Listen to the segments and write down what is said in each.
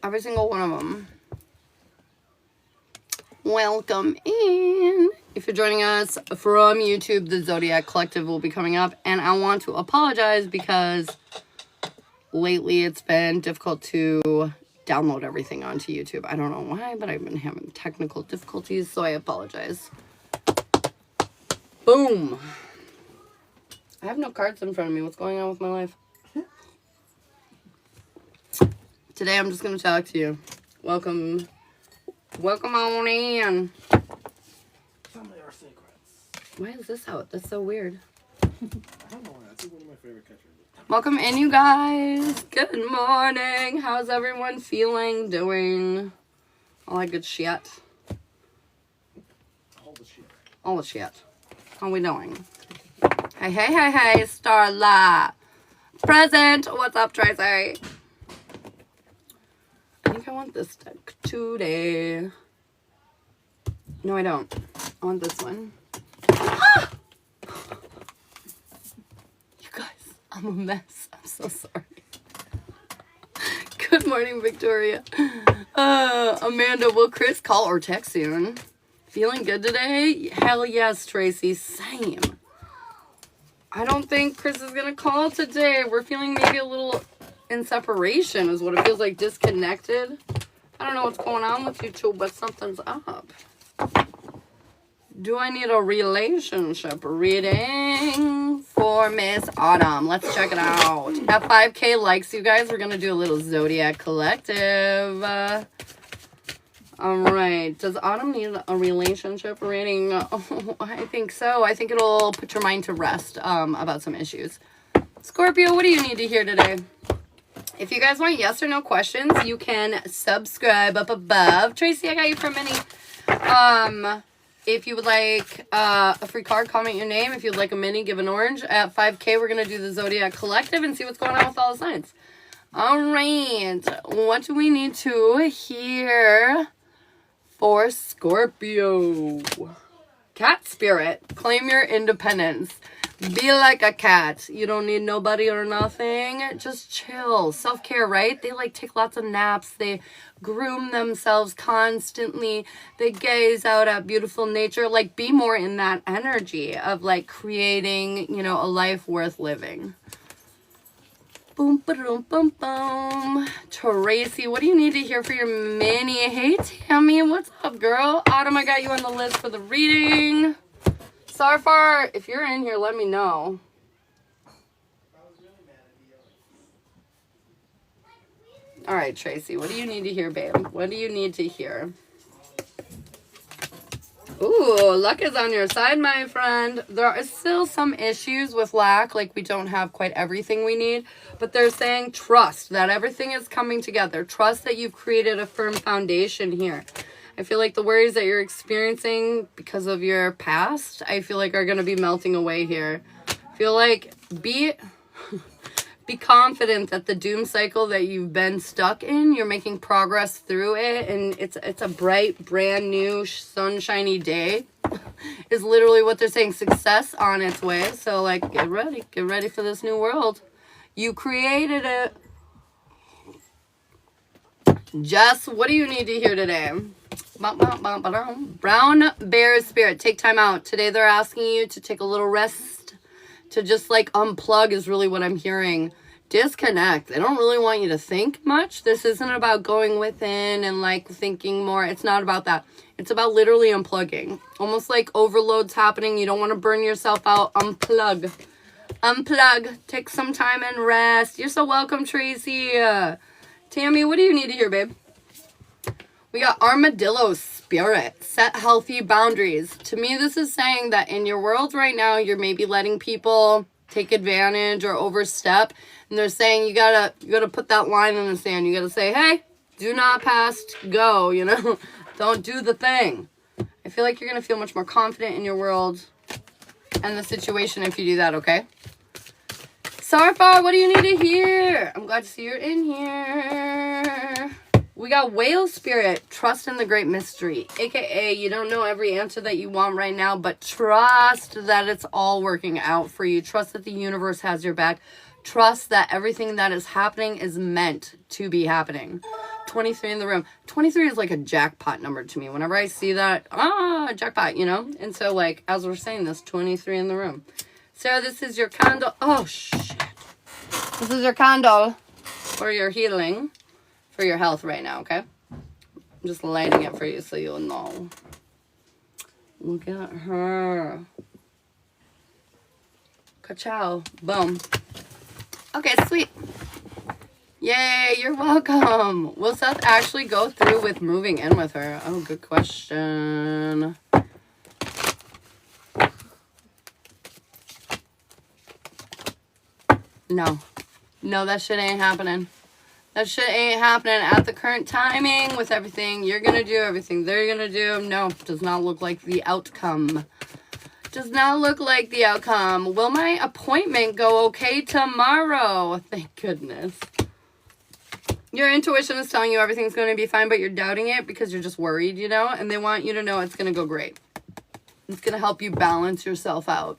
Every single one of them. Welcome in. If you're joining us from YouTube, the Zodiac Collective will be coming up. And I want to apologize because lately it's been difficult to download everything onto YouTube. I don't know why, but I've been having technical difficulties, so I apologize. Boom. I have no cards in front of me. What's going on with my life? Today I'm just going to talk to you. Welcome on in. Family are secrets. Why is this out? That's so weird. I don't know why. That's one of my favorite catchers. Welcome in, you guys. Good morning. How's everyone feeling, doing? All that good shit. All the shit. All the shit. How we doing? Hey, Starla. Present. What's up, Tracy? I think I want this deck today. No, I don't. I want this one. Ah! You guys, I'm a mess. I'm so sorry. Good morning, Victoria. Amanda, will Chris call or text soon? Feeling good today? Hell yes, Tracy. Same. I don't think Chris is going to call today. We're feeling maybe a little in separation is what it feels like, disconnected. I don't know what's going on with you two, but something's up. Do I need a relationship reading for Miss Autumn? Let's check it out. At 5K likes, you guys, we're going to do a little Zodiac Collective. All right. Does Autumn need a relationship reading? Oh, I think so. I think it'll put your mind to rest about some issues. Scorpio, what do you need to hear today? If you guys want yes or no questions, you can subscribe up above. Tracy, I got you for a mini. If you would like a free card, comment your name. If you'd like a mini, give an orange. At 5K, we're going to do the Zodiac Collective and see what's going on with all the signs. All right. What do we need to hear for Scorpio? Cat spirit. Claim your independence. Be like a cat. You don't need nobody or nothing. Just chill. Self-care, right? They like take lots of naps. They groom themselves constantly. They gaze out at beautiful nature. Like, be more in that energy of like creating, you know, a life worth living. Boom, boom, boom, boom. Tracy, what do you need to hear for your mini? Hey, Tammy, what's up, girl? Autumn, I got you on the list for the reading. Sarfar, if you're in here, let me know. All right, Tracy, what do you need to hear, babe? What do you need to hear? Ooh, luck is on your side, my friend. There are still some issues with lack, like we don't have quite everything we need, but they're saying trust, that everything is coming together. Trust that you've created a firm foundation here. I feel like the worries that you're experiencing because of your past, I feel like are going to be melting away here. I feel like be confident that the doom cycle that you've been stuck in, you're making progress through it, and it's a bright, brand new, sunshiny day is literally what they're saying. Success on its way. So, like, get ready for this new world. You created it. Jess, what do you need to hear today? Brown bear spirit, take time out. Today they're asking you to take a little rest, to just like unplug is really what I'm hearing. Disconnect. They don't really want you to think much. This isn't about going within and like thinking more. It's not about that. It's about literally unplugging. Almost like overload's happening. You don't want to burn yourself out. Unplug. Take some time and rest. You're so welcome, Tracy. Tammy, what do you need to hear, babe? We got armadillo spirit. Set healthy boundaries. To me, this is saying that in your world right now, you're maybe letting people take advantage or overstep. And they're saying you gotta put that line in the sand. You gotta say, hey, do not pass go, you know? Don't do the thing. I feel like you're gonna feel much more confident in your world and the situation if you do that, okay? Sarfar, what do you need to hear? I'm glad to see you're in here. We got whale spirit, trust in the great mystery, aka you don't know every answer that you want right now, but trust that it's all working out for you. Trust that the universe has your back. Trust that everything that is happening is meant to be happening. 23 in the room. 23 is like a jackpot number to me. Whenever I see that, jackpot, you know? And so, like, as we're saying this, 23 in the room. Sarah, this is your candle. Oh, shit. This is your candle for your healing, for your health right now, okay? I'm just lighting it for you so you'll know. Look at her. Ka-chow. Boom. Okay, sweet. Yay, you're welcome. Will Seth actually go through with moving in with her? Oh, good question. No. No, that shit ain't happening. That shit ain't happening at the current timing with everything. You're gonna do everything they're gonna do. No, does not look like the outcome. Does not look like the outcome. Will my appointment go okay tomorrow? Thank goodness. Your intuition is telling you everything's going to be fine, but you're doubting it because you're just worried, you know? And they want you to know it's going to go great. It's going to help you balance yourself out.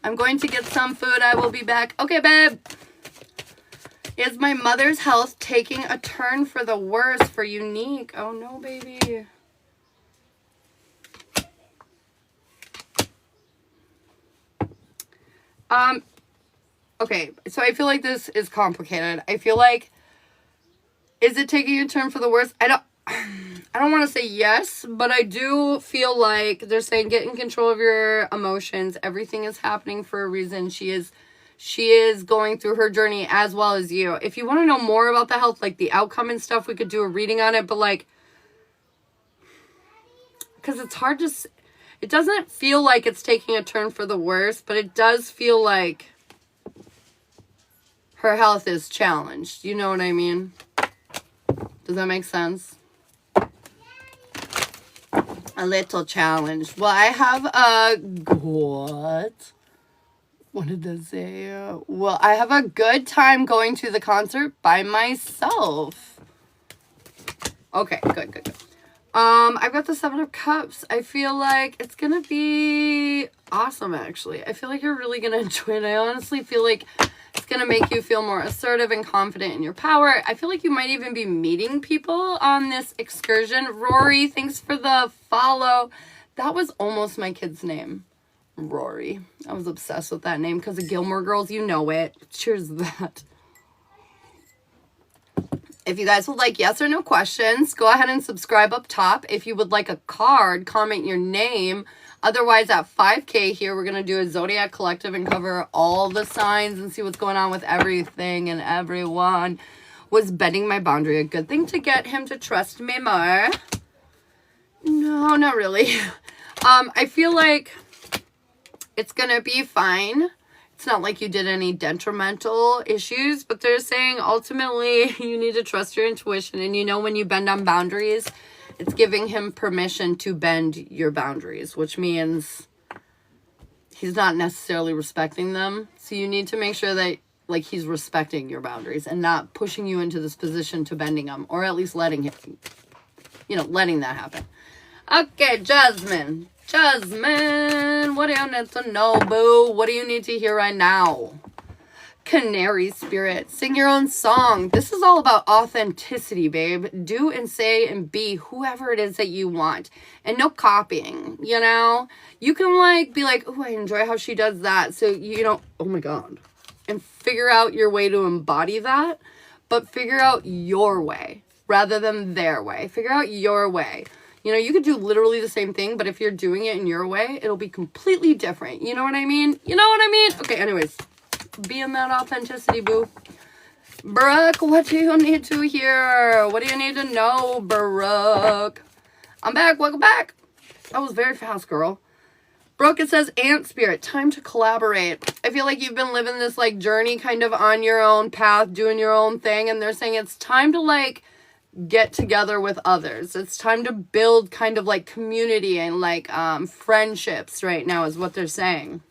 I'm going to get some food. I will be back. Okay, babe. Is my mother's health taking a turn for the worse for Unique? Oh, no, baby. Okay, so I feel like this is complicated. I feel like, is it taking a turn for the worse? I don't want to say yes, but I do feel like they're saying get in control of your emotions. Everything is happening for a reason. She is going through her journey as well as you. If you want to know more about the health, like the outcome and stuff, we could do a reading on it, but like, because it's hard to, it doesn't feel like it's taking a turn for the worse, but it does feel like her health is challenged. You know what I mean? Does that make sense? A little challenge. Well, I have a... What? What did that say? Well, I have a good time going to the concert by myself. Okay, good. I've got the 7 of Cups. I feel like it's gonna be awesome, actually. I feel like you're really gonna enjoy it. I honestly feel like it's gonna make you feel more assertive and confident in your power. I feel like you might even be meeting people on this excursion. Rory, thanks for the follow. That was almost my kid's name. Rory. I was obsessed with that name because of Gilmore Girls. You know it. Cheers to that. If you guys would like yes or no questions, go ahead and subscribe up top. If you would like a card, comment your name. Otherwise, at 5K here, we're going to do a Zodiac Collective and cover all the signs and see what's going on with everything and everyone. Was bending my boundary a good thing to get him to trust me more? No, not really. I feel like it's going to be fine. It's not like you did any detrimental issues, but they're saying ultimately you need to trust your intuition. And you know, when you bend on boundaries, it's giving him permission to bend your boundaries, which means he's not necessarily respecting them. So you need to make sure that like he's respecting your boundaries and not pushing you into this position to bending them, or at least letting him, letting that happen. Okay, Jasmine, what do you need to know, boo? What do you need to hear right now? Canary spirit, sing your own song. This is all about authenticity, babe. Do and say and be whoever it is that you want. And no copying, you know? You can like be like, oh, I enjoy how she does that. So, oh my God. And figure out your way to embody that. But figure out your way rather than their way. Figure out your way. You could do literally the same thing, but if you're doing it in your way, it'll be completely different. You know what I mean? Okay, anyways. Be in that authenticity, boo. Brooke, what do you need to hear? What do you need to know, Brooke? I'm back. Welcome back. That was very fast, girl. Brooke, it says, Ant Spirit, time to collaborate. I feel like you've been living this, like, journey kind of on your own path, doing your own thing, and they're saying it's time to, like, get together with others. It's time to build kind of like community and like friendships right now is what they're saying.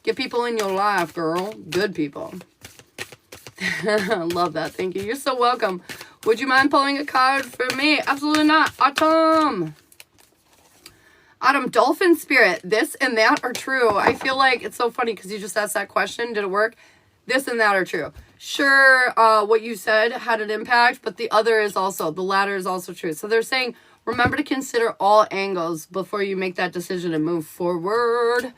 Get people in your life, girl. Good people. Love that. Thank you. You're so welcome. Would you mind pulling a card for me? Absolutely not. Autumn, Dolphin Spirit. This and that are true. I feel like it's so funny because you just asked that question. Did it work? this and that are true. Sure, what you said had an impact, but the latter is also true. So they're saying, remember to consider all angles before you make that decision and move forward.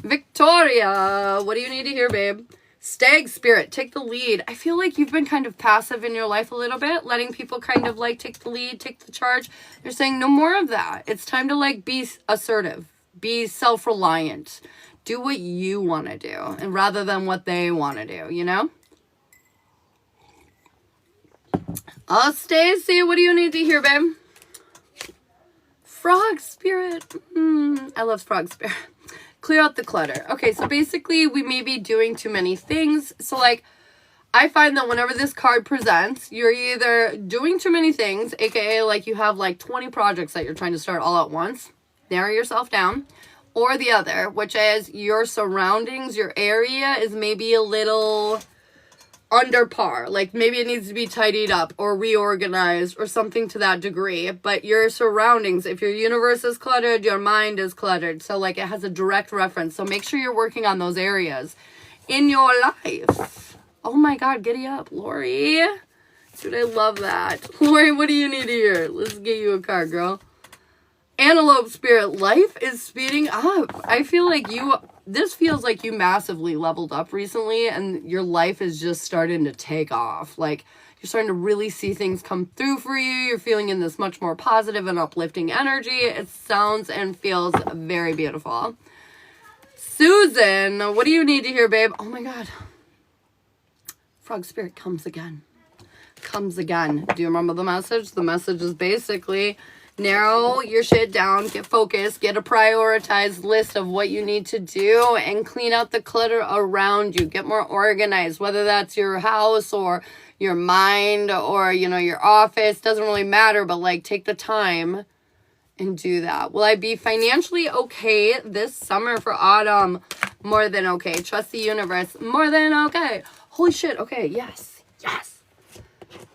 Victoria, what do you need to hear, babe? Stag spirit, take the lead. I feel like you've been kind of passive in your life a little bit, letting people kind of like take the lead, take the charge. They're saying no more of that. It's time to like be assertive, be self-reliant, do what you want to do, and rather than what they want to do, you know? Stacy, what do you need to hear, babe? Frog spirit. I love frog spirit. Clear out the clutter. Okay, so basically we may be doing too many things. So like, I find that whenever this card presents, you're either doing too many things, aka like you have like 20 projects that you're trying to start all at once. Narrow yourself down. Or the other, which is your surroundings, your area is maybe a little under par. Like maybe it needs to be tidied up or reorganized or something to that degree. But your surroundings, if your universe is cluttered, your mind is cluttered. So like it has a direct reference. So make sure you're working on those areas in your life. Oh my God, giddy up, Lori. Dude, I love that. Lori, what do you need to hear? Let's get you a card, girl. Antelope spirit, life is speeding up. I feel like this feels like you massively leveled up recently and your life is just starting to take off. Like you're starting to really see things come through for you. You're feeling in this much more positive and uplifting energy. It sounds and feels very beautiful. Susan, what do you need to hear, babe? Oh my God. Frog spirit comes again. Comes again. Do you remember the message? The message is basically narrow your shit down, get focused, get a prioritized list of what you need to do, and clean out the clutter around you. Get more organized, whether that's your house or your mind or, you know, your office. Doesn't really matter, but like take the time and do that. Will I be financially okay this summer for autumn? More than okay. Trust the universe. More than okay. Holy shit. Okay. Yes. Yes.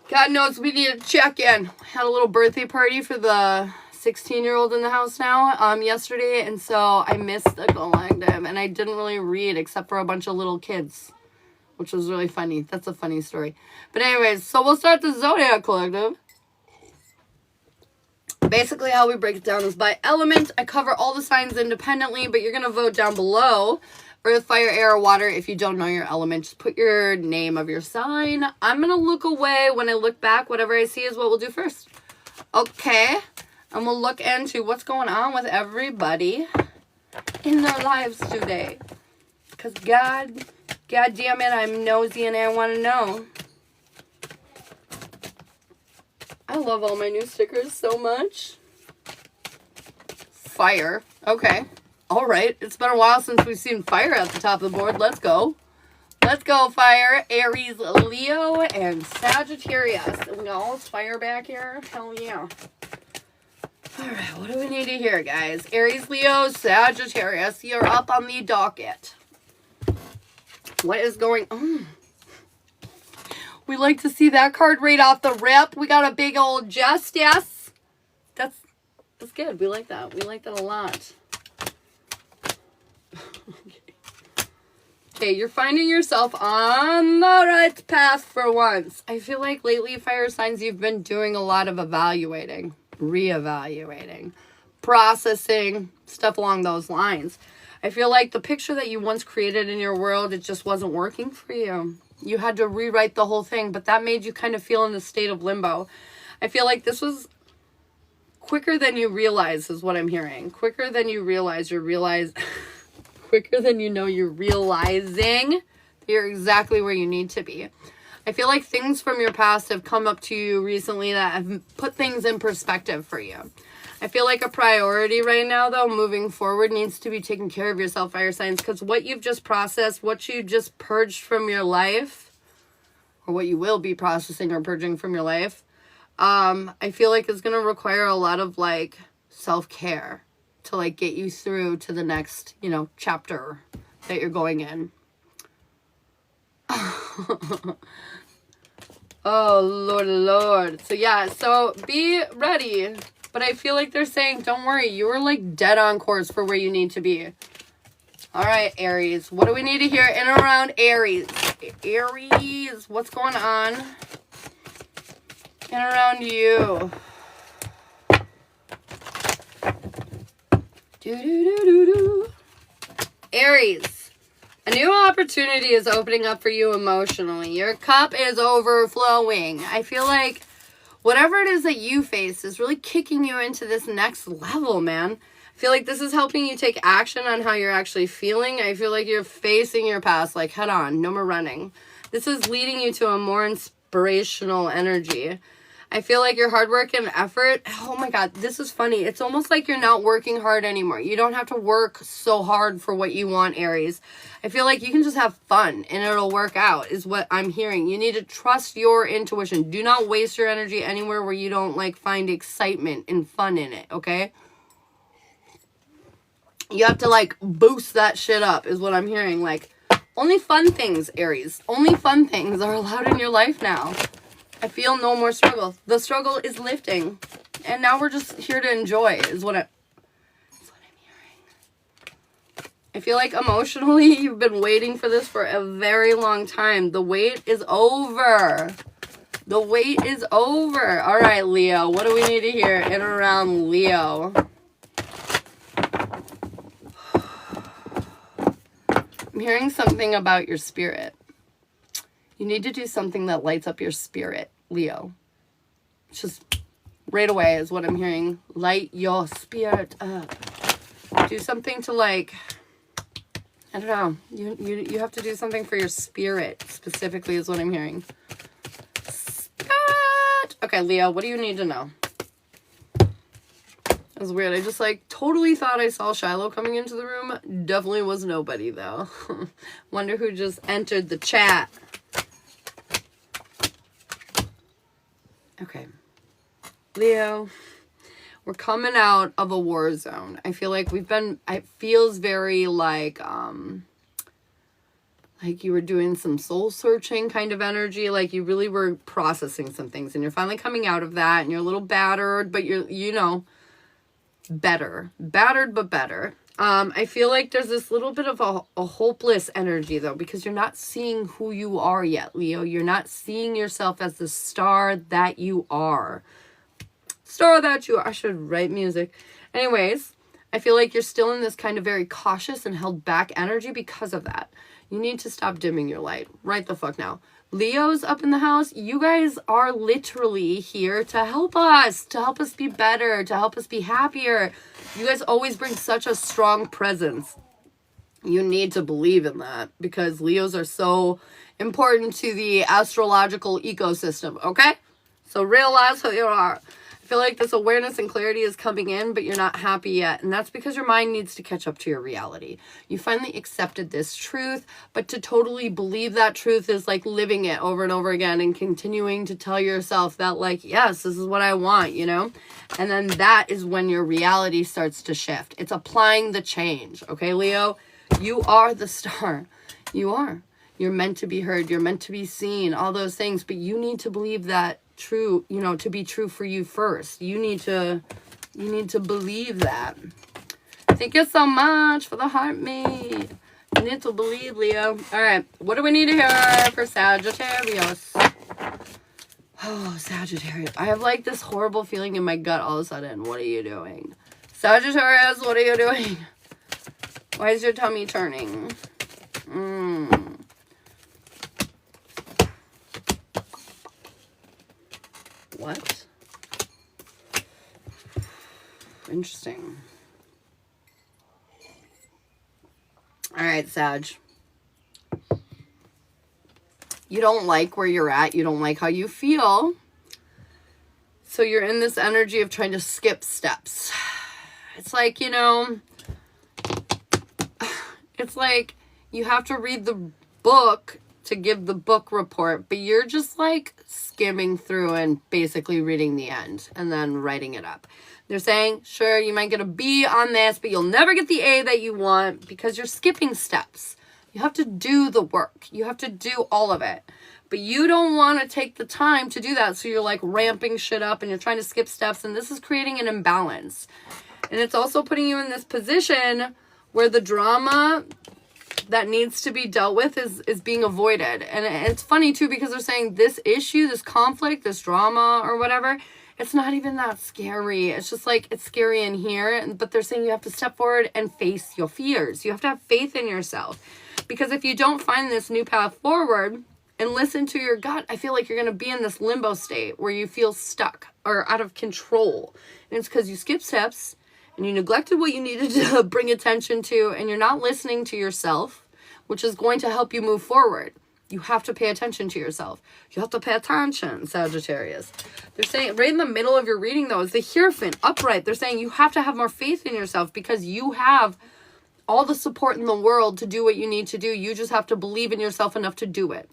God knows we need to check in. Had a little birthday party for the 16-year-old in the house now yesterday, and so I missed the collective, and I didn't really read except for a bunch of little kids, which was really funny. That's a funny story. But anyways, so we'll start the Zodiac Collective. Basically, how we break it down is by element. I cover all the signs independently, but you're going to vote down below. Earth, fire, air, water. If you don't know your element, just put your name of your sign. I'm going to look away. When I look back, whatever I see is what we'll do first. Okay. And we'll look into what's going on with everybody in their lives today. Because God damn it, I'm nosy and I want to know. I love all my new stickers so much. Fire. Okay. All right, it's been a while since we've seen fire at the top of the board. Let's go. Let's go, fire. Aries, Leo, and Sagittarius. We got all this fire back here. Hell yeah. All right, what do we need to hear, guys? Aries, Leo, Sagittarius, you're up on the docket. What is going on? We like to see that card right off the rip. We got a big old justice. That's good. We like that. We like that a lot. Okay, you're finding yourself on the right path for once. I feel like lately, fire signs, you've been doing a lot of evaluating, reevaluating, processing, stuff along those lines. I feel like the picture that you once created in your world, it just wasn't working for you. You had to rewrite the whole thing, but that made you kind of feel in a state of limbo. I feel like this was quicker than you realize is what I'm hearing. Quicker than you realize, quicker than you know, you're realizing you're exactly where you need to be. I feel like things from your past have come up to you recently that have put things in perspective for you. I feel like a priority right now, though, moving forward, needs to be taking care of yourself, fire signs, because what you've just processed, what you just purged from your life, or what you will be processing or purging from your life, I feel like it's going to require a lot of, like, self-care to, like, get you through to the next, you know, chapter that you're going in. Oh, Lord. So, yeah, so be ready. But I feel like they're saying, don't worry, you were, like, dead on course for where you need to be. All right, Aries. What do we need to hear in and around Aries? Aries, what's going on in and around you? Do-do-do-do-do. Aries, a new opportunity is opening up for you emotionally. Your cup is overflowing. I feel like whatever it is that you face is really kicking you into this next level, man. I feel like this is helping you take action on how you're actually feeling. I feel like you're facing your past, like head on, no more running. This is leading you to a more inspirational energy. I feel like your hard work and effort, oh my God, this is funny. It's almost like you're not working hard anymore. You don't have to work so hard for what you want, Aries. I feel like you can just have fun and it'll work out is what I'm hearing. You need to trust your intuition. Do not waste your energy anywhere where you don't like find excitement and fun in it, okay? You have to like boost that shit up is what I'm hearing. Like only fun things, Aries. Only fun things are allowed in your life now. I feel no more struggle. The struggle is lifting. And now we're just here to enjoy is what I'm hearing. I feel like emotionally you've been waiting for this for a very long time. The wait is over. The wait is over. All right, Leo. What do we need to hear in and around Leo? I'm hearing something about your spirit. You need to do something that lights up your spirit, Leo. It's just right away is what I'm hearing. Light your spirit up. Do something to like, I don't know. You have to do something for your spirit specifically is what I'm hearing. Spirit. Okay, Leo, what do you need to know? That was weird. I just like totally thought I saw Shiloh coming into the room. Definitely was nobody though. Wonder who just entered the chat. Okay, Leo, we're coming out of a war zone. I feel like it feels very like you were doing some soul searching kind of energy. Like you really were processing some things and you're finally coming out of that and you're a little battered, but you're, battered, but better. I feel like there's this little bit of a hopeless energy though, because you're not seeing who you are yet, Leo. You're not seeing yourself as the star that you are. Star that you are. I should write music. Anyways, I feel like you're still in this kind of very cautious and held back energy because of that. You need to stop dimming your light right the fuck now. Leo's up in the house. You guys are literally here to help us be better, to help us be happier. You guys always bring such a strong presence. You need to believe in that because Leos are so important to the astrological ecosystem, okay? So realize who you are. I feel like this awareness and clarity is coming in, but you're not happy yet. And that's because your mind needs to catch up to your reality. You finally accepted this truth, but to totally believe that truth is like living it over and over again and continuing to tell yourself that like, yes, this is what I want, And then that is when your reality starts to shift. It's applying the change. Okay, Leo, you are the star. You are. You're meant to be heard. You're meant to be seen, all those things, but you need to believe that true, to be true for you first. You need to believe that. Thank you so much for the heart mate. You need to believe, Leo. All right, what do we need to hear for Sagittarius? Oh, Sagittarius. I have like this horrible feeling in my gut all of a sudden. What are you doing? Sagittarius, what are you doing? Why is your tummy turning? What? Interesting. All right, Sag. You don't like where you're at. You don't like how you feel. So you're in this energy of trying to skip steps. It's like, it's like you have to read the book to give the book report, but you're just like skimming through and basically reading the end and then writing it up. They're saying, sure, you might get a B on this, but you'll never get the A that you want because you're skipping steps. You have to do the work. You have to do all of it. But you don't want to take the time to do that. So you're like ramping shit up and you're trying to skip steps. And this is creating an imbalance. And it's also putting you in this position where the drama that needs to be dealt with is being avoided. And it's funny too, because they're saying this issue, this conflict, this drama or whatever, it's not even that scary. It's just like, it's scary in here, but they're saying you have to step forward and face your fears. You have to have faith in yourself, because if you don't find this new path forward and listen to your gut, I feel like you're going to be in this limbo state where you feel stuck or out of control. And it's because you skipped steps and you neglected what you needed to bring attention to, and you're not listening to yourself, which is going to help you move forward. You have to pay attention to yourself. You have to pay attention, Sagittarius. They're saying right in the middle of your reading, though, is the Hierophant upright. They're saying you have to have more faith in yourself, because you have all the support in the world to do what you need to do. You just have to believe in yourself enough to do it.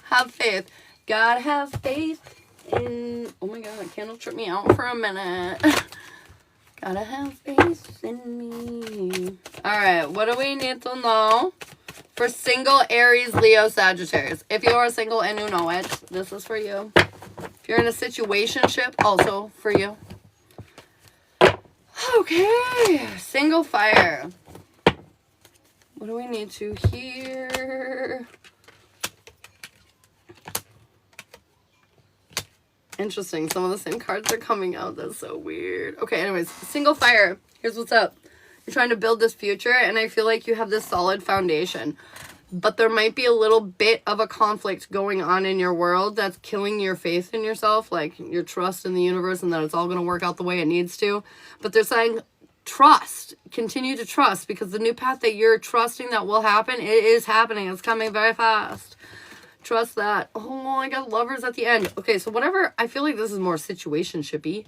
Have faith. Gotta have faith in... Oh my God, candle tripped me out for a minute. Gotta have faith in me. Alright, what do we need to know for single Aries, Leo, Sagittarius? If you are single and you know it, this is for you. If you're in a situationship, also for you. Okay, single fire. What do we need to hear? Interesting. Some of the same cards are coming out. That's so weird. Okay, anyways, single fire. Here's what's up. You're trying to build this future, and I feel like you have this solid foundation. But there might be a little bit of a conflict going on in your world that's killing your faith in yourself, like your trust in the universe and that it's all going to work out the way it needs to. But they're saying trust. Continue to trust, because the new path that you're trusting that will happen, it is happening. It's coming very fast. Trust that. Oh, I got Lovers at the end. Okay, so whatever, I feel like this is more situationshipy.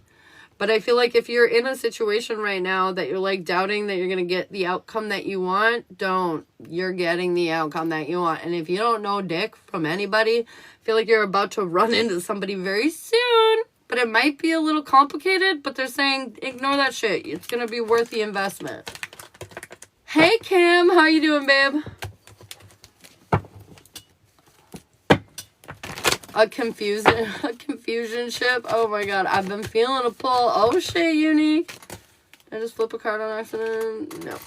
But I feel like if you're in a situation right now that you're like doubting that you're going to get the outcome that you want, don't. You're getting the outcome that you want. And if you don't know dick from anybody, I feel like you're about to run into somebody very soon. But it might be a little complicated, but they're saying ignore that shit. It's going to be worth the investment. Hey, Kim. How you doing, babe? A confusion ship. Oh my God, I've been feeling a pull. Oh shit, Unique. Did I just flip a card on accident? No.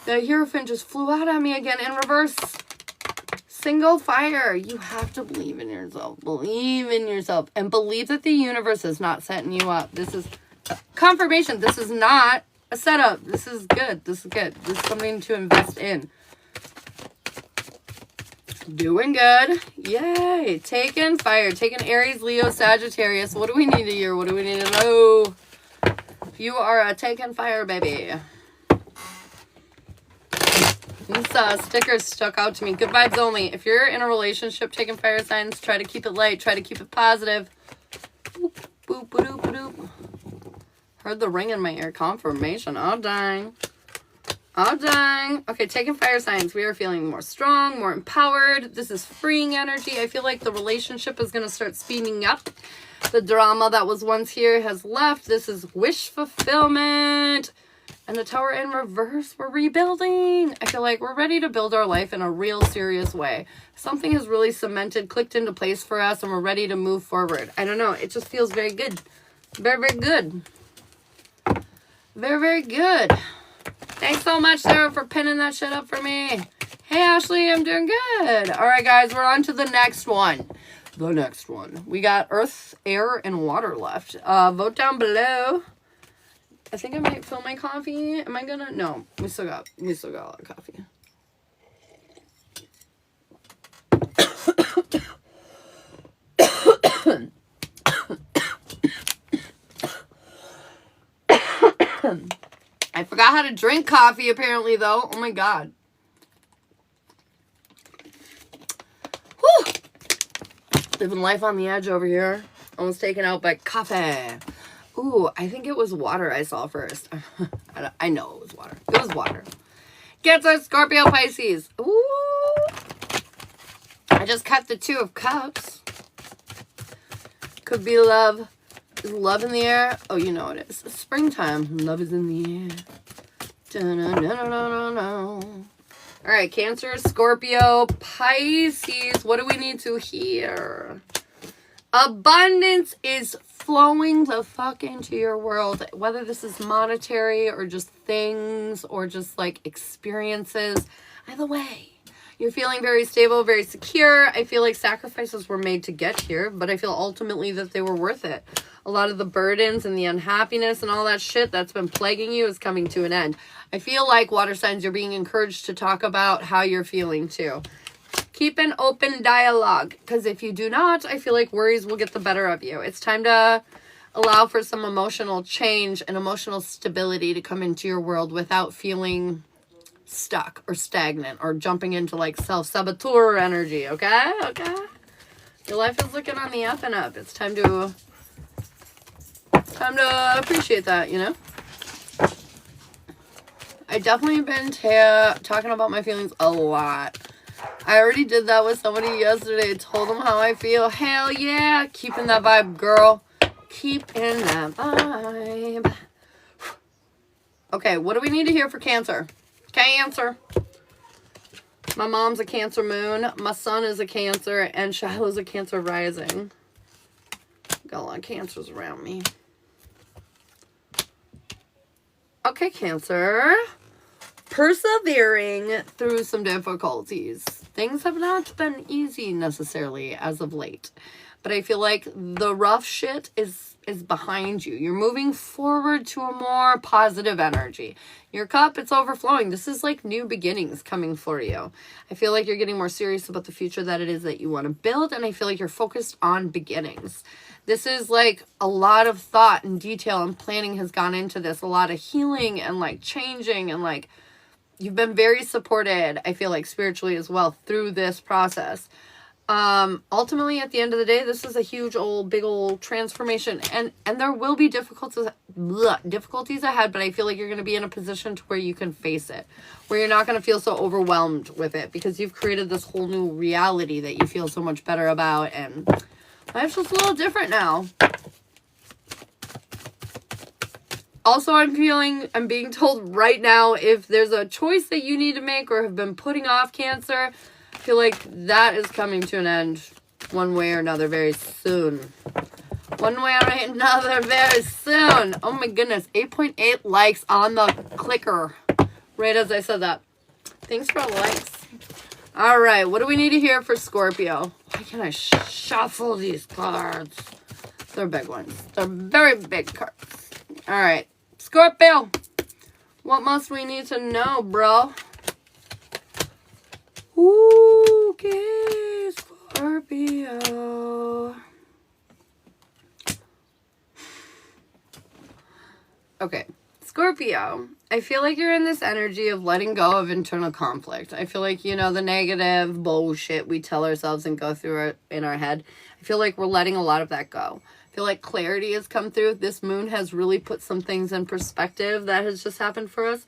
The Hierophant just flew out at me again in reverse. Single fire. You have to believe in yourself. Believe in yourself. And believe that the universe is not setting you up. This is confirmation. This is not a setup. This is good. This is good. This is something to invest in. Doing good. Yay. Taking fire. Taking Aries, Leo, Sagittarius. What do we need to hear? What do we need to know? You are a taking fire, baby. These stickers stuck out to me. Good vibes only. If you're in a relationship, taking fire signs, try to keep it light. Try to keep it positive. Boop, boop, boop, boop, boop. Heard the ring in my ear. Confirmation. Oh, dang. Oh, dang. Okay, taking fire signs. We are feeling more strong, more empowered. This is freeing energy. I feel like the relationship is going to start speeding up. The drama that was once here has left. This is wish fulfillment. And the Tower in reverse. We're rebuilding. I feel like we're ready to build our life in a real serious way. Something has really cemented, clicked into place for us, and we're ready to move forward. I don't know. It just feels very good. Very, very good. Very, very good. Thanks so much, Sarah, for pinning that shit up for me. Hey, Ashley, I'm doing good. All right, guys, we're on to the next one. The next one. We got Earth, Air, and Water left. Vote down below. I think I might fill my coffee. Am I gonna? No, we still got a lot of coffee. I forgot how to drink coffee, apparently, though. Oh, my God. Whew. Living life on the edge over here. Almost taken out by coffee. Ooh, I think it was water I saw first. I know it was water. It was water. Cancer, Scorpio, Pisces. Ooh. I just cut the Two of Cups. Could be love. Is love in the air? Oh, you know it is. It's springtime. Love is in the air. Da-na-na-na-na-na. All right, Cancer, Scorpio, Pisces. What do we need to hear? Abundance is flowing the fuck into your world, whether this is monetary or just things or just like experiences. Either way, you're feeling very stable, very secure. I feel like sacrifices were made to get here, but I feel ultimately that they were worth it. A lot of the burdens and the unhappiness and all that shit that's been plaguing you is coming to an end. I feel like, water signs, you're being encouraged to talk about how you're feeling too. Keep an open dialogue, because if you do not, I feel like worries will get the better of you. It's time to allow for some emotional change and emotional stability to come into your world without feeling stuck or stagnant or jumping into like self-saboteur energy, okay? Okay? Your life is looking on the up and up. It's time to appreciate that, you know? I definitely been talking about my feelings a lot. I already did that with somebody yesterday. Told them how I feel. Hell yeah. Keeping that vibe, girl. Keep in that vibe. Okay, what do we need to hear for Cancer? Cancer. My mom's a Cancer moon. My son is a Cancer. And Shiloh's a Cancer rising. Got a lot of Cancers around me. Okay, Cancer. Persevering through some difficulties. Things have not been easy necessarily as of late. But I feel like the rough shit is behind you. You're moving forward to a more positive energy. Your cup, it's overflowing. This is like new beginnings coming for you. I feel like you're getting more serious about the future that it is that you want to build. And I feel like you're focused on beginnings. This is like a lot of thought and detail and planning has gone into this. A lot of healing and like changing and like you've been very supported, I feel like, spiritually as well through this process. Ultimately, at the end of the day, this is a huge big old transformation. And there will be difficulties ahead, but I feel like you're going to be in a position to where you can face it. Where you're not going to feel so overwhelmed with it because you've created this whole new reality that you feel so much better about. And life's just a little different now. Also, I'm being told right now, if there's a choice that you need to make or have been putting off, Cancer, I feel like that is coming to an end one way or another very soon. One way or another very soon. Oh my goodness, 8.8 likes on the clicker. Right as I said that. Thanks for the likes. All right, what do we need to hear for Scorpio? Why can't I shuffle these cards? They're big ones. They're very big cards. All right. Scorpio, what must we need to know, bro? Okay, Scorpio. Okay, Scorpio, I feel like you're in this energy of letting go of internal conflict. I feel like, you know, the negative bullshit we tell ourselves and go through it in our head. I feel like we're letting a lot of that go. I feel like clarity has come through. This moon has really put some things in perspective that has just happened for us.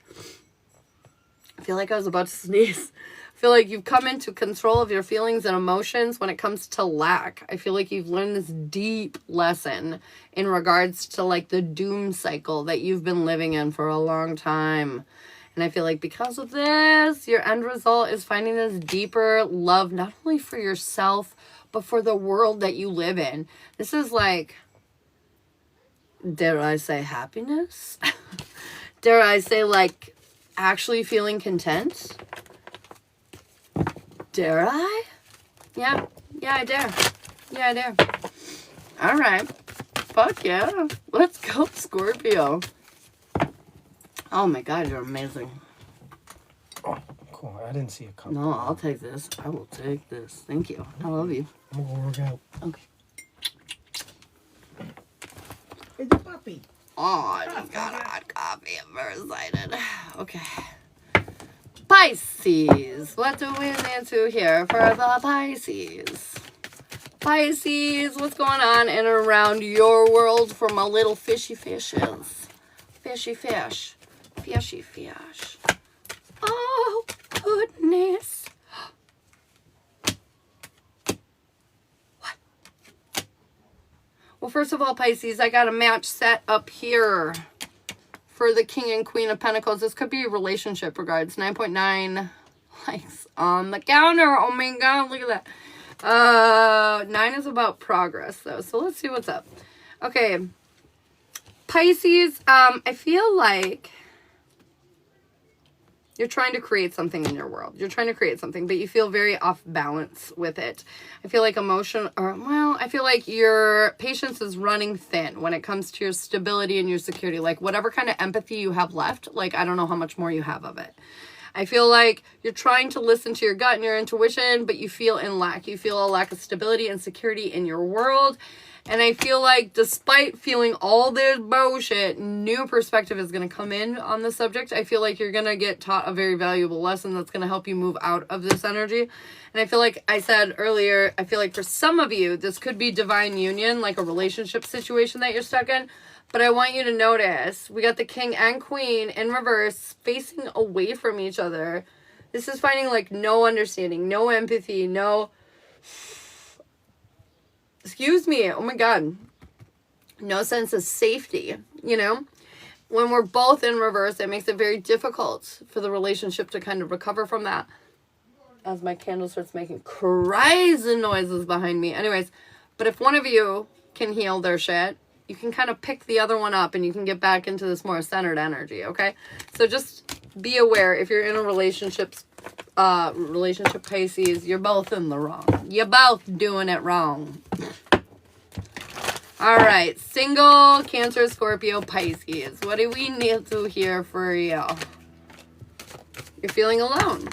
I feel like I was about to sneeze. I feel like you've come into control of your feelings and emotions when it comes to lack. I feel like you've learned this deep lesson in regards to like the doom cycle that you've been living in for a long time. And I feel like because of this, your end result is finding this deeper love, not only for yourself, but for the world that you live in. This is like, dare I say happiness? Dare I say like actually feeling content? Dare I? Yeah, I dare. Yeah, I dare. All right. Fuck yeah. Let's go, Scorpio. Oh my God, you're amazing. Oh, cool. I didn't see a cup. No, I'll take this. I will take this. Thank you. I love you. I'm gonna work out. Okay. Hey, the puppy. Oh, I just got a hot coffee. I'm very excited. Okay. Pisces. What do we need to hear for the Pisces? Pisces, what's going on in and around your world for my little fishy fishes? Fishy fish. Fishy fish. Oh, goodness. What? Well, first of all, Pisces, I got a match set up here for the King and Queen of Pentacles. This could be a relationship regards. 9.9 likes on the counter. Oh my God, look at that. 9 is about progress, though. So let's see what's up. Okay. Pisces, I feel like you're trying to create something in your world. You're trying to create something, but you feel very off balance with it. I feel like I feel like your patience is running thin when it comes to your stability and your security. Like whatever kind of empathy you have left, like I don't know how much more you have of it. I feel like you're trying to listen to your gut and your intuition, but you feel in lack. You feel a lack of stability and security in your world. And I feel like despite feeling all this bullshit, new perspective is going to come in on the subject. I feel like you're going to get taught a very valuable lesson that's going to help you move out of this energy. And I feel like I said earlier, I feel like for some of you, this could be divine union, like a relationship situation that you're stuck in. But I want you to notice, we got the king and queen in reverse, facing away from each other. This is finding like no understanding, no empathy, excuse me, oh my God, no sense of safety, you know? When we're both in reverse, it makes it very difficult for the relationship to kind of recover from that. As my candle starts making crazy noises behind me. Anyways, but if one of you can heal their shit, you can kind of pick the other one up and you can get back into this more centered energy, okay? So just be aware if you're in a relationship Pisces, you're both in the wrong. You're both doing it wrong. All right, single Cancer, Scorpio, Pisces. What do we need to hear for you? You're feeling alone.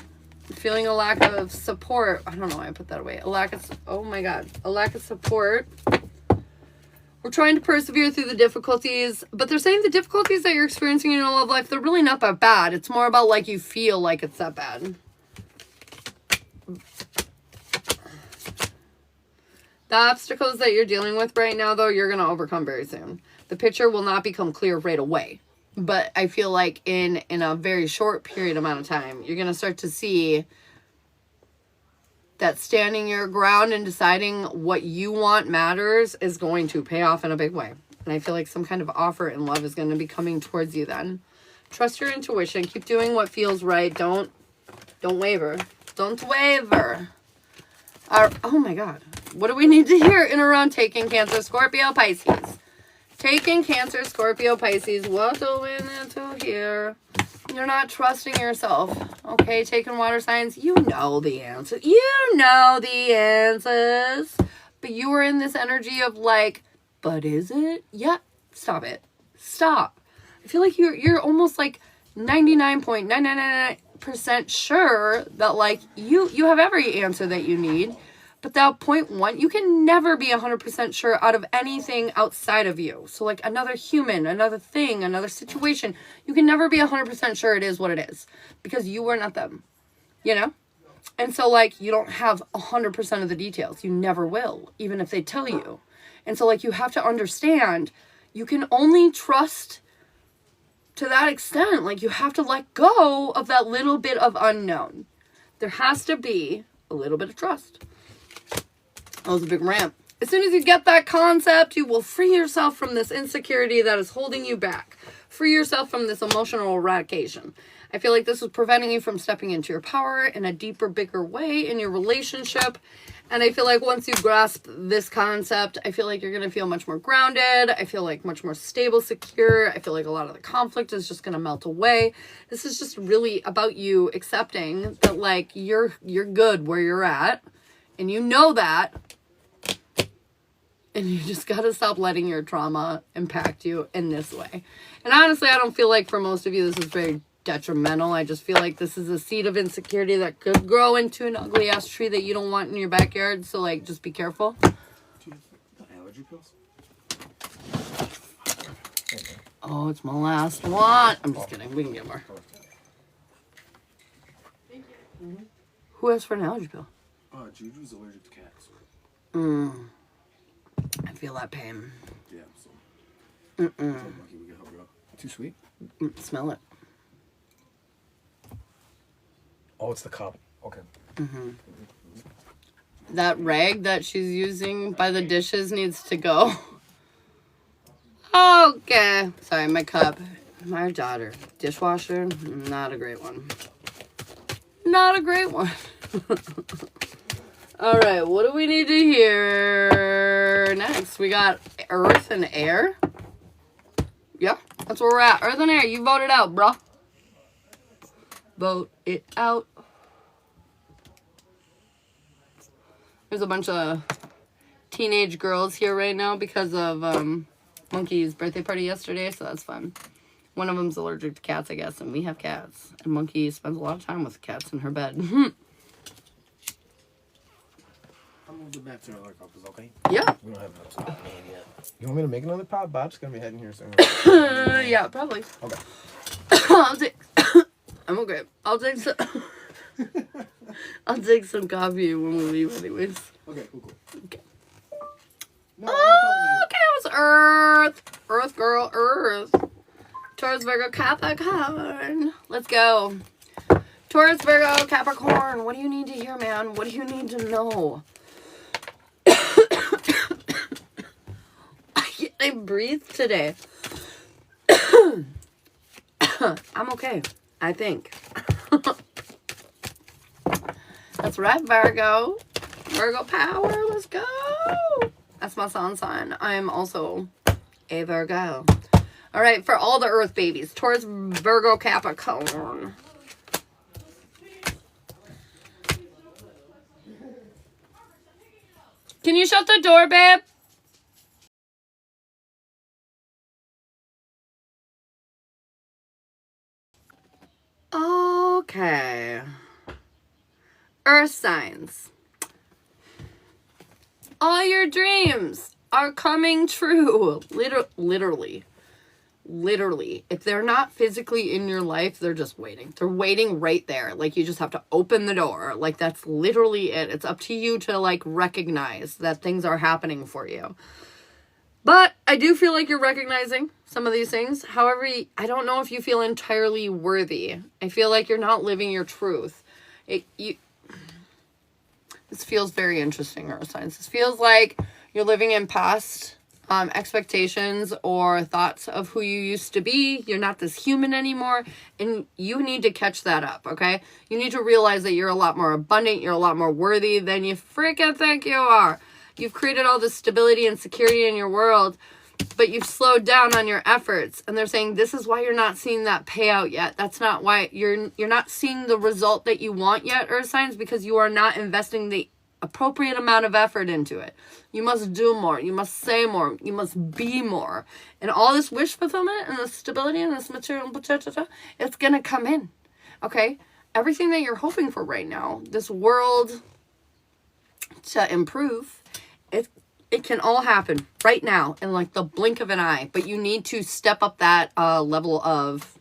You're feeling a lack of support. I don't know why I put that away. A lack of support. We're trying to persevere through the difficulties, but they're saying the difficulties that you're experiencing in your love life, they're really not that bad. It's more about like you feel like it's that bad. The obstacles that you're dealing with right now, though, you're going to overcome very soon. The picture will not become clear right away. But I feel like in a very short period amount of time, you're going to start to see that standing your ground and deciding what you want matters is going to pay off in a big way. And I feel like some kind of offer in love is going to be coming towards you then. Trust your intuition. Keep doing what feels right. Don't waver. Don't waver. Oh my God. What do we need to hear in around taking Cancer, Scorpio, Pisces? Taking Cancer, Scorpio, Pisces. What do we need to hear? You're not trusting yourself. Okay, taking water signs. You know the answer. You know the answers. But you are in this energy of like, but is it? Yeah. Stop it. Stop. I feel like you're almost like 99.999% sure that like you have every answer that you need. But that 0.1, you can never be 100% sure out of anything outside of you. So like another human, another thing, another situation, you can never be 100% sure it is what it is because you are not them, you know? And so like you don't have 100% of the details. You never will, even if they tell you. And so like you have to understand you can only trust to that extent. Like you have to let go of that little bit of unknown. There has to be a little bit of trust. That was a big rant. As soon as you get that concept, you will free yourself from this insecurity that is holding you back. Free yourself from this emotional eradication. I feel like this is preventing you from stepping into your power in a deeper, bigger way in your relationship. And I feel like once you grasp this concept, I feel like you're going to feel much more grounded. I feel like much more stable, secure. I feel like a lot of the conflict is just going to melt away. This is just really about you accepting that like you're good where you're at. And you know that. And you just got to stop letting your trauma impact you in this way. And honestly, I don't feel like for most of you this is very detrimental. I just feel like this is a seed of insecurity that could grow into an ugly ass tree that you don't want in your backyard. So like, just be careful. Do you have allergy pills? Oh, it's my last one. I'm just kidding. We can get more. Thank you. Mm-hmm. Who asked for an allergy pill? Juju's allergic to cats. I feel that pain. Yeah, so. Mm-mm. So lucky we can help her out. Too sweet? Smell it. Oh, it's the cup. Okay. Mm-hmm. That rag that she's using by the dishes needs to go. Okay. Sorry, my cup. My daughter. Dishwasher. Not a great one. Not a great one. All right, what do we need to hear next? We got Earth and Air. Yeah, that's where we're at. Earth and Air, you vote it out, bro. Vote it out. There's a bunch of teenage girls here right now because of Monkey's birthday party yesterday, so that's fun. One of them's allergic to cats, I guess, and we have cats. And Monkey spends a lot of time with cats in her bed. I'll move it back to the other cup, is okay? Yeah. We don't have enough pot made yet. You want me to make another pot? Bob's gonna be heading here soon. Yeah, probably. Okay. I'll take... I'm okay. I'll take some... I'll take some coffee when we leave anyways. Okay, cool. Okay. No, Oh, okay, it was Earth. Earth girl, Earth. Taurus, Virgo, Capricorn. Let's go. Taurus, Virgo, Capricorn. What do you need to hear, man? What do you need to know? I breathed today. I'm okay, I think. That's right, Virgo. Virgo power, let's go. That's my sun sign. I'm also a Virgo. All right, for all the Earth babies. Taurus, Virgo, Capricorn. Can you shut the door, babe? Okay. Earth signs. All your dreams are coming true. Literally. If they're not physically in your life, they're just waiting. They're waiting right there. Like, you just have to open the door. Like, that's literally it. It's up to you to, like, recognize that things are happening for you. But I do feel like you're recognizing some of these things. However, I don't know if you feel entirely worthy. I feel like you're not living your truth. This feels very interesting, Earth signs. This feels like you're living in past expectations or thoughts of who you used to be. You're not this human anymore, and you need to catch that up, okay? You need to realize that you're a lot more abundant, you're a lot more worthy than you freaking think you are. You've created all this stability and security in your world, but you've slowed down on your efforts, and they're saying this is why you're not seeing that payout yet. That's not why you're not seeing the result that you want yet, Earth signs, because you are not investing the appropriate amount of effort into it. You must do more. You must say more. You must be more. And all this wish fulfillment and the stability and this material, it's going to come in. Okay? Everything that you're hoping for right now, this world to improve, it can all happen right now in like the blink of an eye. But you need to step up that level of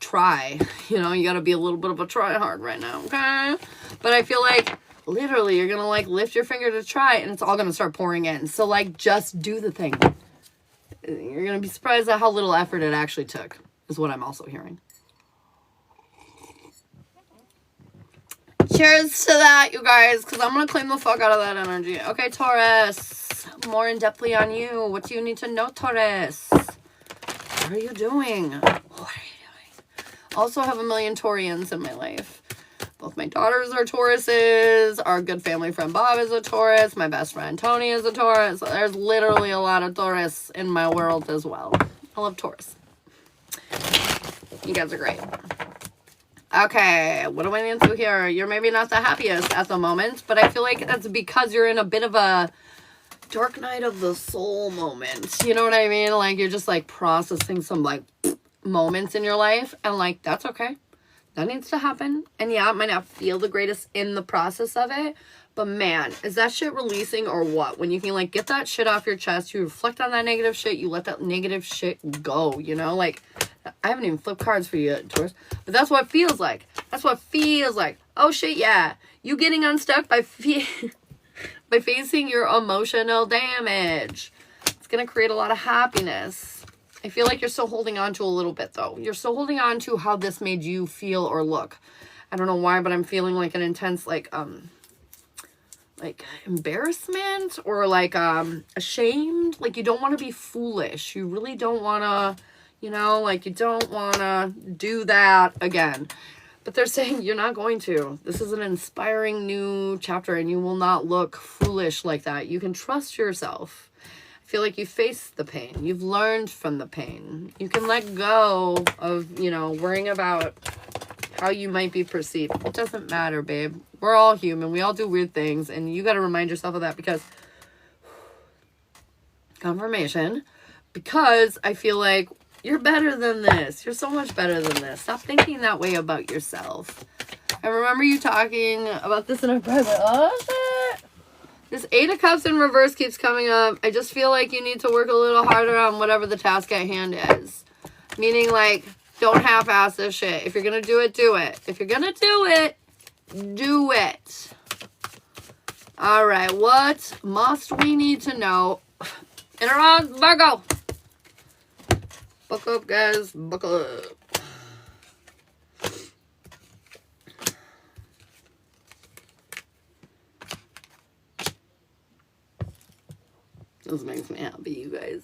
try. You know, you got to be a little bit of a try hard right now. Okay? But I feel like literally, you're going to, like, lift your finger to try, and it's all going to start pouring in. So, like, just do the thing. You're going to be surprised at how little effort it actually took, is what I'm also hearing. Cheers to that, you guys, because I'm going to claim the fuck out of that energy. Okay, Taurus, more in-depthly on you. What do you need to know, Taurus? What are you doing? What are you doing? Also have a million Taurians in my life. Both my daughters are Tauruses. Our good family friend Bob is a Taurus. My best friend Tony is a Taurus. There's literally a lot of Taurus in my world as well. I love Taurus. You guys are great. Okay, what do I need to do here? You're maybe not the happiest at the moment, but I feel like that's because you're in a bit of a dark night of the soul moment. You know what I mean? Like, you're just, like, processing some, like, moments in your life, and, like, that's okay. That needs to happen. And yeah, it might not feel the greatest in the process of it, but man, is that shit releasing or what? When you can, like, get that shit off your chest, you reflect on that negative shit, you let that negative shit go, you know? Like, I haven't even flipped cards for you yet, Taurus, but that's what it feels like. That's what it feels like. Oh shit, yeah. You getting unstuck by facing your emotional damage. It's gonna create a lot of happiness. I feel like you're still holding on to a little bit, though. You're still holding on to how this made you feel or look. I don't know why, but I'm feeling like an intense, like embarrassment or, like, ashamed. Like, you don't want to be foolish. You really don't want to, you know, like, you don't want to do that again. But they're saying you're not going to. This is an inspiring new chapter, and you will not look foolish like that. You can trust yourself. I feel like you faced the pain. You've learned from the pain. You can let go of, worrying about how you might be perceived. It doesn't matter, babe. We're all human. We all do weird things, and you got to remind yourself of that because confirmation. Because I feel like you're better than this. You're so much better than this. Stop thinking that way about yourself. I remember you talking about this in a private. Oh, shit. This 8 of Cups in reverse keeps coming up. I just feel like you need to work a little harder on whatever the task at hand is. Meaning, like, don't half-ass this shit. If you're going to do it, do it. If you're going to do it, do it. All right. What must we need to know? In around Virgo. Buckle up, guys. Buckle up. This makes me happy, you guys.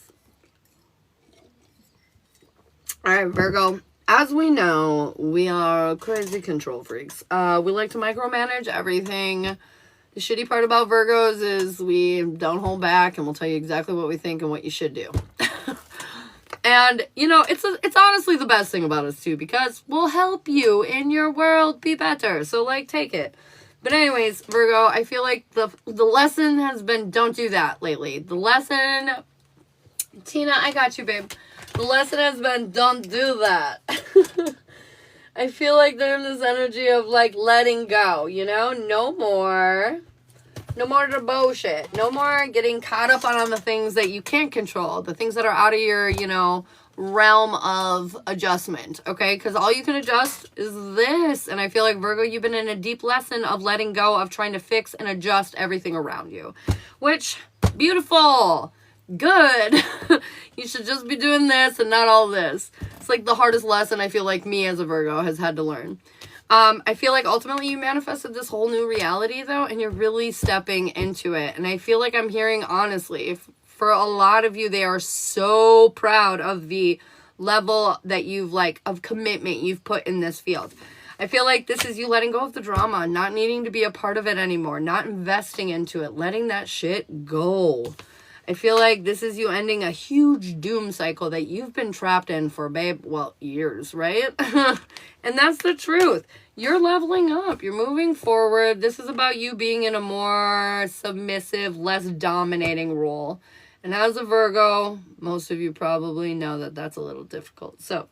Alright, Virgo. As we know, we are crazy control freaks. We like to micromanage everything. The shitty part about Virgos is we don't hold back, and we'll tell you exactly what we think and what you should do. And, it's honestly the best thing about us, too, because we'll help you in your world be better. So, like, take it. But anyways, Virgo, I feel like the lesson has been don't do that lately. The lesson, Tina, I got you, babe. The lesson has been don't do that. I feel like they're in this energy of, like, letting go, No more. No more the bullshit. No more getting caught up on the things that you can't control. The things that are out of your, realm of adjustment. Okay? Because all you can adjust is this. And I feel like, Virgo, you've been in a deep lesson of letting go, of trying to fix and adjust everything around you. Which, beautiful. Good. You should just be doing this and not all this. It's like the hardest lesson I feel like me as a Virgo has had to learn. I feel like ultimately you manifested this whole new reality, though, and you're really stepping into it. And I feel like I'm hearing, honestly, for a lot of you, they are so proud of the level that you've, of commitment you've put in this field. I feel like this is you letting go of the drama, not needing to be a part of it anymore, not investing into it, letting that shit go. I feel like this is you ending a huge doom cycle that you've been trapped in for, years, right? And that's the truth. You're leveling up. You're moving forward. This is about you being in a more submissive, less dominating role. And as a Virgo, most of you probably know that that's a little difficult. So,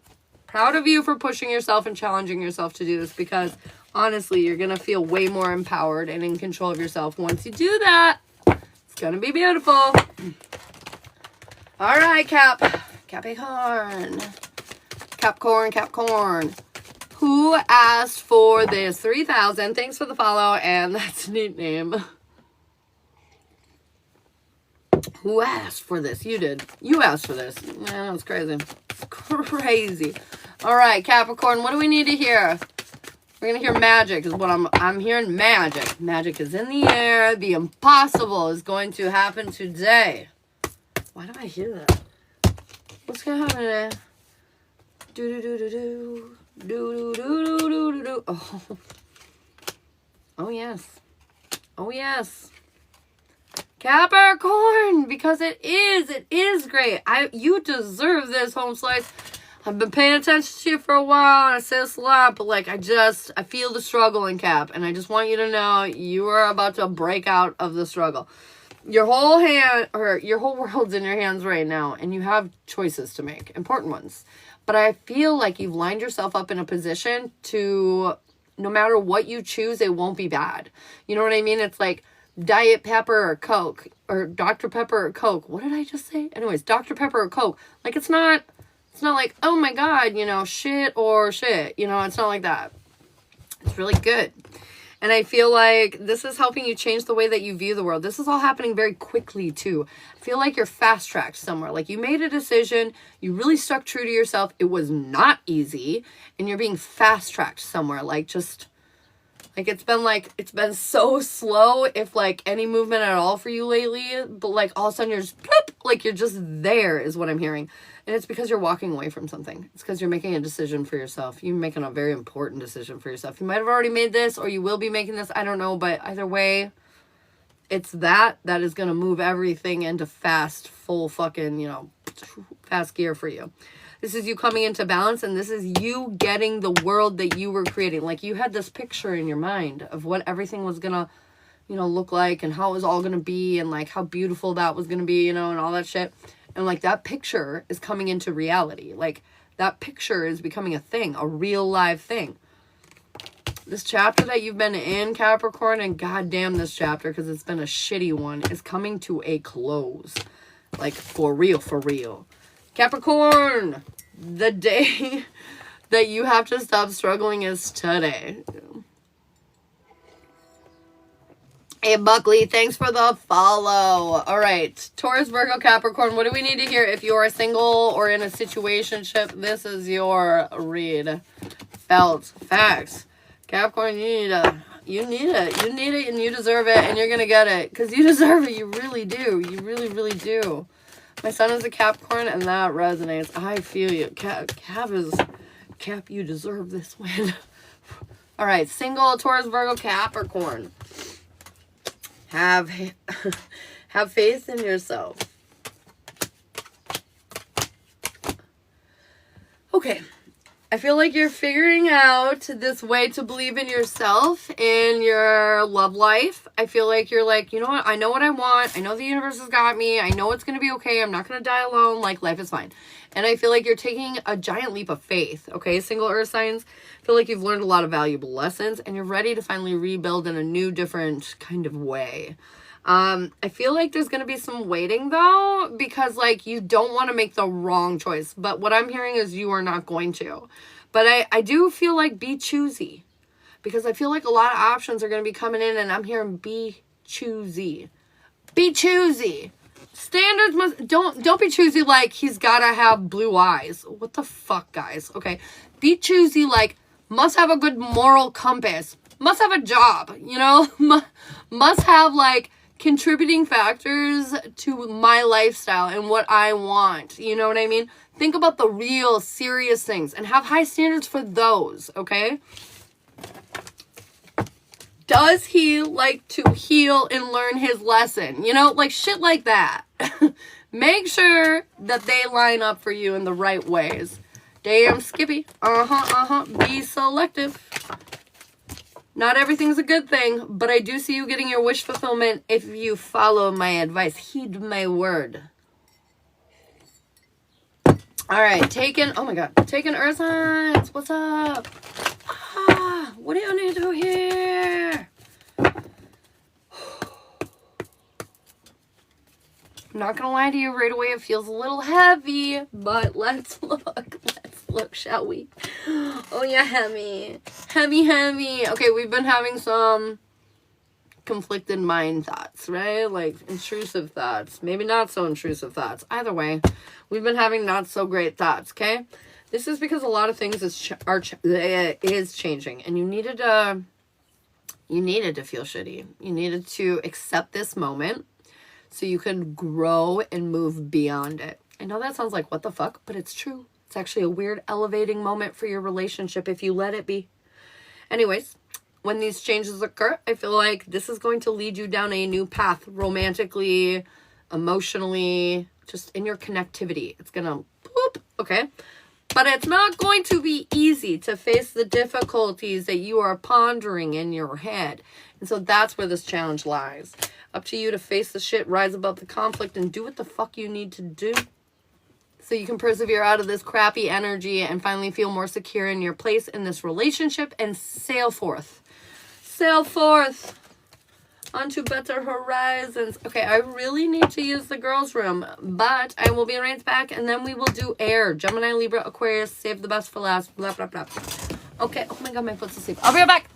proud of you for pushing yourself and challenging yourself to do this because, honestly, you're going to feel way more empowered and in control of yourself once you do that. It's gonna be beautiful. All right, Capricorn. Capcorn. Who asked for this? 3,000. Thanks for the follow, and that's a neat name. Who asked for this? You did. You asked for this. Yeah, that's crazy. It's crazy. All right, Capricorn. What do we need to hear? We're going to hear magic is what I'm hearing. Magic. Magic is in the air. The impossible is going to happen today. Why do I hear that? What's going to happen today? Do-do-do-do-do. Do-do-do-do-do-do. Oh. Oh, yes. Oh, yes. Capricorn, because it is great. You deserve this, home slice. I've been paying attention to you for a while, and I say this a lot, but I feel the struggle in Cap, and I just want you to know you are about to break out of the struggle. Your whole world's in your hands right now, and you have choices to make, important ones. But I feel like you've lined yourself up in a position to, no matter what you choose, it won't be bad. You know what I mean? It's like Diet Pepper or Coke, or Dr. Pepper or Coke. What did I just say? Anyways, Dr. Pepper or Coke. It's not like, oh my God, shit or shit. It's not like that. It's really good. And I feel like this is helping you change the way that you view the world. This is all happening very quickly, too. I feel like you're fast-tracked somewhere. You made a decision. You really stuck true to yourself. It was not easy. And you're being fast-tracked somewhere. It's been so slow, if any movement at all for you lately. But all of a sudden you're just, bloop, you're just there is what I'm hearing. And it's because you're walking away from something. It's because you're making a decision for yourself. You're making a very important decision for yourself. You might have already made this, or you will be making this. I don't know. But either way, it's that is going to move everything into fast, full fucking, you know, fast gear for you. This is you coming into balance, and this is you getting the world that you were creating. Like, you had this picture in your mind of what everything was going to, you know, look like, and how it was all going to be, and like how beautiful that was going to be, you know, and all that shit. And like that picture is coming into reality. Like that picture is becoming a thing, a real live thing. This chapter that you've been in, Capricorn, and goddamn this chapter, because it's been a shitty one, is coming to a close. Like, for real, for real. Capricorn, the day that you have to stop struggling is today. Hey, Buckley, thanks for the follow. All right, Taurus, Virgo, Capricorn, what do we need to hear? If you're single or in a situationship, this is your read. Felt facts. Capricorn, you need it, and you deserve it, and you're going to get it, because you deserve it. You really do. You really, really do. My son is a Capricorn, and that resonates. I feel you. Cap, you deserve this win. All right, single, Taurus, Virgo, Capricorn. Have faith in yourself. Okay. I feel like you're figuring out this way to believe in yourself in your love life. I feel like you're like, you know what? I know what I want. I know the universe has got me. I know it's going to be okay. I'm not going to die alone. Like, life is fine. And I feel like you're taking a giant leap of faith. Okay, single earth signs. I feel like you've learned a lot of valuable lessons, and you're ready to finally rebuild in a new, different kind of way. I feel like there's going to be some waiting, though, because, like, you don't want to make the wrong choice. But what I'm hearing is you are not going to. But I do feel like be choosy, because I feel like a lot of options are going to be coming in, and I'm hearing be choosy. Be choosy. Standards must... Don't be choosy like he's got to have blue eyes. What the fuck, guys? Okay. Be choosy like must have a good moral compass. Must have a job, you know? Must have, like, contributing factors to my lifestyle and what I want. You know what I mean? Think about the real serious things and have high standards for those, okay? Does he like to heal and learn his lesson? You know, like shit like that. Make sure that they line up for you in the right ways. Damn, Skippy. Be selective. Not everything's a good thing, but I do see you getting your wish fulfillment if you follow my advice. Heed my word. All right, oh my God, taking earth signs. What's up? What do you need to do here? I'm not gonna lie to you, right away it feels a little heavy, but let's look, shall we? Oh yeah, heavy. Okay, we've been having some conflicted mind thoughts, right? Like intrusive thoughts, maybe not so intrusive thoughts. Either way, we've been having not so great thoughts, okay? This is because a lot of things is changing, and you needed to feel shitty. You needed to accept this moment so you can grow and move beyond it. I know that sounds like what the fuck, but it's true. It's actually a weird elevating moment for your relationship if you let it be. Anyways, when these changes occur, I feel like this is going to lead you down a new path romantically, emotionally, just in your connectivity. It's gonna boop, okay? But it's not going to be easy to face the difficulties that you are pondering in your head. And so that's where this challenge lies. Up to you to face the shit, rise above the conflict, and do what the fuck you need to do. So you can persevere out of this crappy energy and finally feel more secure in your place in this relationship and sail forth. Sail forth onto better horizons. Okay, I really need to use the girls' room, but I will be right back, and then we will do air. Gemini, Libra, Aquarius, save the best for last, blah, blah, blah. Okay, oh my God, my foot's asleep. I'll be right back.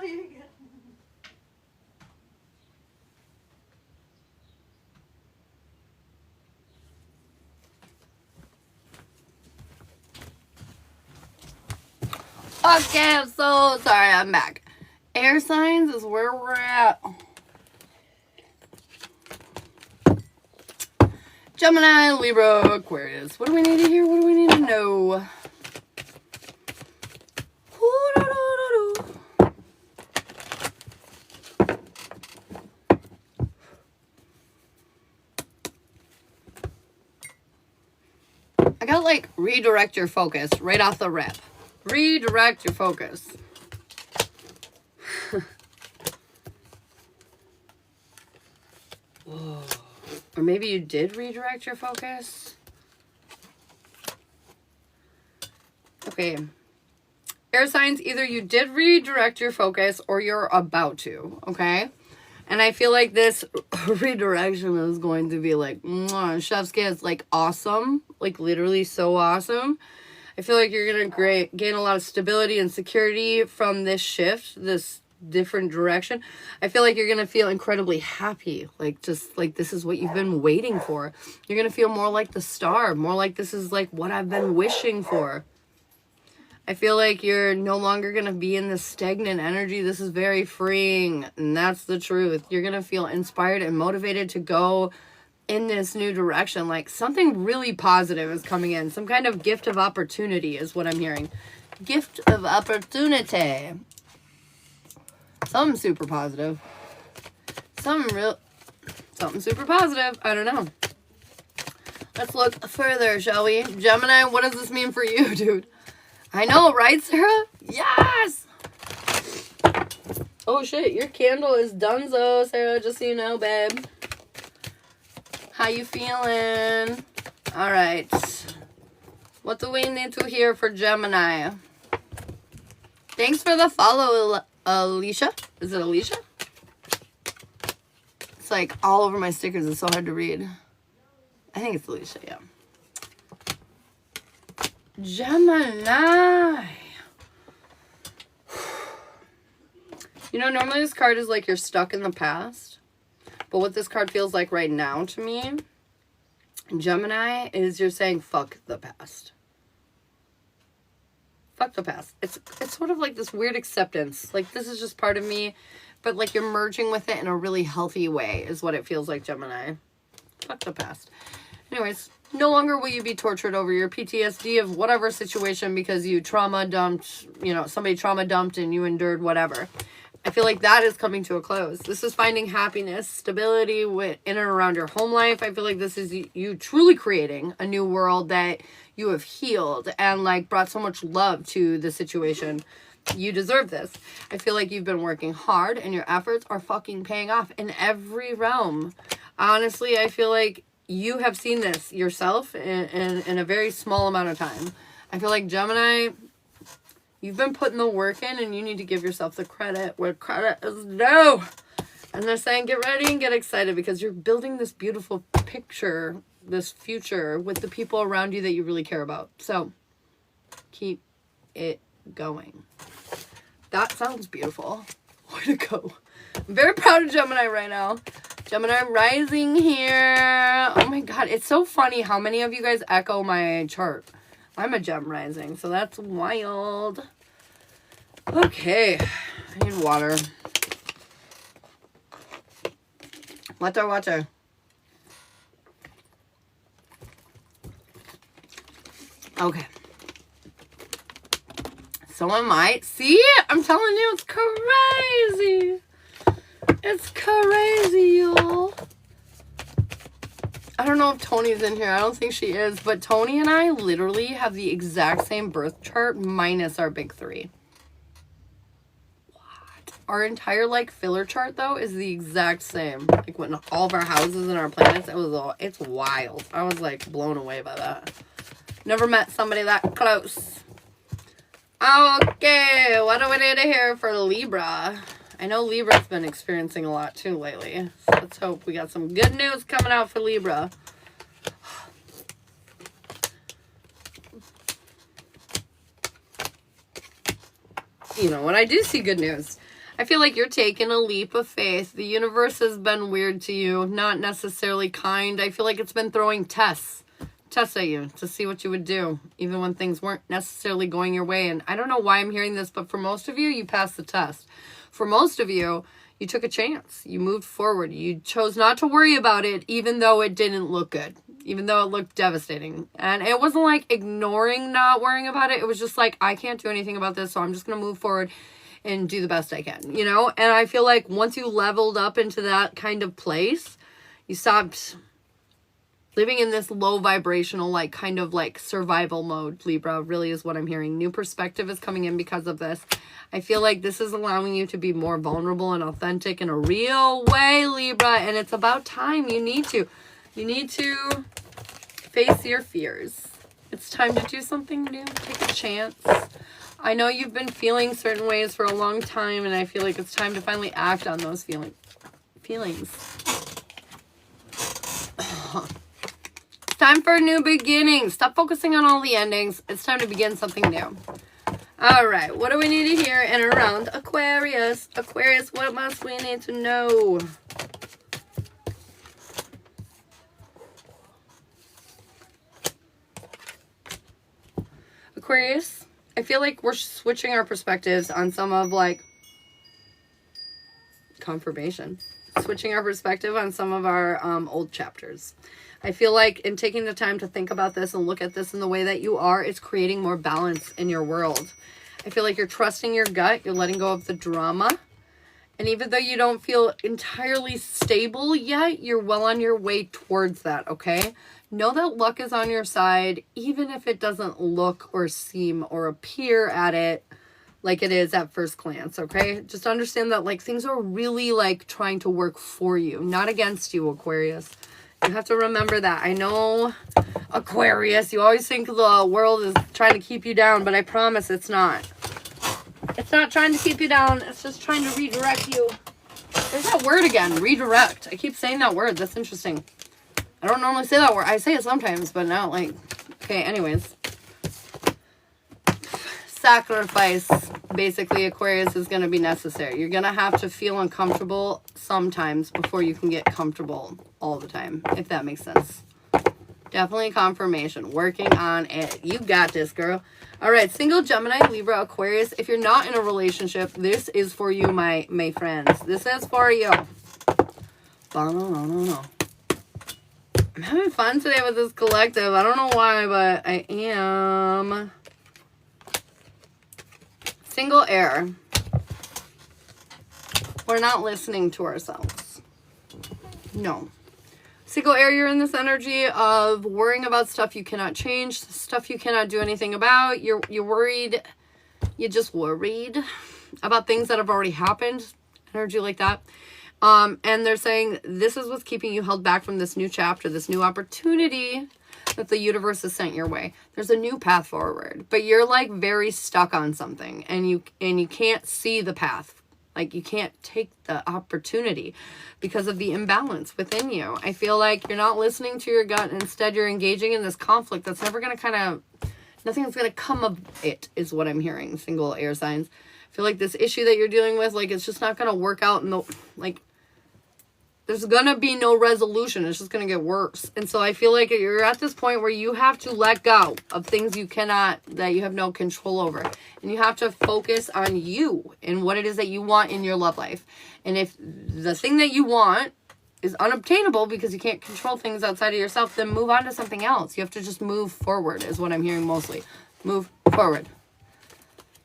Okay, I'm so sorry. I'm back. Air signs is where we're at. Gemini, Libra, Aquarius. What do we need to hear? What do we need to know? I got like redirect your focus right off the rip. Redirect your focus. Or maybe you did redirect your focus. Okay. Air signs, either you did redirect your focus or you're about to, okay? And I feel like this redirection is going to be like, chef's kiss, like awesome. Like literally so awesome. I feel like you're going to gain a lot of stability and security from this shift, this different direction. I feel like you're going to feel incredibly happy. Like just like this is what you've been waiting for. You're going to feel more like the star, more like this is like what I've been wishing for. I feel like you're no longer going to be in this stagnant energy. This is very freeing, and that's the truth. You're going to feel inspired and motivated to go in this new direction. Like something really positive is coming in. Some kind of gift of opportunity is what I'm hearing. Gift of opportunity. Something super positive. Something super positive. I don't know. Let's look further, shall we? Gemini, what does this mean for you, dude? I know, right, Sarah? Yes! Oh, shit. Your candle is donezo, Sarah. Just so you know, babe. How you feeling? All right. What do we need to hear for Gemini? Thanks for the follow, Alicia. Is it Alicia? It's like all over my stickers. It's so hard to read. I think it's Alicia, yeah. Gemini. You know, normally this card is like you're stuck in the past. But what this card feels like right now to me, Gemini, is you're saying fuck the past. Fuck the past. It's sort of like this weird acceptance. Like this is just part of me. But like you're merging with it in a really healthy way is what it feels like, Gemini. Fuck the past. Anyways. No longer will you be tortured over your PTSD of whatever situation because you trauma dumped, you know, somebody trauma dumped and you endured whatever. I feel like that is coming to a close. This is finding happiness, stability in and around your home life. I feel like this is you truly creating a new world that you have healed and like brought so much love to the situation. You deserve this. I feel like you've been working hard and your efforts are fucking paying off in every realm. Honestly, I feel like you have seen this yourself in a very small amount of time. I feel like Gemini, you've been putting the work in and you need to give yourself the credit where credit is due. And they're saying get ready and get excited because you're building this beautiful picture, this future with the people around you that you really care about. So keep it going. That sounds beautiful. Way to go. I'm very proud of Gemini right now. Gemini rising here. Oh my god, it's so funny how many of you guys echo my chart. I'm a Gem rising, so that's wild. Okay, I need water. Water. Okay. So am I. See? I'm telling you, it's crazy. It's crazy, y'all. I don't know if Tony's in here. I don't think she is. But Tony and I literally have the exact same birth chart minus our big three. What? Our entire, like, filler chart, though, is the exact same. Like, when all of our houses and our planets, it's wild. I was, like, blown away by that. Never met somebody that close. Okay, what do we need to hear for Libra? I know Libra's been experiencing a lot too lately. So let's hope we got some good news coming out for Libra. You know, when I do see good news, I feel like you're taking a leap of faith. The universe has been weird to you, not necessarily kind. I feel like it's been throwing tests at you to see what you would do, even when things weren't necessarily going your way. And I don't know why I'm hearing this, but for most of you, you passed the test. For most of you, you took a chance. You moved forward. You chose not to worry about it, even though it didn't look good, even though it looked devastating. And it wasn't like ignoring not worrying about it. It was just like, I can't do anything about this, so I'm just going to move forward and do the best I can, you know? And I feel like once you leveled up into that kind of place, you stopped living in this low vibrational, like kind of like survival mode, Libra, really is what I'm hearing. New perspective is coming in because of this. I feel like this is allowing you to be more vulnerable and authentic in a real way, Libra. And it's about time. You need to face your fears. It's time to do something new. Take a chance. I know you've been feeling certain ways for a long time, and I feel like it's time to finally act on those feelings. It's time for a new beginning. Stop focusing on all the endings. It's time to begin something new. All right, what do we need to hear and around Aquarius? Aquarius, what must we need to know? Aquarius, I feel like we're switching our perspectives on some of like confirmation. Switching our perspective on some of our old chapters. I feel like in taking the time to think about this and look at this in the way that you are, it's creating more balance in your world. I feel like you're trusting your gut. You're letting go of the drama. And even though you don't feel entirely stable yet, you're well on your way towards that, okay? Know that luck is on your side, even if it doesn't look or seem or appear at it like it is at first glance, okay? Just understand that, like, things are really, like, trying to work for you, not against you, Aquarius. You have to remember that. I know, Aquarius, you always think the world is trying to keep you down, but I promise it's not. It's not trying to keep you down. It's just trying to redirect you. There's that word again, redirect. I keep saying that word. That's interesting. I don't normally say that word. I say it sometimes, but now, like, okay, anyways. Sacrifice, basically, Aquarius, is going to be necessary. You're going to have to feel uncomfortable sometimes before you can get comfortable all the time, if that makes sense. Definitely confirmation. Working on it. You got this, girl. All right, single Gemini, Libra, Aquarius. If you're not in a relationship, this is for you, my friends. This is for you. No. I'm having fun today with this collective. I don't know why, but I am. Single air. We're not listening to ourselves. No. Single air, you're in this energy of worrying about stuff you cannot change, stuff you cannot do anything about. You're worried. You're just worried about things that have already happened. Energy like that. And they're saying this is what's keeping you held back from this new chapter, this new opportunity that the universe has sent your way. There's a new path forward, but you're like very stuck on something, and you can't see the path. Like, you can't take the opportunity because of the imbalance within you. I feel like you're not listening to your gut, and instead you're engaging in this conflict that's never going to nothing's going to come of it, is what I'm hearing, single air signs. I feel like this issue that you're dealing with, like, it's just not going to work out in the, like, there's going to be no resolution. It's just going to get worse. And so I feel like you're at this point where you have to let go of things that you have no control over. And you have to focus on you and what it is that you want in your love life. And if the thing that you want is unobtainable because you can't control things outside of yourself, then move on to something else. You have to just move forward, is what I'm hearing mostly. Move forward.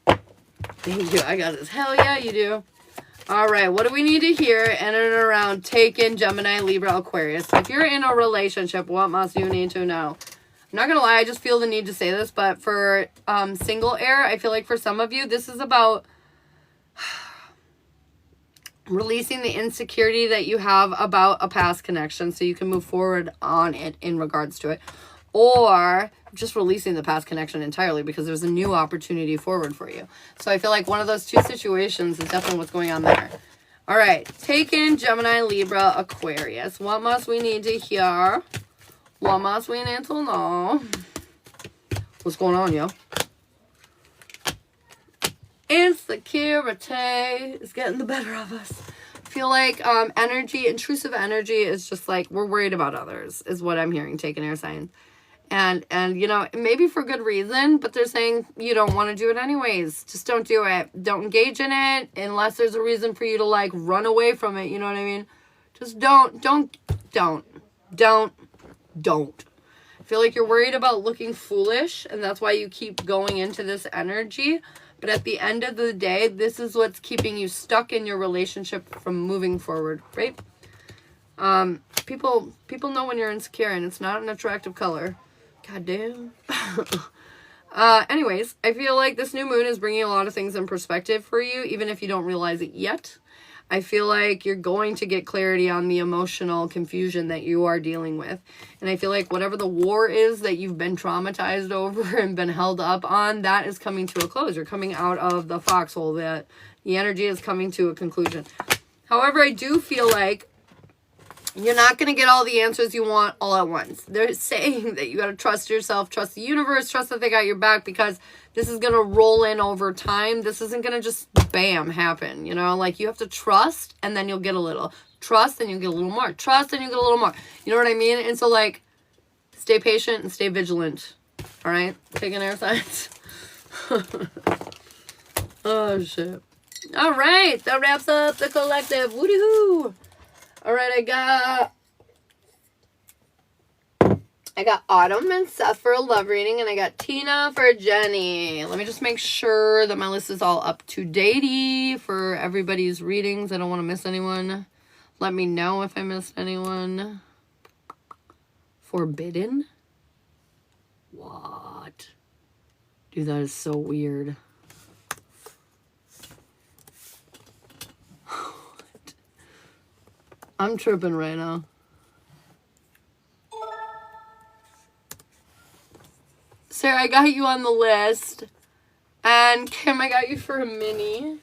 Thank you. I got this. Hell yeah, you do. All right, what do we need to hear in and around Taken, Gemini, Libra, Aquarius? If you're in a relationship, what must you need to know? I'm not going to lie, I just feel the need to say this, but for single air, I feel like for some of you, this is about releasing the insecurity that you have about a past connection so you can move forward on it in regards to it. Or just releasing the past connection entirely because there's a new opportunity forward for you. So I feel like one of those two situations is definitely what's going on there. All right. Taken, Gemini, Libra, Aquarius. What must we need to hear? What must we need to know? What's going on, yo? Insecurity is getting the better of us. I feel like intrusive energy is just like we're worried about others is what I'm hearing, taking air signs. And you know, maybe for good reason, but they're saying you don't want to do it anyways. Just don't do it. Don't engage in it unless there's a reason for you to like run away from it. You know what I mean? Just don't. I feel like you're worried about looking foolish, and that's why you keep going into this energy. But at the end of the day, this is what's keeping you stuck in your relationship from moving forward, right? People know when you're insecure, and it's not an attractive color. God damn. Anyways, I feel like this new moon is bringing a lot of things in perspective for you, even if you don't realize it yet. I feel like you're going to get clarity on the emotional confusion that you are dealing with. And I feel like whatever the war is that you've been traumatized over and been held up on, that is coming to a close. You're coming out of the foxhole. That the energy is coming to a conclusion. However, I do feel like you're not going to get all the answers you want all at once. They're saying that you got to trust yourself, trust the universe, trust that they got your back, because this is going to roll in over time. This isn't going to just, bam, happen. You know, like you have to trust and then you'll get a little. Trust and you'll get a little more. Trust and you get a little more. You know what I mean? And so, like, stay patient and stay vigilant. All right? Taking air signs. Oh, shit. All right. That wraps up the collective. Woody-hoo. All right, I got Autumn and Seth for a love reading, and I got Tina for Jenny. Let me just make sure that my list is all up to date for everybody's readings. I don't want to miss anyone. Let me know if I missed anyone. Forbidden? What? Dude, that is so weird. I'm tripping right now. Sarah, I got you on the list. And Kim, I got you for a mini.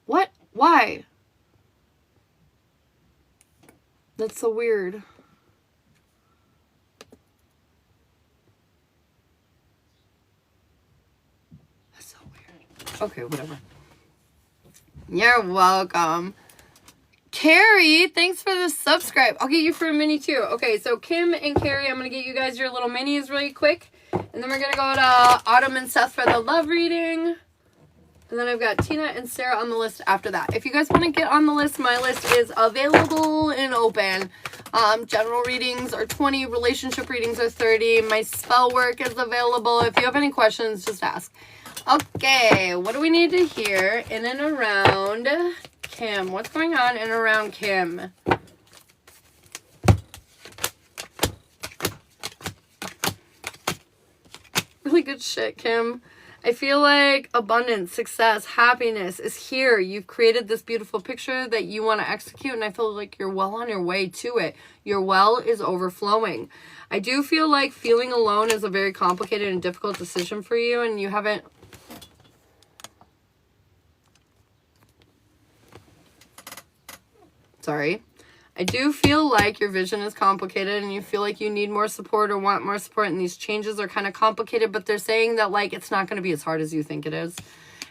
What? Why? That's so weird. That's so weird. Okay, whatever. You're welcome. Carrie, thanks for the subscribe. I'll get you for a mini too. Okay, so Kim and Carrie, I'm going to get you guys your little minis really quick. And then we're going to go to Autumn and Seth for the love reading. And then I've got Tina and Sarah on the list after that. If you guys want to get on the list, my list is available and open. General readings are 20. Relationship readings are 30. My spell work is available. If you have any questions, just ask. Okay, what do we need to hear in and around Kim? What's going on in and around Kim? Really good shit, Kim. I feel like abundance, success, happiness is here. You've created this beautiful picture that you want to execute, and I feel like you're well on your way to it. Your well is overflowing. I do feel like feeling alone is a very complicated and difficult decision for you, and you haven't... Sorry. I do feel like your vision is complicated and you feel like you need more support or want more support, and these changes are kind of complicated, but they're saying that like it's not going to be as hard as you think it is.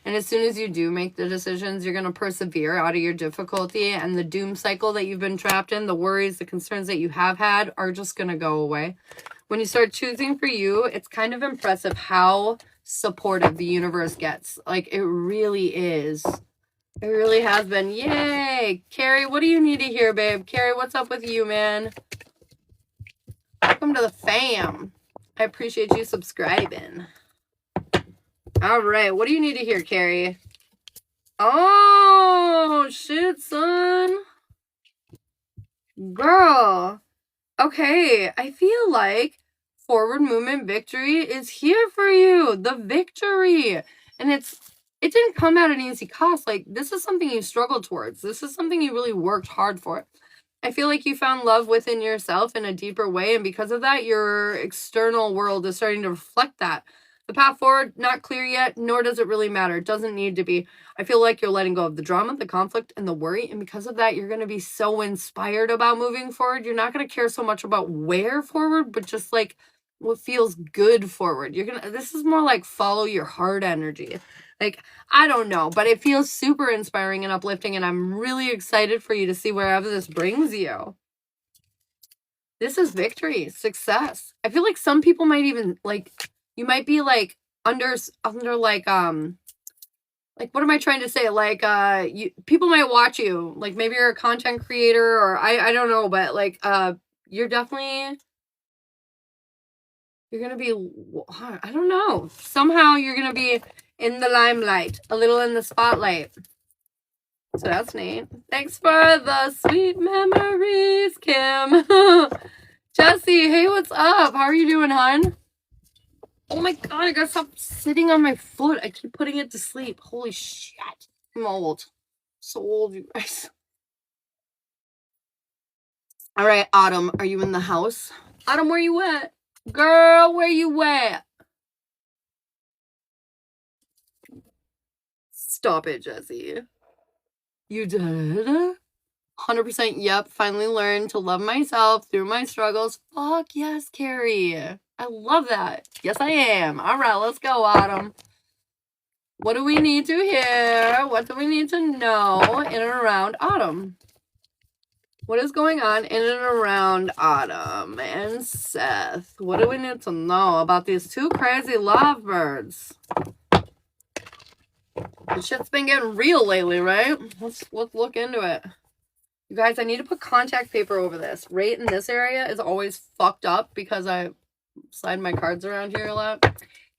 And as soon as you do make the decisions, you're going to persevere out of your difficulty, and the doom cycle that you've been trapped in, the worries, the concerns that you have had are just going to go away. When you start choosing for you, it's kind of impressive how supportive the universe gets. Like, it really is. It really has been. Yay! Carrie, what do you need to hear, babe? Carrie, what's up with you, man? Welcome to the fam. I appreciate you subscribing. All right, what do you need to hear, Carrie? Oh, shit, son. Girl. Okay, I feel like forward movement victory is here for you. The victory. And it didn't come at an easy cost. Like, this is something you struggled towards. This is something you really worked hard for. I feel like you found love within yourself in a deeper way, and because of that, your external world is starting to reflect that. The path forward, not clear yet, nor does it really matter. It doesn't need to be. I feel like you're letting go of the drama, the conflict, and the worry. And because of that, you're going to be so inspired about moving forward. You're not going to care so much about where forward, but just like what feels good forward. This is more like follow your heart energy. Like, I don't know, but it feels super inspiring and uplifting. And I'm really excited for you to see wherever this brings you. This is victory, success. I feel like some people might even like, you might be like under like what am I trying to say? Like people might watch you. Like maybe you're a content creator or I don't know, but like you're going to be, I don't know. Somehow you're going to be in the limelight, a little in the spotlight. So that's neat. Thanks for the sweet memories, Kim. Jesse, hey, what's up? How are you doing, hon? Oh my god, I gotta stop sitting on my foot. I keep putting it to sleep. Holy shit. I'm old. So old, you guys. Alright, Autumn, are you in the house? Autumn, where you at? Girl, where you at? Stop it, Jesse. You did? 100% yep. Finally learned to love myself through my struggles. Fuck yes, Carrie. I love that. Yes, I am. All right, let's go, Autumn. What do we need to hear? What do we need to know in and around Autumn? What is going on in and around Autumn and Seth? What do we need to know about these two crazy lovebirds? This shit's been getting real lately, right? Let's look into it. You guys, I need to put contact paper over this. Right in this area is always fucked up because I slide my cards around here a lot.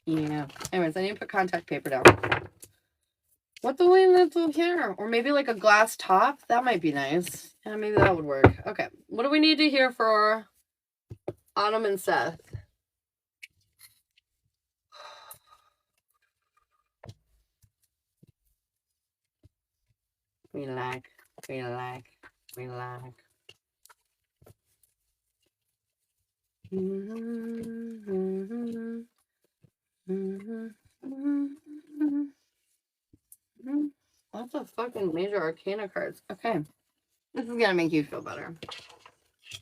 Yeah. Anyways, I need to put contact paper down. What do we need to hear? Or maybe like a glass top? That might be nice. Yeah, maybe that would work. Okay. What do we need to hear for Autumn and Seth? Relax. Lots of fucking major arcana cards. Okay. This is gonna make you feel better.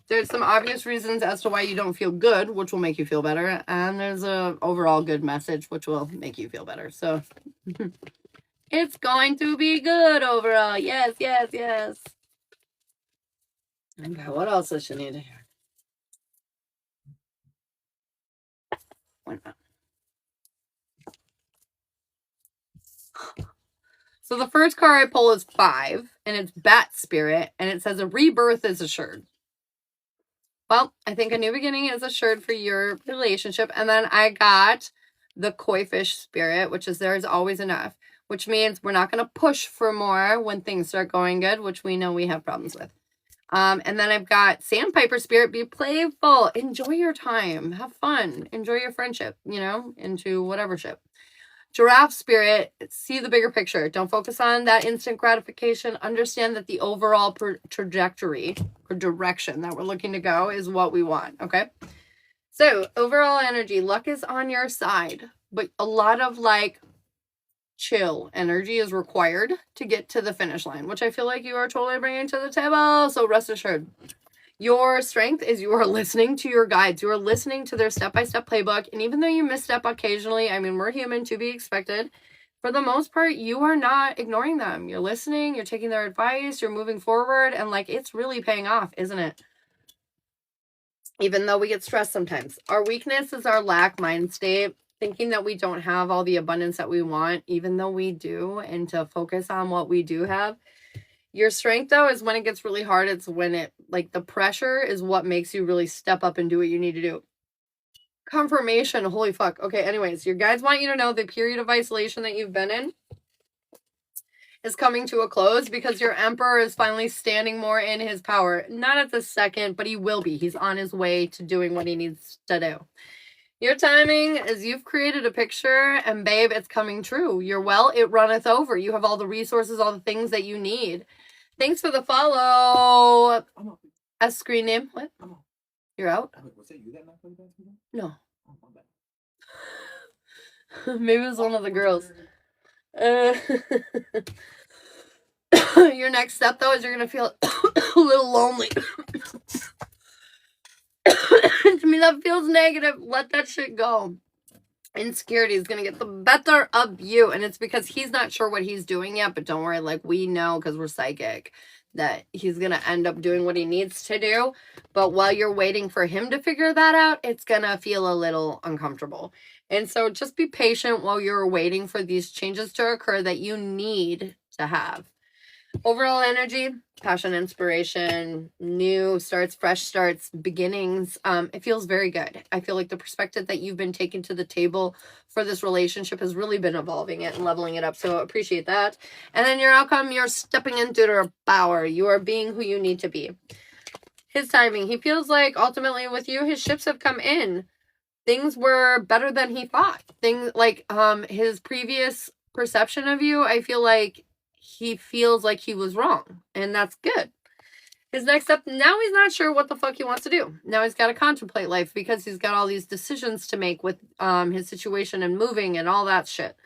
There's some obvious reasons as to why you don't feel good, which will make you feel better. And there's a overall good message, which will make you feel better. So it's going to be good overall. Yes, yes, yes. Okay, what else does she need to hear? Why not? So the first card I pull is 5, and it's Bat Spirit, and it says a rebirth is assured. Well, I think a new beginning is assured for your relationship. And then I got the Koi Fish Spirit, which is there's always enough, which means we're not going to push for more when things start going good, which we know we have problems with. And then I've got Sandpiper Spirit, be playful, enjoy your time, have fun, enjoy your friendship, into whatever ship. Giraffe Spirit, see the bigger picture. Don't focus on that instant gratification. Understand that the overall trajectory or direction that we're looking to go is what we want, okay? So, overall energy, luck is on your side, but a lot of chill energy is required to get to the finish line, which I feel like you are totally bringing to the table, so rest assured. Your strength is you are listening to your guides. You are listening to their step-by-step playbook. And even though you misstep occasionally, I mean, we're human, to be expected. For the most part, you are not ignoring them. You're listening. You're taking their advice. You're moving forward. And it's really paying off, isn't it? Even though we get stressed sometimes. Our weakness is our lack mind state. Thinking that we don't have all the abundance that we want, even though we do. And to focus on what we do have. Your strength, though, is when it gets really hard. It's when the pressure is what makes you really step up and do what you need to do. Confirmation. Holy fuck. Okay, anyways, your guides want you to know the period of isolation that you've been in is coming to a close because your emperor is finally standing more in his power. Not at the second, but he will be. He's on his way to doing what he needs to do. Your timing is you've created a picture, and babe, it's coming true. Your well, it runneth over. You have all the resources, all the things that you need. Thanks for the follow. A screen name. What? You're out? Was that you that knocked on the bathroom door? No. Oh, my bad. Maybe it was one of the girls. Your next step, though, is you're going to feel a little lonely. To me, that feels negative. Let that shit go. Insecurity is going to get the better of you. And it's because he's not sure what he's doing yet. But don't worry, like, we know because we're psychic that he's going to end up doing what he needs to do. But while you're waiting for him to figure that out, it's going to feel a little uncomfortable. And so just be patient while you're waiting for these changes to occur that you need to have. Overall energy, passion, inspiration, new starts, fresh starts, beginnings. It feels very good. I feel like the perspective that you've been taking to the table for this relationship has really been evolving it and leveling it up. So appreciate that. And then your outcome, you're stepping into your power. You are being who you need to be. His timing. He feels like ultimately with you, his ships have come in. Things were better than he thought. Things like his previous perception of you, I feel like he feels like he was wrong, and that's good. His next step, now he's not sure what the fuck he wants to do. Now he's got to contemplate life because he's got all these decisions to make with his situation and moving and all that shit.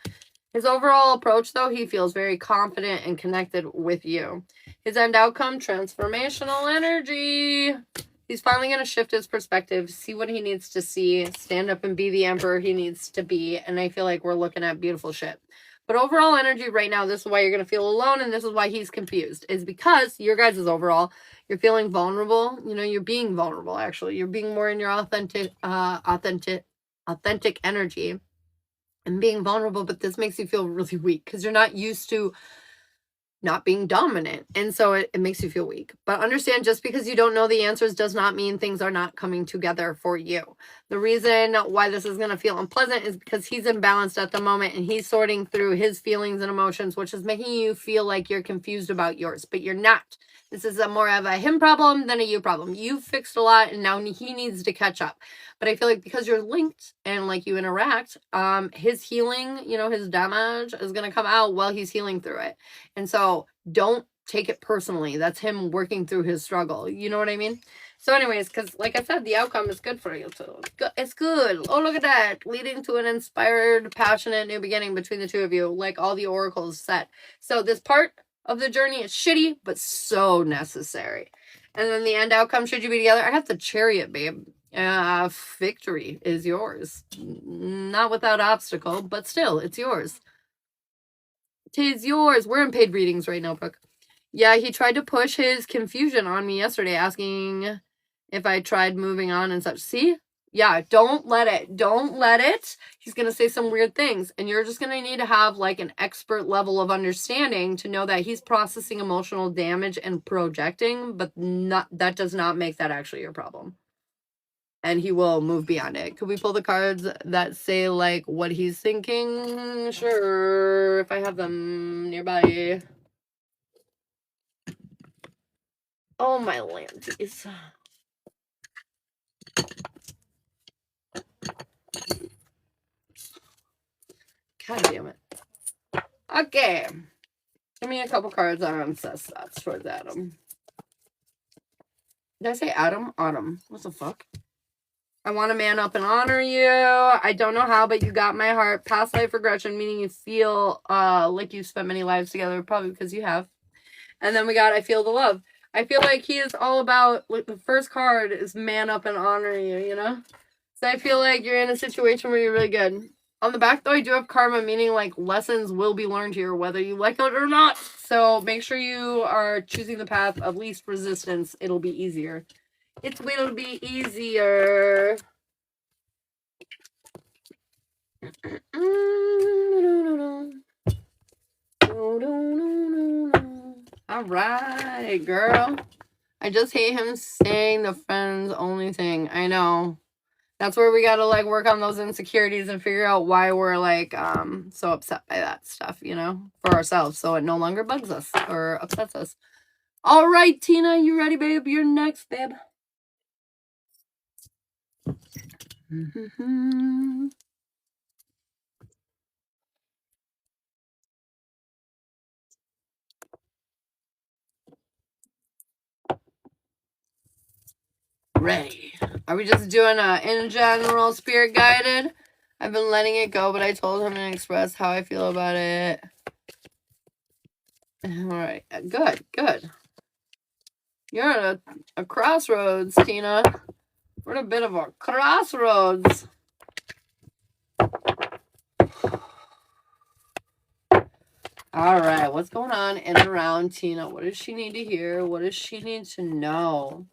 His overall approach, though, he feels very confident and connected with you. His end outcome, transformational energy. He's finally going to shift his perspective, see what he needs to see, stand up and be the emperor he needs to be, and I feel like we're looking at beautiful shit. But overall energy right now, this is why you're going to feel alone, and this is why he's confused, is because your guys' overall, you're feeling vulnerable. You know, you're being vulnerable, actually. You're being more in your authentic energy and being vulnerable, but this makes you feel really weak because you're not used to not being dominant. And so it makes you feel weak. But understand, just because you don't know the answers does not mean things are not coming together for you. The reason why this is going to feel unpleasant is because he's imbalanced at the moment and he's sorting through his feelings and emotions, which is making you feel like you're confused about yours, but you're not. This is more of a him problem than a you problem. You've fixed a lot and now he needs to catch up. But I feel like because you're linked and like you interact, his healing, you know, his damage is going to come out while he's healing through it. And so don't take it personally. That's him working through his struggle. You know what I mean? So anyways, because like I said, the outcome is good for you. So it's good. Oh, look at that. Leading to an inspired, passionate new beginning between the two of you. Like all the oracles set. So this part of the journey is shitty, but so necessary. And then the end outcome, should you be together? I have the Chariot, babe. Victory is yours. Not without obstacle, but still, it's yours. 'Tis yours. We're in paid readings right now, Brooke. Yeah, he tried to push his confusion on me yesterday, asking if I tried moving on and such. See? Yeah, don't let it. Don't let it. He's going to say some weird things, and you're just going to need to have like an expert level of understanding to know that he's processing emotional damage and projecting, but that does not make that actually your problem. And he will move beyond it. Could we pull the cards that say like what he's thinking? Sure, if I have them nearby. Oh, my landies. God damn it. Okay. Give me a couple cards on ancestors thoughts towards Adam. Did I say Adam? Autumn. What the fuck? I want to man up and honor you. I don't know how, but you got my heart. Past life regression, meaning you feel like you spent many lives together, probably because you have. And then we got I feel the love. I feel like he is all about, like, the first card is man up and honor you, you know? So I feel like you're in a situation where you're really good. On the back, though, I do have karma, meaning, like, lessons will be learned here, whether you like it or not. So make sure you are choosing the path of least resistance. It'll be easier. It will be easier. All right, girl. I just hate him saying the friends only thing. I know. That's where we gotta like work on those insecurities and figure out why we're like so upset by that stuff, you know, for ourselves, so it no longer bugs us or upsets us. All right, Tina, you ready, babe? You're next, babe. Ready. Are we just doing a in general spirit guided? I've been letting it go, but I told him and expressed how I feel about it. All right, good. You're at a crossroads, Tina. We're at a bit of a crossroads. All right, what's going on in and around Tina? What does she need to hear? What does she need to know?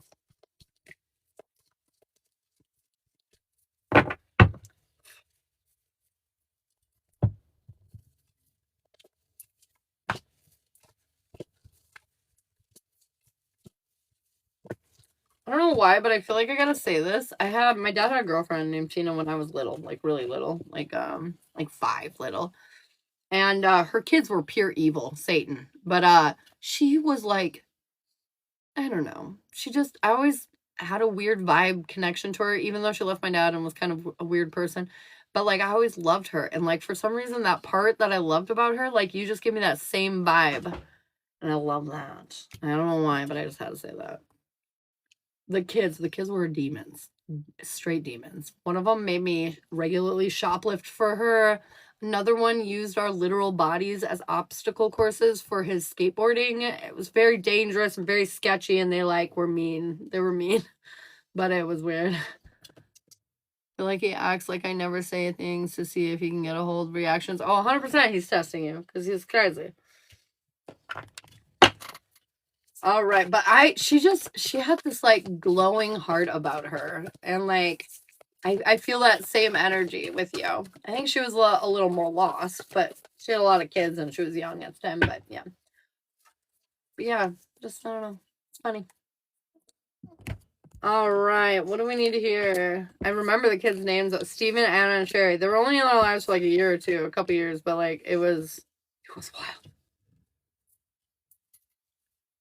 I don't know why, but I feel like I gotta say this. My dad had a girlfriend named Tina when I was little, like really little, like 5 little. And her kids were pure evil, Satan. But she was like, I don't know. I always had a weird vibe connection to her, even though she left my dad and was kind of a weird person. But like I always loved her. And like for some reason that part that I loved about her, like you just give me that same vibe. And I love that. I don't know why, but I just had to say that. The kids were demons. Straight demons. One of them made me regularly shoplift for her. Another one used our literal bodies as obstacle courses for his skateboarding. It was very dangerous and very sketchy, and they were mean. They were mean, but it was weird. I feel like he acts like I never say things to see if he can get a hold of reactions. Oh, 100% he's testing you because he's crazy. All right, but she had this like glowing heart about her, and like I feel that same energy with you. I think she was a little more lost, but she had a lot of kids and she was young at the time. But yeah, just I don't know. It's funny. All right, what do we need to hear? I remember the kids' names: Steven, Anna, and Sherry. They were only in our lives for like a year or two, a couple years, but like it was wild.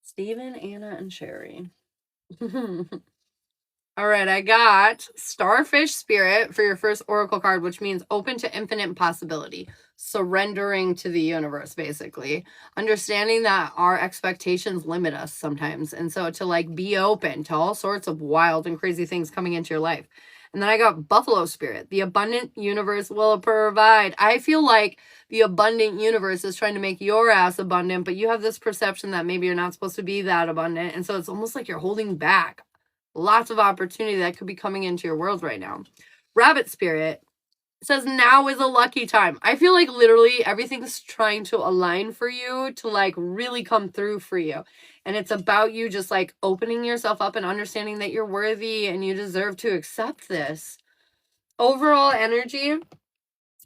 Steven, Anna, and Sherry. All right, I got Starfish Spirit for your first Oracle card, which means open to infinite possibility, surrendering to the universe, basically. Understanding that our expectations limit us sometimes. And so to like be open to all sorts of wild and crazy things coming into your life. And then I got Buffalo Spirit. The abundant universe will provide. I feel like the abundant universe is trying to make your ass abundant, but you have this perception that maybe you're not supposed to be that abundant. And so it's almost like you're holding back lots of opportunity that could be coming into your world right now. Rabbit Spirit says now is a lucky time. I feel like literally everything's trying to align for you to like really come through for you. And it's about you just like opening yourself up and understanding that you're worthy and you deserve to accept this. Overall energy,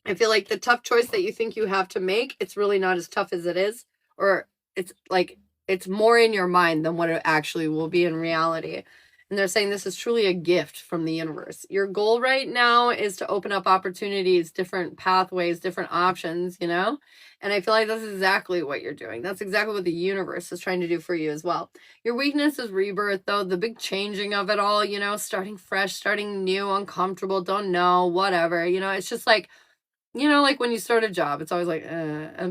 I feel like the tough choice that you think you have to make, it's really not as tough as it is. Or it's like, it's more in your mind than what it actually will be in reality. And they're saying this is truly a gift from the universe. Your goal right now is to open up opportunities, different pathways, different options, you know? And I feel like that's exactly what you're doing. That's exactly what the universe is trying to do for you as well. Your weakness is rebirth, though. The big changing of it all, you know, starting fresh, starting new, uncomfortable, don't know, whatever. You know, it's just like, you know, like when you start a job, it's always like,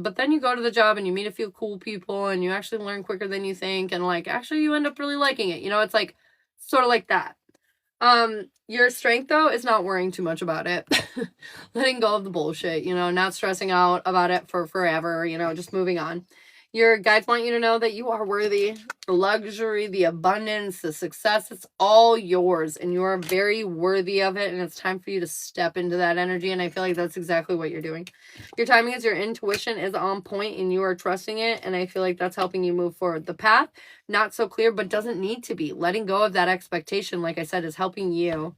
but then you go to the job and you meet a few cool people and you actually learn quicker than you think. And like, actually you end up really liking it. You know, it's like, sort of like that. Your strength though is not worrying too much about it. Letting go of the bullshit, you know, not stressing out about it for forever, you know, just moving on. Your guides want you to know that you are worthy. The luxury, the abundance, the success, it's all yours and you are very worthy of it. And it's time for you to step into that energy. And I feel like that's exactly what you're doing. Your timing is your intuition is on point and you are trusting it. And I feel like that's helping you move forward. The path, not so clear, but doesn't need to be. Letting go of that expectation, like I said, is helping you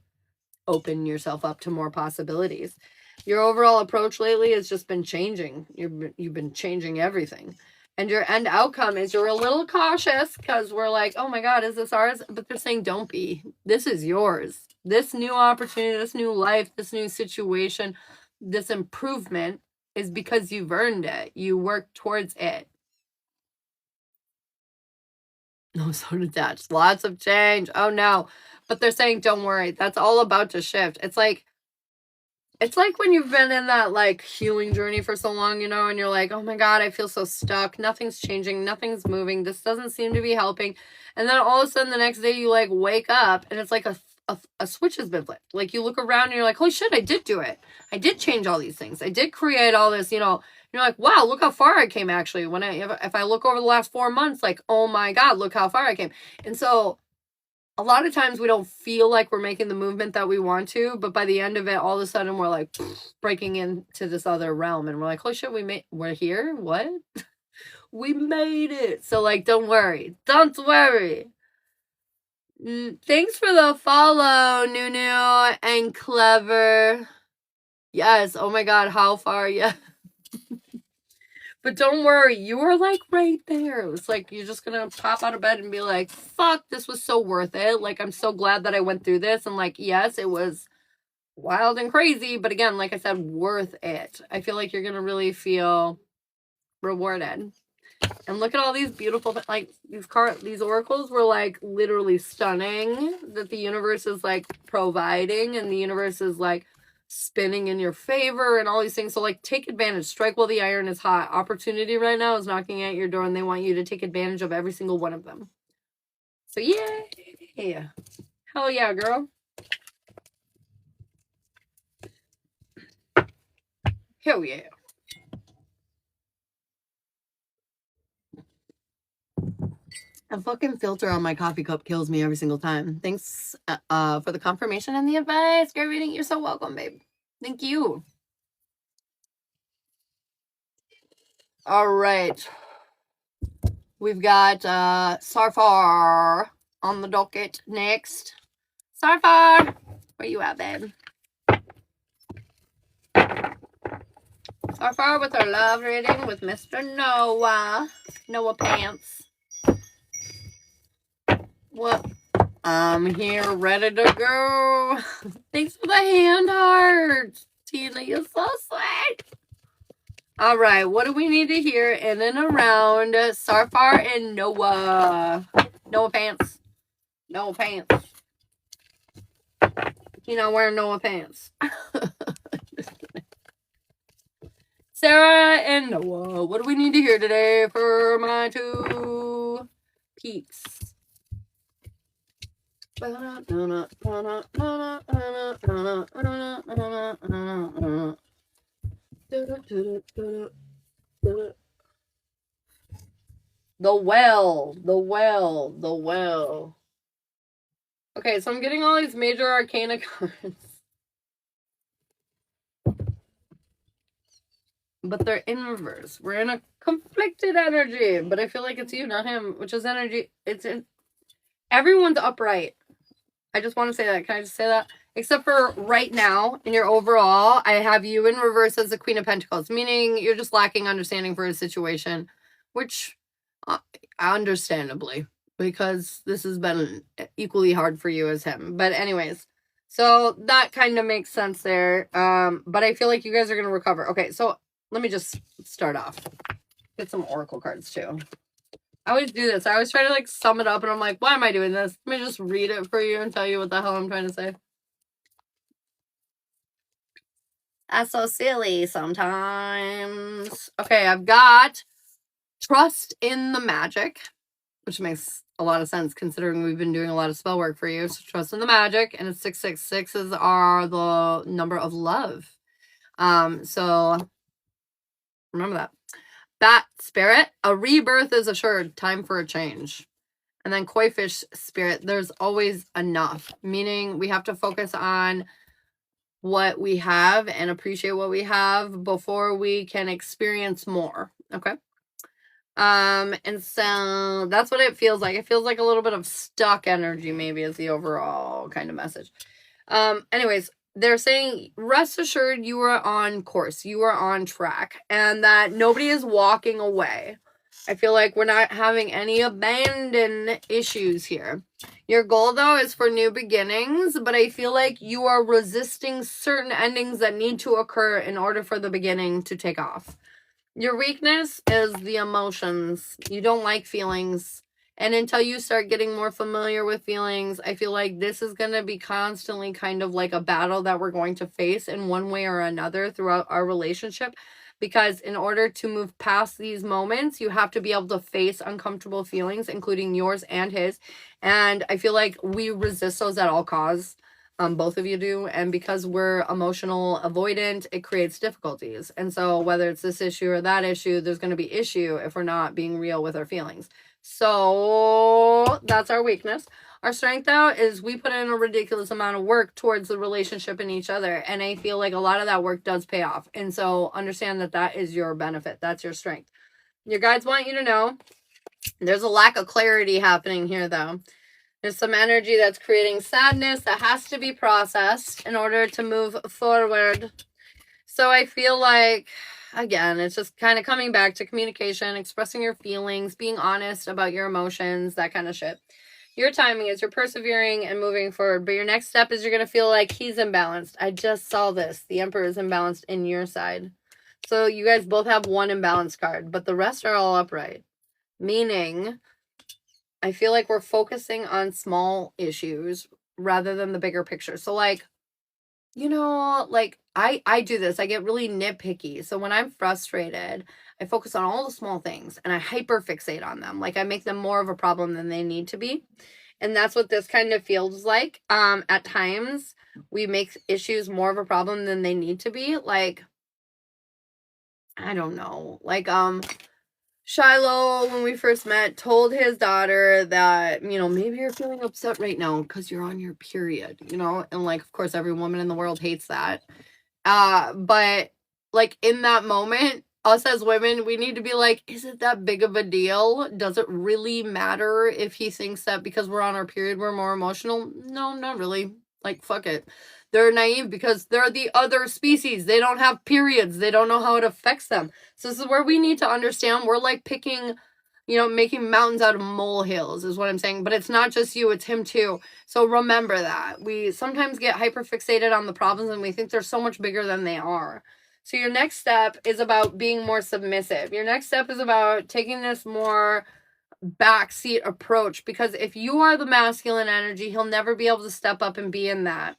open yourself up to more possibilities. Your overall approach lately has just been changing. You've been changing everything. And your end outcome is you're a little cautious because we're like, oh my God, is this ours? But they're saying, don't be. This is yours. This new opportunity, this new life, this new situation, this improvement is because you've earned it. You work towards it. No, so detached. Lots of change. Oh no. But they're saying, don't worry. That's all about to shift. It's like when you've been in that like healing journey for so long, you know, and you're like, oh my God, I feel so stuck. Nothing's changing. Nothing's moving. This doesn't seem to be helping. And then all of a sudden the next day you like wake up and it's like a a switch has been flipped. Like, you look around and you're like, holy shit, I did do it. I did change all these things. I did create all this, you know. You're like, wow, look how far I came, actually. When if I look over the last 4 months, like, oh my God, look how far I came. And so a lot of times we don't feel like we're making the movement that we want to, but by the end of it, all of a sudden we're like breaking into this other realm, and we're like, holy shit, we're here? What? We made it. So, like, don't worry. Don't worry. Thanks for the follow, Nunu and Clever. Yes, oh my God, how far? Yeah. But don't worry, you are like right there. It's like you're just gonna pop out of bed and be like, fuck, this was so worth it. Like, I'm so glad that I went through this. And like, yes, it was wild and crazy, but again, like I said, worth it. I feel like you're gonna really feel rewarded. And look at all these beautiful, like, these oracles were like literally stunning, that the universe is like providing, and the universe is like spinning in your favor and all these things. So like, take advantage, strike while the iron is hot. Opportunity right now is knocking at your door, and they want you to take advantage of every single one of them. So yeah, hell yeah, girl. Hell yeah. A fucking filter on my coffee cup kills me every single time. Thanks for the confirmation and the advice. Great reading. You're so welcome, babe. Thank you. All right. We've got Sarfar on the docket next. Sarfar, where you at, babe? Sarfar with our love reading with Mr. Noah. Noah Pants. What? I'm here, ready to go. Thanks for the hand heart. Tina, you're so sweet. All right, what do we need to hear in and around Sarfar and Noah? Noah Pants. Noah Pants. You're not wearing Noah Pants. Sarah and Noah, what do we need to hear today for my two peeps? The well. Okay, so I'm getting all these major arcana cards. But they're in reverse. We're in a conflicted energy, but I feel like it's you, not him, which is energy. It's in. Everyone's upright. I just want to say that. Can I just say that? Except for right now, in your overall, I have you in reverse as the Queen of Pentacles, meaning you're just lacking understanding for a situation, which understandably, because this has been equally hard for you as him. But anyways, so that kind of makes sense there. But I feel like you guys are going to recover. Okay, so let me just start off. Get some oracle cards too. I always do this. I always try to like sum it up, and I'm like, why am I doing this? Let me just read it for you and tell you what the hell I'm trying to say. That's so silly sometimes. Okay, I've got trust in the magic, which makes a lot of sense considering we've been doing a lot of spell work for you. So trust in the magic, and it's 666 are the number of love. So remember that. Bat spirit, a rebirth is assured. Time for a change. And then koi fish spirit, there's always enough. Meaning we have to focus on what we have and appreciate what we have before we can experience more. Okay. And so that's what it feels like. It feels like a little bit of stuck energy, maybe, is the overall kind of message. Anyways, they're saying, rest assured you are on course, you are on track, and that nobody is walking away. I feel like we're not having any abandon issues here. Your goal, though, is for new beginnings, but I feel like you are resisting certain endings that need to occur in order for the beginning to take off. Your weakness is the emotions. You don't like feelings. And until you start getting more familiar with feelings, I feel like this is going to be constantly kind of like a battle that we're going to face in one way or another throughout our relationship. because in order to move past these moments, you have to be able to face uncomfortable feelings, including yours and his. And I feel like we resist those at all costs. Both of you do. And because we're emotional avoidant, it creates difficulties. And so whether it's this issue or that issue, there's going to be issue if we're not being real with our feelings. So that's our weakness. Our strength, though, is we put in a ridiculous amount of work towards the relationship and each other. And I feel like a lot of that work does pay off. And so understand that that is your benefit. That's your strength. Your guides want you to know there's a lack of clarity happening here, though. There's some energy that's creating sadness that has to be processed in order to move forward. So I feel like, again, it's just kind of coming back to communication, expressing your feelings, being honest about your emotions, that kind of shit. Your timing is you're persevering and moving forward, but your next step is you're going to feel like he's imbalanced. I just saw this. The Emperor is imbalanced in your side. So you guys both have one imbalanced card, but the rest are all upright. Meaning, I feel like we're focusing on small issues rather than the bigger picture. So like, you know, like I do this. I get really nitpicky. So when I'm frustrated, I focus on all the small things and I hyperfixate on them. Like I make them more of a problem than they need to be. And that's what this kind of feels like. At times we make issues more of a problem than they need to be. Like, I don't know. Like, Shiloh, when we first met, told his daughter that, you know, maybe you're feeling upset right now because you're on your period, you know? And, like, of course, every woman in the world hates that. But, like, in that moment, us as women, we need to be like, is it that big of a deal? Does it really matter if he thinks that because we're on our period, we're more emotional? No, not really. Like, fuck it. They're naive because they're the other species. They don't have periods. They don't know how it affects them. So this is where we need to understand. We're like picking, you know, making mountains out of molehills is what I'm saying. But it's not just you, it's him too. So remember that. We sometimes get hyperfixated on the problems and we think they're so much bigger than they are. So your next step is about being more submissive. Your next step is about taking this more backseat approach, because if you are the masculine energy, he'll never be able to step up and be in that.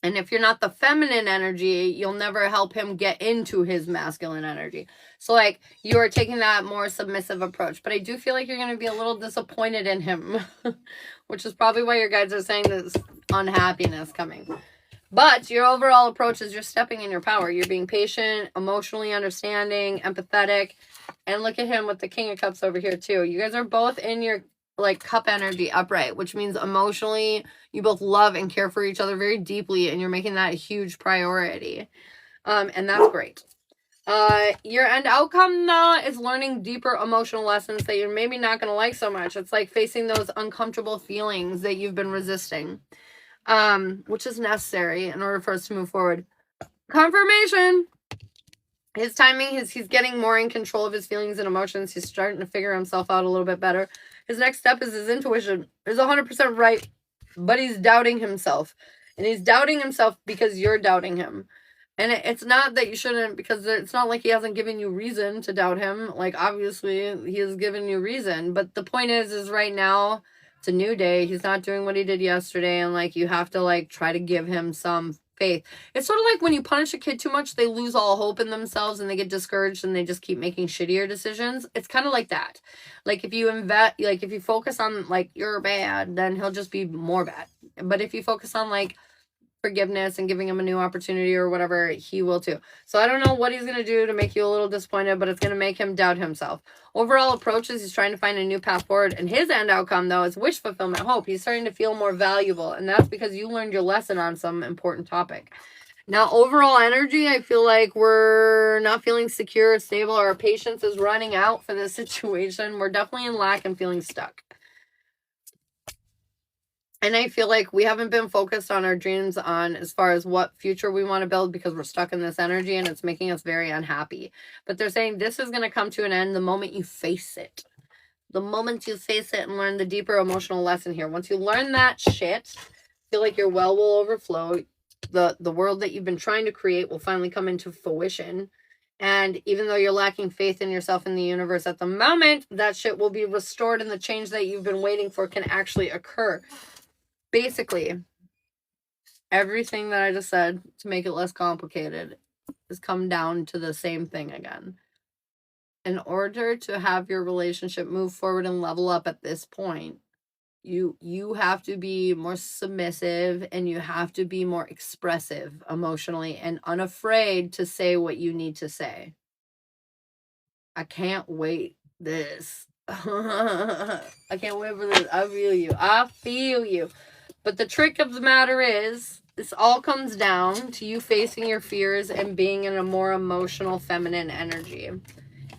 And if you're not the feminine energy, you'll never help him get into his masculine energy. So, like, you are taking that more submissive approach. But I do feel like you're going to be a little disappointed in him, which is probably why your guides are saying there's unhappiness coming. But your overall approach is you're stepping in your power. You're being patient, emotionally understanding, empathetic. And look at him with the King of Cups over here, too. You guys are both in your, like, cup energy upright, which means emotionally you both love and care for each other very deeply, and you're making that a huge priority. And that's great. Your end outcome, though, is learning deeper emotional lessons that you're maybe not going to like so much. It's like facing those uncomfortable feelings that you've been resisting, which is necessary in order for us to move forward. Confirmation. His timing is he's getting more in control of his feelings and emotions. He's starting to figure himself out a little bit better. His next step is his intuition. He's 100% right, but he's doubting himself. And he's doubting himself because you're doubting him. And it's not that you shouldn't, because it's not like he hasn't given you reason to doubt him. Like, obviously, he has given you reason. But the point is right now, it's a new day. He's not doing what he did yesterday. And, like, you have to, like, try to give him some faith. It's sort of like when you punish a kid too much, they lose all hope in themselves and they get discouraged and they just keep making shittier decisions. It's kind of like that. Like, if you if you focus on, like, you're bad, then he'll just be more bad. But if you focus on, like, forgiveness and giving him a new opportunity or whatever, he will too. So I don't know what he's going to do to make you a little disappointed, but it's going to make him doubt himself. Overall approach is he's trying to find a new path forward, and his end outcome, though, is wish fulfillment, hope. He's starting to feel more valuable, and that's because you learned your lesson on some important topic. Now, overall energy, I feel like we're not feeling secure or stable. Our patience is running out for this situation. We're definitely in lack and feeling stuck. And I feel like we haven't been focused on our dreams on as far as what future we want to build, because we're stuck in this energy and it's making us very unhappy. But they're saying this is going to come to an end the moment you face it. The moment you face it and learn the deeper emotional lesson here. Once you learn that shit, I feel like your well will overflow. The world that you've been trying to create will finally come into fruition. And even though you're lacking faith in yourself and the universe at the moment, that shit will be restored and the change that you've been waiting for can actually occur. Basically, everything that I just said, to make it less complicated, has come down to the same thing again. In order to have your relationship move forward and level up at this point, you have to be more submissive, and you have to be more expressive emotionally and unafraid to say what you need to say. I can't wait this. I can't wait for this. I feel you. But the trick of the matter is, this all comes down to you facing your fears and being in a more emotional, feminine energy.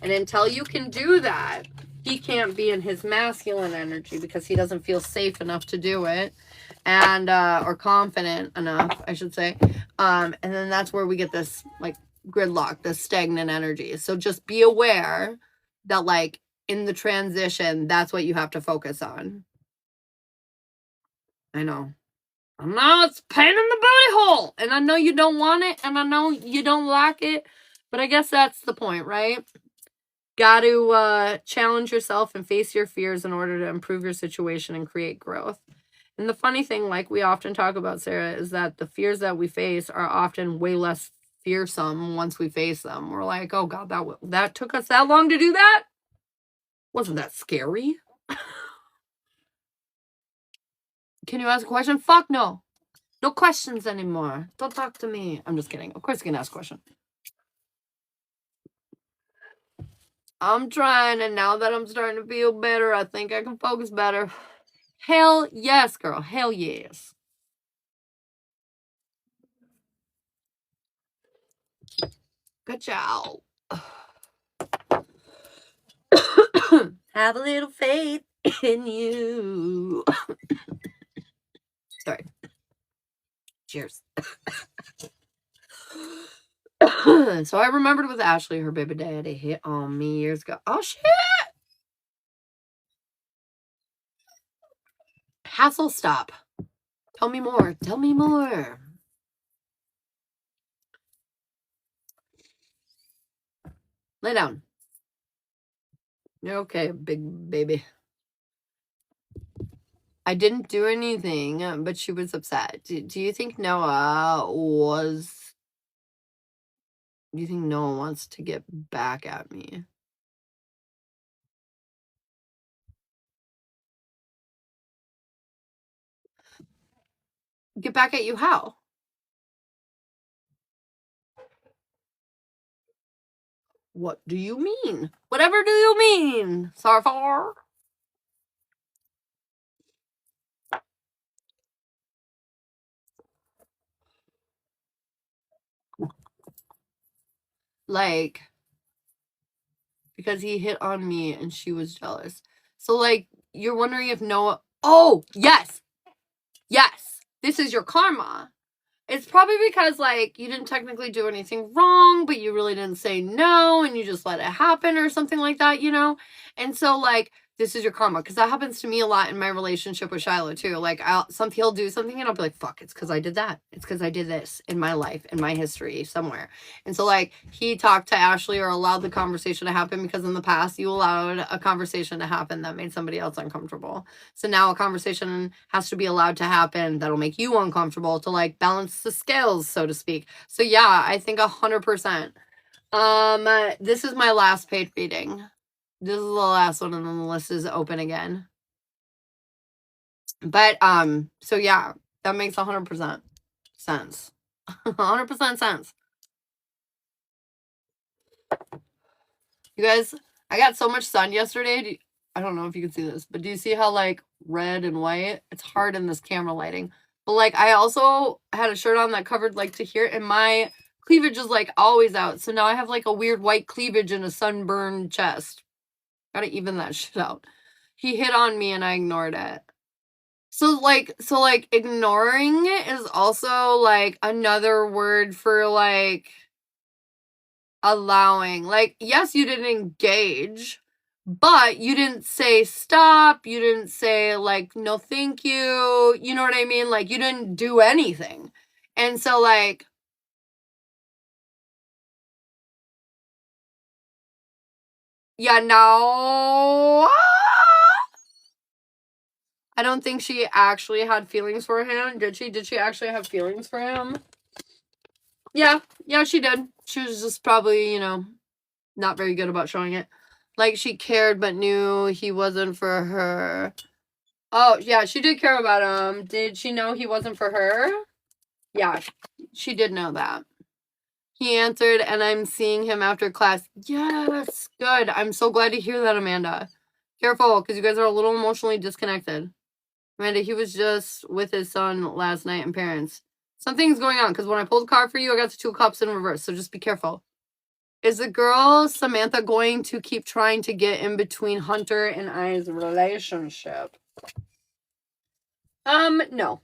And until you can do that, he can't be in his masculine energy because he doesn't feel safe enough to do it, and or confident enough, I should say. And then that's where we get this like gridlock, this stagnant energy. So just be aware that like in the transition, that's what you have to focus on. I know it's pain in the booty hole, and I know you don't want it, and I know you don't like it, but I guess that's the point, right? Got to challenge yourself and face your fears in order to improve your situation and create growth. And the funny thing, like we often talk about, Sarah, is that the fears that we face are often way less fearsome once we face them. We're like, oh God, that took us that long to do that? Wasn't that scary? Can you ask a question? Fuck no. No questions anymore. Don't talk to me. I'm just kidding. Of course you can ask a question. I'm trying, and now that I'm starting to feel better, I think I can focus better. Hell yes, girl. Hell yes. Good job. Have a little faith in you. Sorry. Cheers. So I remembered with Ashley, her baby daddy hit on me years ago. Oh, shit. Hassle, stop. Tell me more. Tell me more. Lay down. You're okay, big baby. I didn't do anything, but she was upset. Do you think Noah wants to get back at me? Get back at you how? What do you mean? Whatever do you mean, Sarfar? Like, because he hit on me and she was jealous. So, like, you're wondering if Noah... Oh, yes! Yes! This is your karma. It's probably because, like, you didn't technically do anything wrong, but you really didn't say no, and you just let it happen or something like that, you know? And so, like, this is your karma. Because that happens to me a lot in my relationship with Shiloh, too. Like, he'll do something, and I'll be like, fuck, it's because I did that. It's because I did this in my life, in my history, somewhere. And so, like, he talked to Ashley or allowed the conversation to happen because in the past, you allowed a conversation to happen that made somebody else uncomfortable. So now a conversation has to be allowed to happen that'll make you uncomfortable to, like, balance the scales, so to speak. So, yeah, I think 100%. This is my last paid reading. This is the last one, and then the list is open again. But, so yeah, that makes 100% sense. 100% sense. You guys, I got so much sun yesterday. I don't know if you can see this, but do you see how, like, red and white? It's hard in this camera lighting. But, like, I also had a shirt on that covered, like, to here, and my cleavage is, like, always out. So now I have, like, a weird white cleavage and a sunburned chest. Gotta even that shit out. He hit on me and I ignored it. So ignoring it is also, like, another word for, like, allowing. Like, yes, you didn't engage, but you didn't say stop. You didn't say, like, no, thank you. You know what I mean? Like, you didn't do anything. And so, like, yeah, no. I don't think she actually had feelings for him. Did she? Did she actually have feelings for him? Yeah, she did. She was just probably, you know, not very good about showing it. Like, she cared but knew he wasn't for her. Oh, yeah, she did care about him. Did she know he wasn't for her? Yeah, she did know that. He answered, and I'm seeing him after class. Yes, good. I'm so glad to hear that, Amanda. Careful, because you guys are a little emotionally disconnected. Amanda, he was just with his son last night and parents. Something's going on, because when I pulled the card for you, I got the 2 cups in reverse, so just be careful. Is the girl, Samantha, going to keep trying to get in between Hunter and I's relationship? No.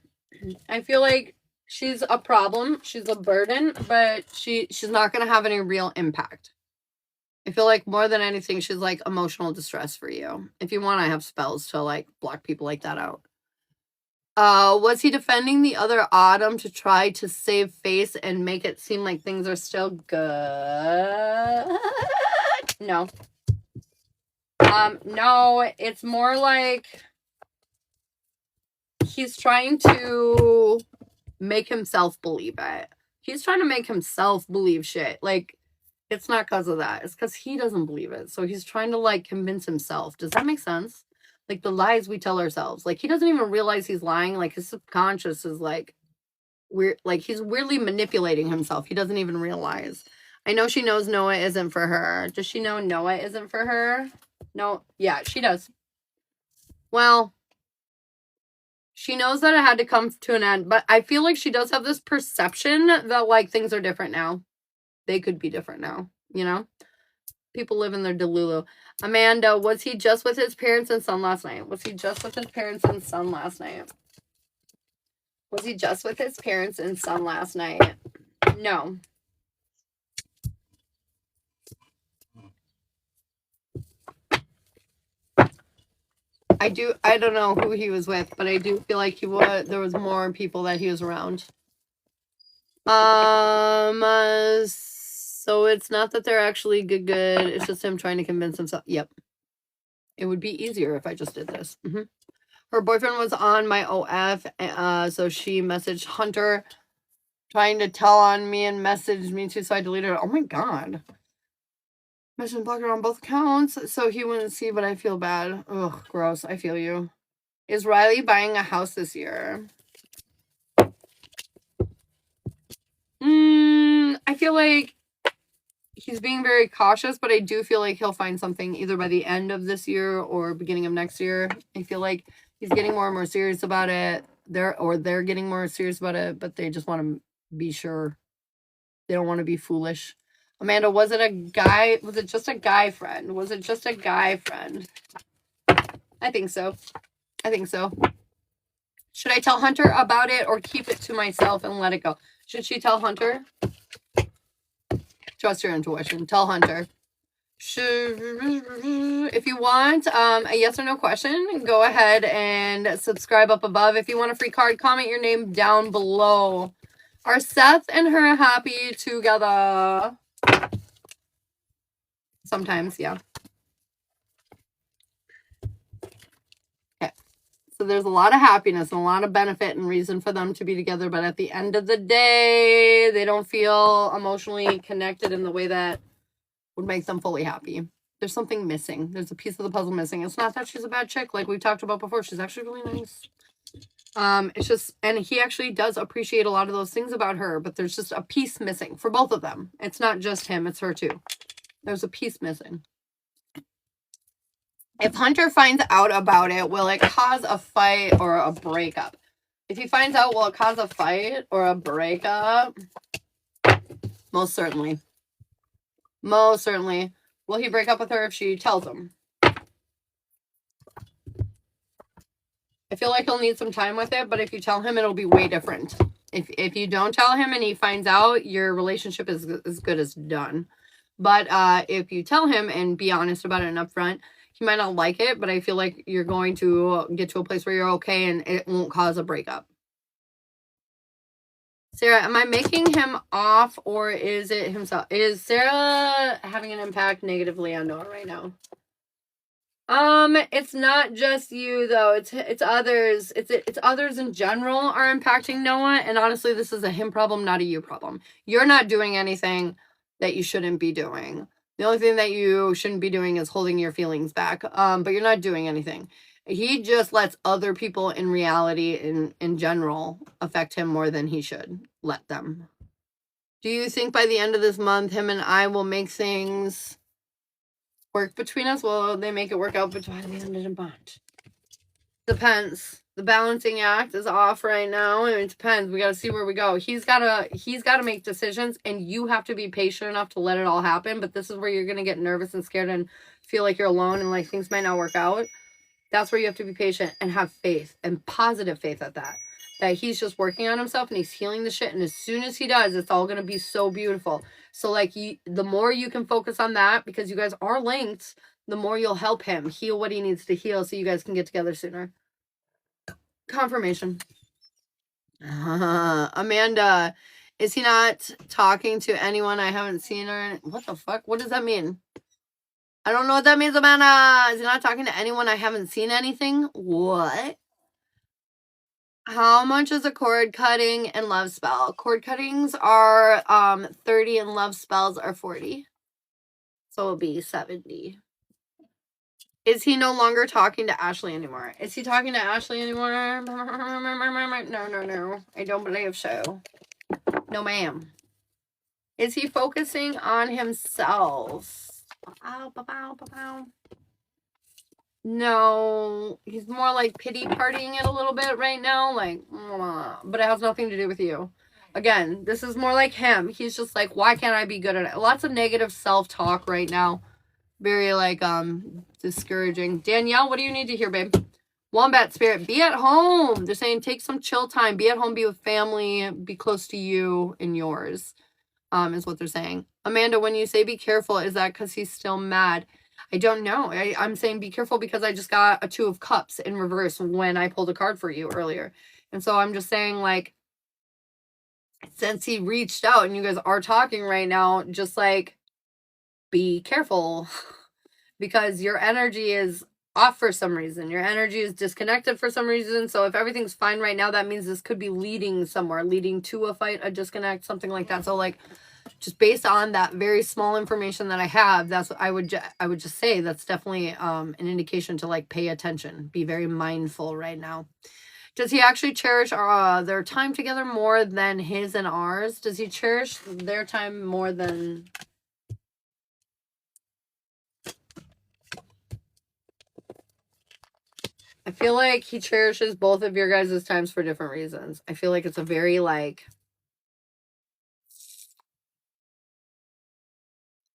I feel like she's a problem. She's a burden, but she's not going to have any real impact. I feel like more than anything, she's like emotional distress for you. If you want, I have spells to like block people like that out. Was he defending the other Autumn to try to save face and make it seem like things are still good? No. No, it's more like he's trying to make himself believe it. He's trying to make himself believe shit. Like, it's not because of that. It's because he doesn't believe it. So he's trying to, like, convince himself. Does that make sense? Like, the lies we tell ourselves. Like, he doesn't even realize he's lying. Like, his subconscious is, like, weird. Like, he's weirdly manipulating himself. He doesn't even realize. I know she knows Noah isn't for her. Does she know Noah isn't for her? No. Yeah, she does. Well, she knows that it had to come to an end, but I feel like she does have this perception that, like, things are different now. They could be different now, you know? People live in their delulu. Amanda, was he just with his parents and son last night? Was he just with his parents and son last night? Was he just with his parents and son last night? No. I don't know who he was with, but I do feel like there was more people that he was around. So it's not that they're actually good. It's just him trying to convince himself. Yep. It would be easier if I just did this. Her boyfriend was on my OF, so she messaged Hunter trying to tell on me and messaged me too, so I deleted it. Oh my god. Message and block her on both accounts so he wouldn't see, but I feel bad. Ugh, gross. I feel you. Is Riley buying a house this year? I feel like he's being very cautious, but I do feel like he'll find something either by the end of this year or beginning of next year. I feel like he's getting more and more serious about it. They're getting more serious about it, but they just want to be sure. They don't want to be foolish. Amanda, was it just a guy friend? Was it just a guy friend? I think so. Should I tell Hunter about it or keep it to myself and let it go? Should she tell Hunter? Trust your intuition. Tell Hunter. If you want a yes or no question, go ahead and subscribe up above. If you want a free card, comment your name down below. Are Seth and her happy together? Sometimes, yeah. Okay. So there's a lot of happiness and a lot of benefit and reason for them to be together, but at the end of the day, they don't feel emotionally connected in the way that would make them fully happy. There's something missing. There's a piece of the puzzle missing. It's not that she's a bad chick like we've talked about before. She's actually really nice. It's just, and he actually does appreciate a lot of those things about her, but there's just a piece missing for both of them. It's not just him, it's her too. There's a piece missing. If Hunter finds out about it, will it cause a fight or a breakup? If he finds out, will it cause a fight or a breakup? Most certainly. Most certainly. Will he break up with her if she tells him? I feel like he'll need some time with it, but if you tell him, it'll be way different. If you don't tell him and he finds out, your relationship is as good as done. But if you tell him and be honest about it and upfront, he might not like it, but I feel like you're going to get to a place where you're okay and it won't cause a breakup. Sarah, am I making him off or is it himself? Is Sarah having an impact negatively on Noah right now? It's not just you though. It's others. It's others in general are impacting Noah. And honestly, this is a him problem, not a you problem. You're not doing anything. that you shouldn't be doing. The only thing that you shouldn't be doing is holding your feelings back. But you're not doing anything. He just lets other people in reality in general affect him more than he should let them. Do you think by the end of this month, him and I will make things work between us? Will they make it work out by the end of the month? Depends. The balancing act is off right now, and it depends. We gotta see where we go. He's gotta make decisions, and you have to be patient enough to let it all happen. But this is where you're gonna get nervous and scared and feel like you're alone and like things might not work out. That's where you have to be patient and have faith, and positive faith at that. That he's just working on himself and he's healing the shit. And as soon as he does, it's all going to be so beautiful. So like the more you can focus on that, because you guys are linked, the more you'll help him heal what he needs to heal so you guys can get together sooner. Confirmation. Amanda, is he not talking to anyone? I haven't seen her. What the fuck? What does that mean? I don't know what that means, Amanda. Is he not talking to anyone? I haven't seen anything. What? How much is a cord cutting and love spell? Cord cuttings are 30 and love spells are 40. So it'll be 70. Is he no longer talking to Ashley anymore? Is he talking to Ashley anymore? No. I don't believe so. No, ma'am. Is he focusing on himself? No, he's more like pity partying it a little bit right now, like, but it has nothing to do with you. Again, this is more like him. He's just like, why can't I be good at it? Lots of negative self-talk right now. Very like discouraging. Danielle, what do you need to hear, babe? Wombat spirit, be at home. They're saying take some chill time. Be at home, be with family, be close to you and yours. Is what they're saying. Amanda, when you say be careful, is that because he's still mad? I don't know. I'm saying be careful because I just got a 2 of cups in reverse when I pulled a card for you earlier. And so I'm just saying, like, since he reached out and you guys are talking right now, just like, be careful because your energy is off for some reason. Your energy is disconnected for some reason. So if everything's fine right now, that means this could be leading somewhere, leading to a fight, a disconnect, something like that. So like, just based on that very small information that I have, that's what I would just say that's definitely an indication to like pay attention, be very mindful right now. Does he actually cherish their time together more than his and ours? Does he cherish their time more than... I feel like he cherishes both of your guys' times for different reasons. I feel like it's a very like...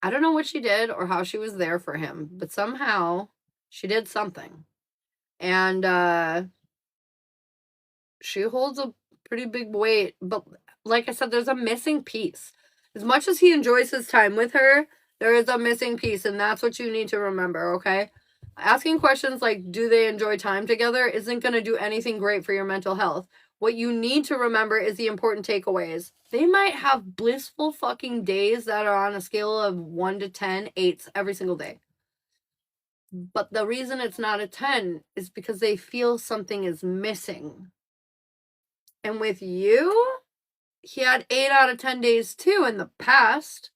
I don't know what she did or how she was there for him, but somehow she did something. And she holds a pretty big weight. But like I said, there's a missing piece. As much as he enjoys his time with her, there is a missing piece, and that's what you need to remember, okay? Asking questions like, do they enjoy time together, isn't going to do anything great for your mental health. What you need to remember is the important takeaways. They might have blissful fucking days that are on a scale of 1 to 10, 8s every single day. But the reason it's not a 10 is because they feel something is missing. And with you, he had 8 out of 10 days too in the past.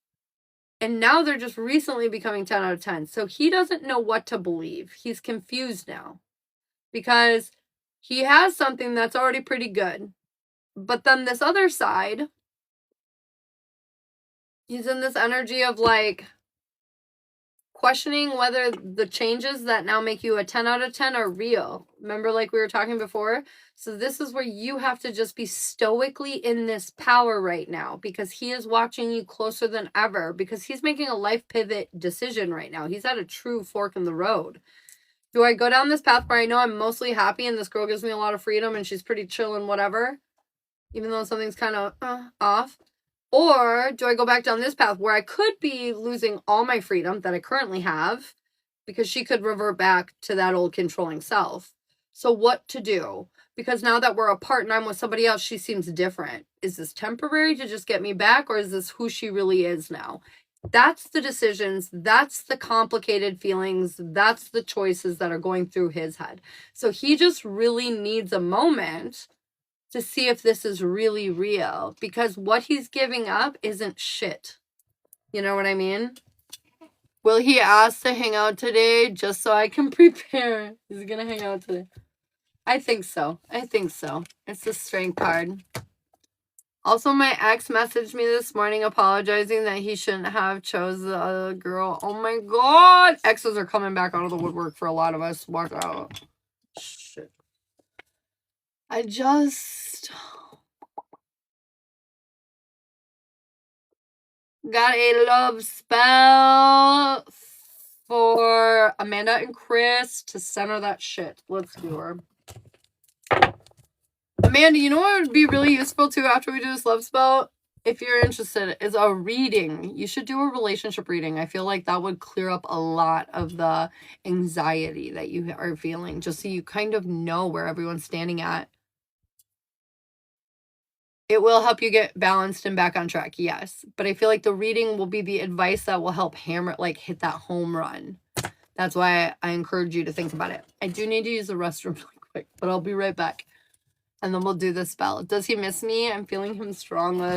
And now they're just recently becoming 10 out of 10. So he doesn't know what to believe. He's confused now. Because he has something that's already pretty good. But then this other side, he's in this energy of like questioning whether the changes that now make you a 10 out of 10 are real. Remember, like we were talking before? So this is where you have to just be stoically in this power right now, because he is watching you closer than ever, because he's making a life pivot decision right now. He's at a true fork in the road. Do I go down this path where I know I'm mostly happy and this girl gives me a lot of freedom and she's pretty chill and whatever, even though something's kind of off? Or do I go back down this path where I could be losing all my freedom that I currently have because she could revert back to that old controlling self? So what to do? Because now that we're apart and I'm with somebody else, she seems different. Is this temporary to just get me back, or is this who she really is now? That's the decisions. That's the complicated feelings. That's the choices that are going through his head. So he just really needs a moment to see if this is really real, because what he's giving up isn't shit. You know what I mean? Will he ask to hang out today just so I can prepare? He's gonna hang out today. I think so. I think so. It's the strength card. Also, my ex messaged me this morning apologizing that he shouldn't have chose the other girl. Oh my god! Exes are coming back out of the woodwork for a lot of us. Watch out. Shit. I just got a love spell for Amanda and Chris to center that shit. Let's do her. Amanda, you know what would be really useful too after we do this love spell? If you're interested, is a reading. You should do a relationship reading. I feel like that would clear up a lot of the anxiety that you are feeling, just so you kind of know where everyone's standing at. It will help you get balanced and back on track, yes. But I feel like the reading will be the advice that will help hammer, like hit that home run. That's why I encourage you to think about it. I do need to use the restroom really quick, but I'll be right back. And then we'll do the spell. Does he miss me? I'm feeling him strongly.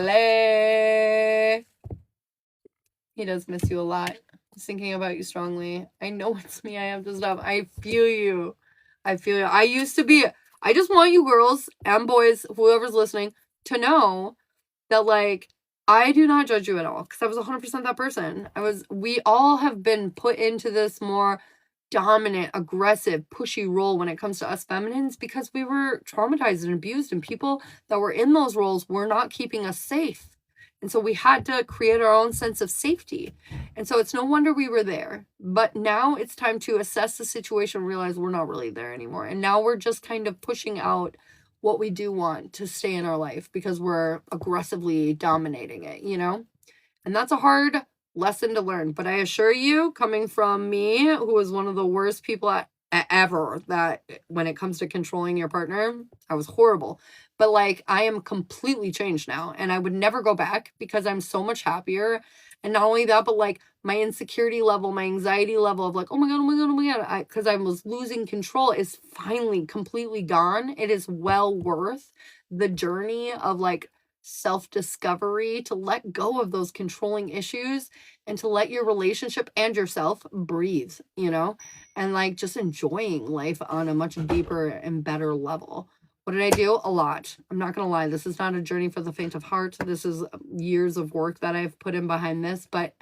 He does miss you a lot. He's thinking about you strongly. I know it's me. I have to stop. I feel you. I feel you. I just want you girls and boys, whoever's listening, to know that, like, I do not judge you at all. Because I was 100% that person. We all have been put into this more dominant, aggressive, pushy role when it comes to us feminines because we were traumatized and abused, and people that were in those roles were not keeping us safe. And so we had to create our own sense of safety. And so it's no wonder we were there. But now it's time to assess the situation, realize we're not really there anymore. And now we're just kind of pushing out what we do want to stay in our life because we're aggressively dominating it, you know? And that's a hard lesson to learn. But I assure you, coming from me, who was one of the worst people ever, that when it comes to controlling your partner, I was horrible. But like, I am completely changed now, and I would never go back because I'm so much happier. And not only that, but like my insecurity level, my anxiety level of like, oh my God, oh my God, oh my God, because I was losing control is finally completely gone. It is well worth the journey of like self-discovery to let go of those controlling issues and to let your relationship and yourself breathe, you know, and like just enjoying life on a much deeper and better level. What did I do? A lot. I'm not going to lie. This is not a journey for the faint of heart. This is years of work that I've put in behind this. But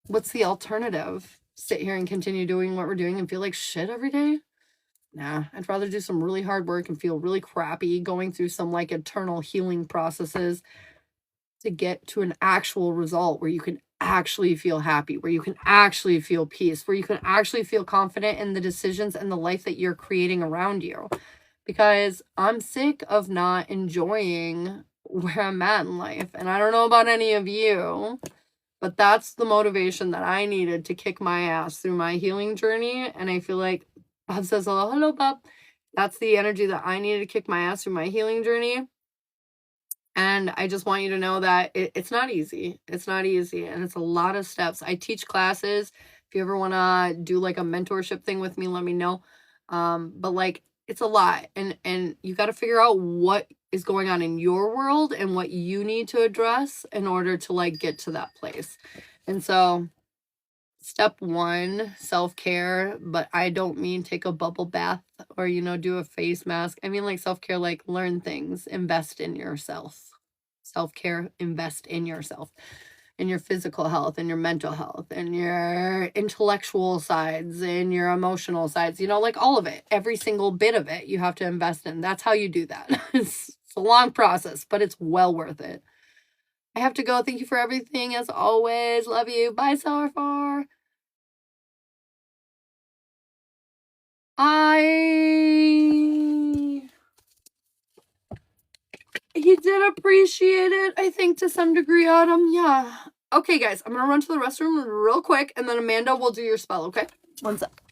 what's the alternative? Sit here and continue doing what we're doing and feel like shit every day? Nah, I'd rather do some really hard work and feel really crappy going through some like internal healing processes to get to an actual result where you can actually feel happy, where you can actually feel peace, where you can actually feel confident in the decisions and the life that you're creating around you. Because I'm sick of not enjoying where I'm at in life. And I don't know about any of you, but that's the motivation that I needed to kick my ass through my healing journey. And I feel like Bob says hello, hello, Bob. That's the energy that I needed to kick my ass through my healing journey. And I just want you to know that it's not easy. It's not easy. And it's a lot of steps. I teach classes. If you ever want to do like a mentorship thing with me, let me know. But like, it's a lot. And you got to figure out what is going on in your world and what you need to address in order to like get to that place. And so step one, self-care, but I don't mean take a bubble bath or, you know, do a face mask. I mean like self-care, like learn things, invest in yourself. Self-care, invest in yourself, in your physical health, in your mental health, in your intellectual sides, in your emotional sides, you know, like all of it, every single bit of it you have to invest in. That's how you do that. It's a long process, but it's well worth it. I have to go. Thank you for everything as always. Love you. Bye, Sourfar. He did appreciate it, I think, to some degree, Autumn. Yeah. Okay, guys, I'm gonna run to the restroom real quick, and then Amanda will do your spell, okay? One sec.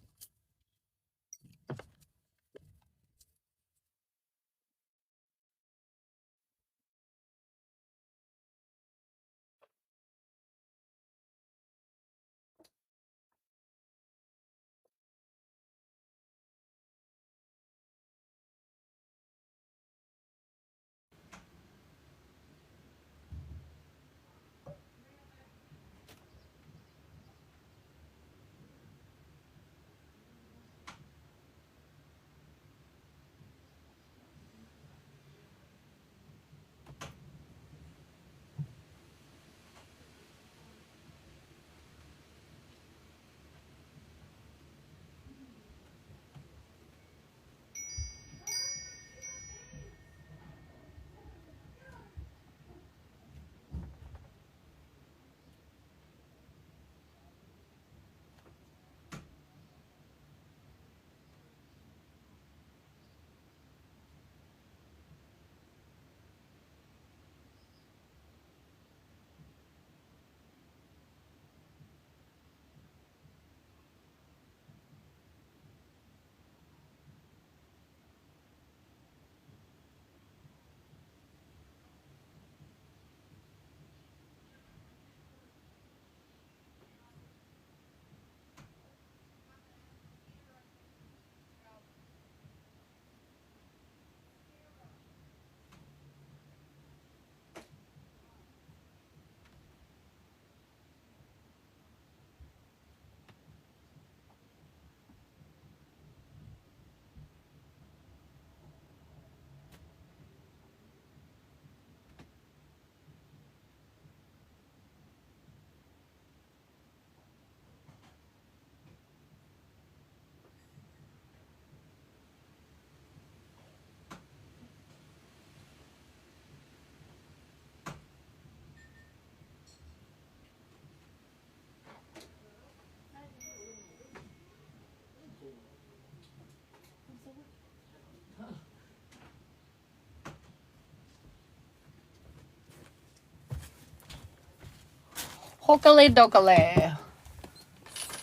Hokale dokale.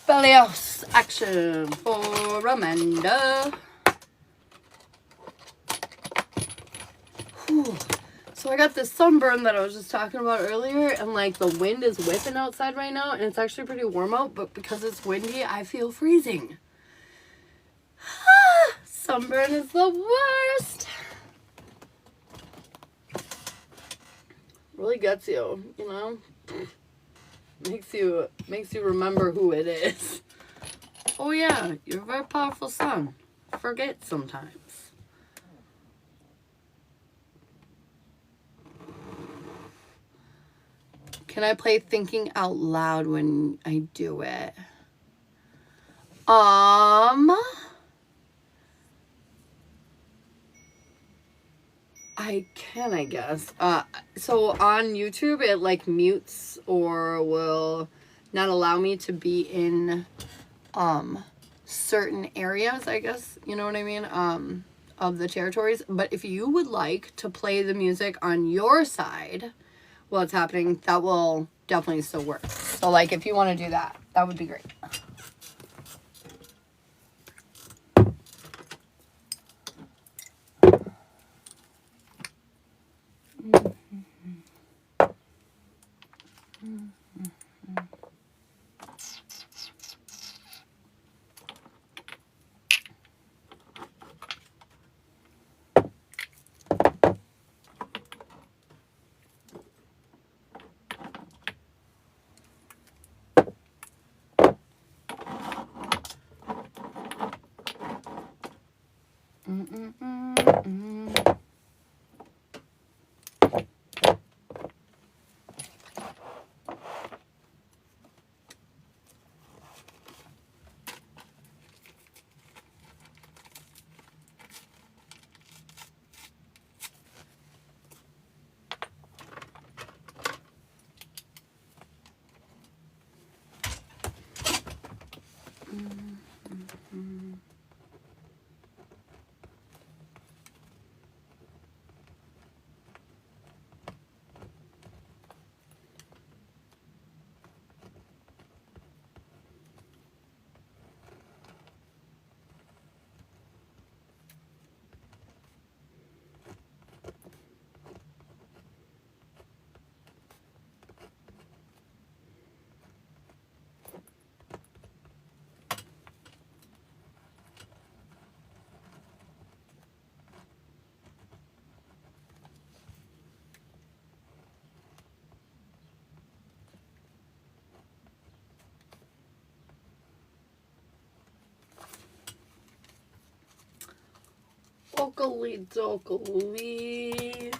Spellios action for Amanda. Whew. So I got this sunburn that I was just talking about earlier, and like the wind is whipping outside right now, and it's actually pretty warm out, but because it's windy, I feel freezing. Sunburn is the worst. Really gets you, you know? Makes you remember who it is. Oh yeah, you're a very powerful son. Forget sometimes. Can I play thinking out loud when I do it? I can, I guess. So on YouTube, it like mutes or will not allow me to be in certain areas, I guess, you know what I mean, of the territories. But if you would like to play the music on your side while it's happening, that will definitely still work. So like if you want to do that, that would be great. Okally dokally.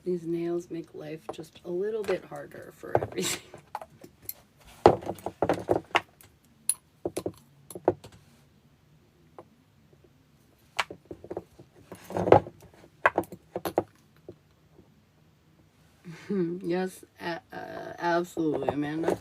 These nails make life just a little bit harder for everything. Yes, absolutely, Amanda.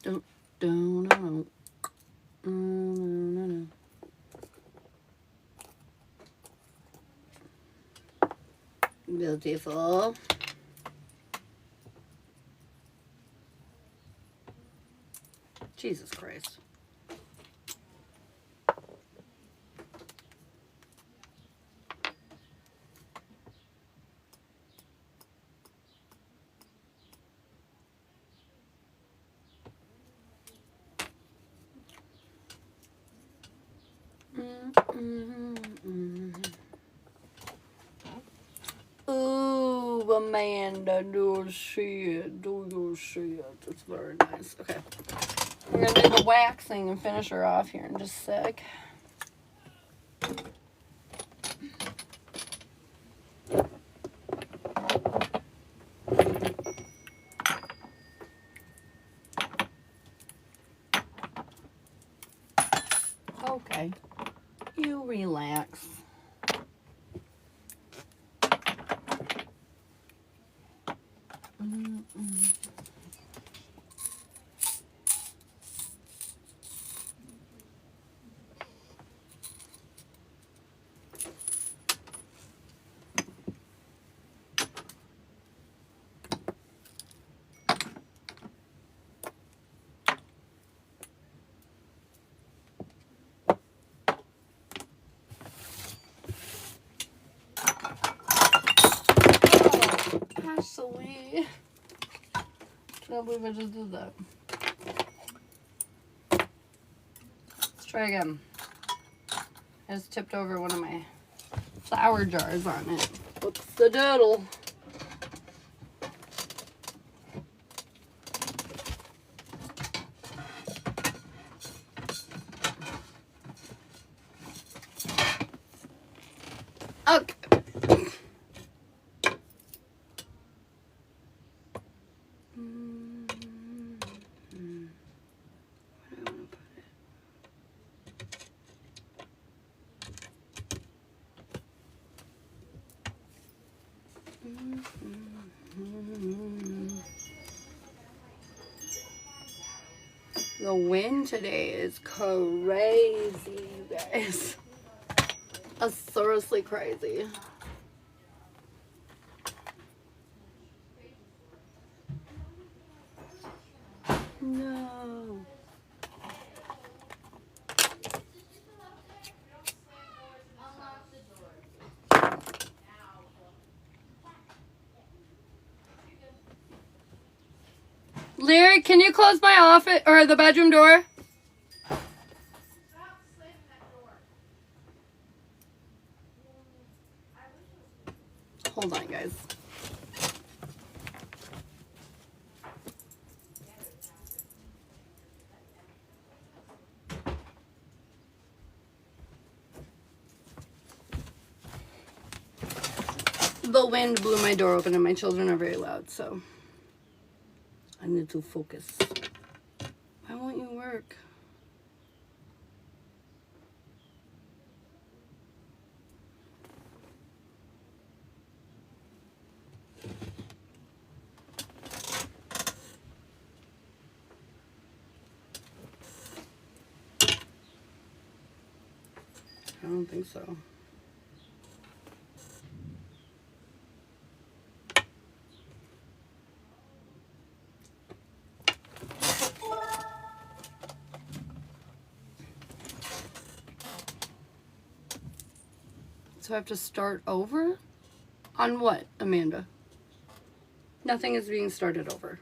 Don't, don't. Beautiful. Jesus Christ. Ooh, Amanda, do your shit. Do your shit. It's very nice. Okay. We're going to do the waxing and finish her off here in just a sec. Okay. You relax. Ashley. Can't believe I just did that. Let's try again. I just tipped over one of my flower jars on it. Whoops the doodle. Okay. The wind today is crazy, you guys. It's seriously crazy. No. Larry, can you close my office or the bedroom door? Hold on, guys. The wind blew my door open and my children are very loud, so I need to focus. Why won't you work? I don't think so. So I have to start over? On what, Amanda? Nothing is being started over.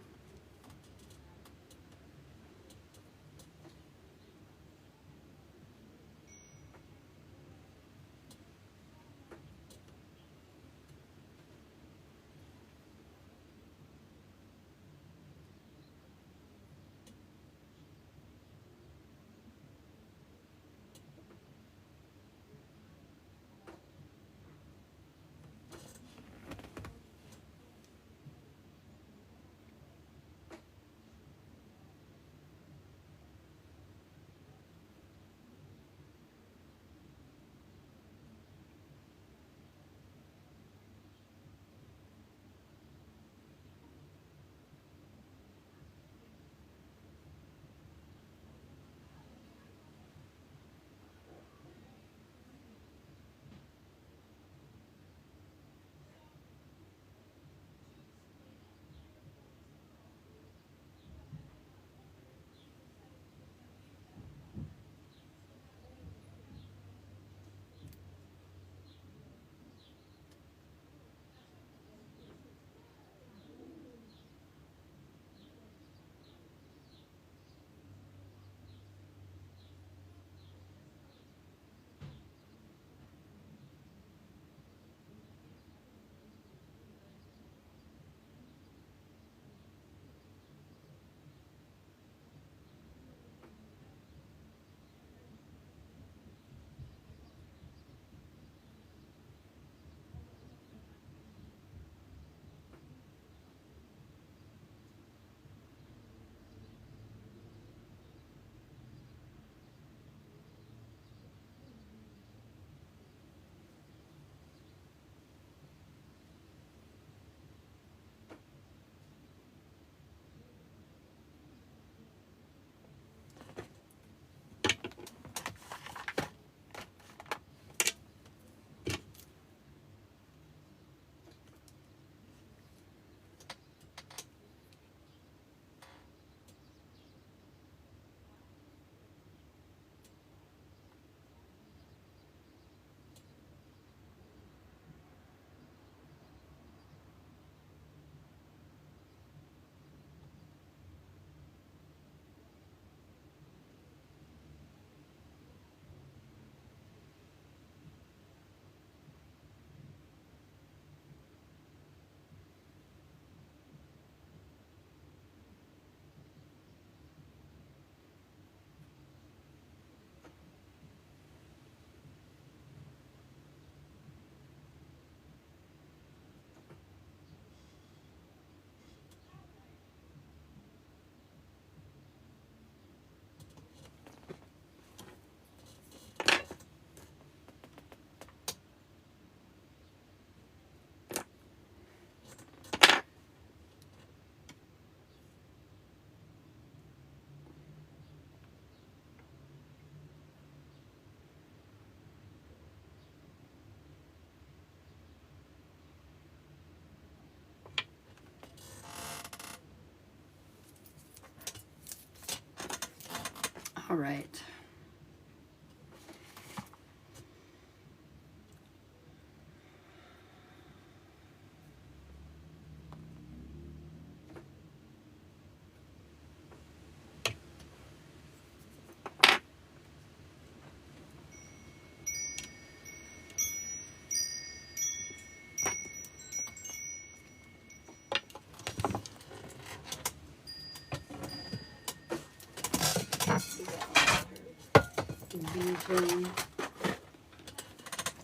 All right.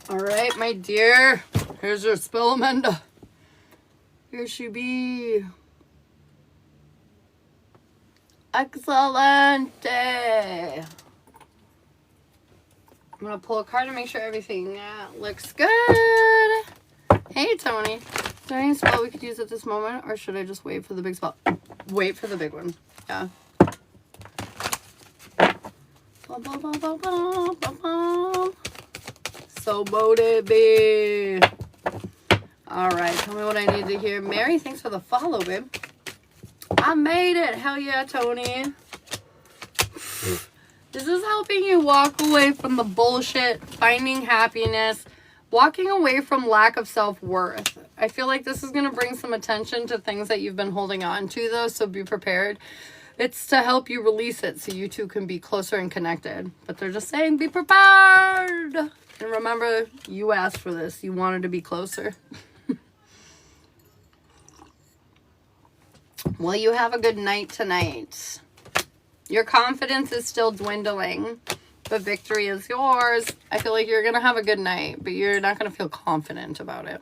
All right, my dear. Here's your spell, Amanda. Here she be. Excelente. I'm going to pull a card and make sure everything looks good. Hey, Tony. Is there any spell we could use at this moment? Or should I just wait for the big spell? Wait for the big one. Yeah. So motive, babe. All right, tell me what I need to hear. Mary, thanks for the follow, babe. I made it. Hell yeah, Tony. This is helping you walk away from the bullshit, finding happiness, walking away from lack of self-worth. I feel like this is going to bring some attention to things that you've been holding on to, though, so be prepared. It's to help you release it so you two can be closer and connected. But they're just saying, be prepared. And remember, you asked for this. You wanted to be closer. Well, you have a good night tonight. Your confidence is still dwindling, but victory is yours. I feel like you're going to have a good night, but you're not going to feel confident about it.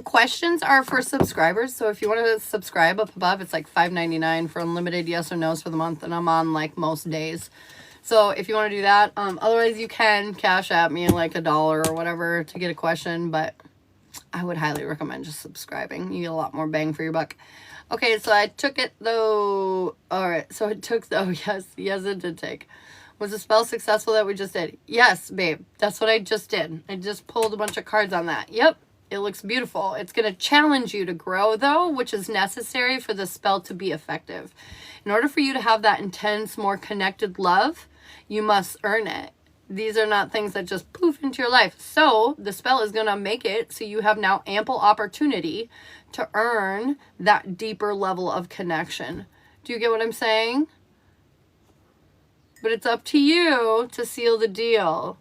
Questions are for subscribers. So if you want to subscribe up above, it's like $5.99 for unlimited yes or no's for the month. And I'm on like most days. So if you want to do that, otherwise you can cash at me like $1 or whatever to get a question. But I would highly recommend just subscribing. You get a lot more bang for your buck. Okay, so I took it though. All right, so it took, oh yes, it did take. Was the spell successful that we just did? Yes, babe. That's what I just did. I just pulled a bunch of cards on that. Yep. It looks beautiful. It's going to challenge you to grow, though, which is necessary for the spell to be effective. In order for you to have that intense, more connected love, you must earn it. These are not things that just poof into your life. So the spell is going to make it so you have now ample opportunity to earn that deeper level of connection. Do you get what I'm saying? But it's up to you to seal the deal.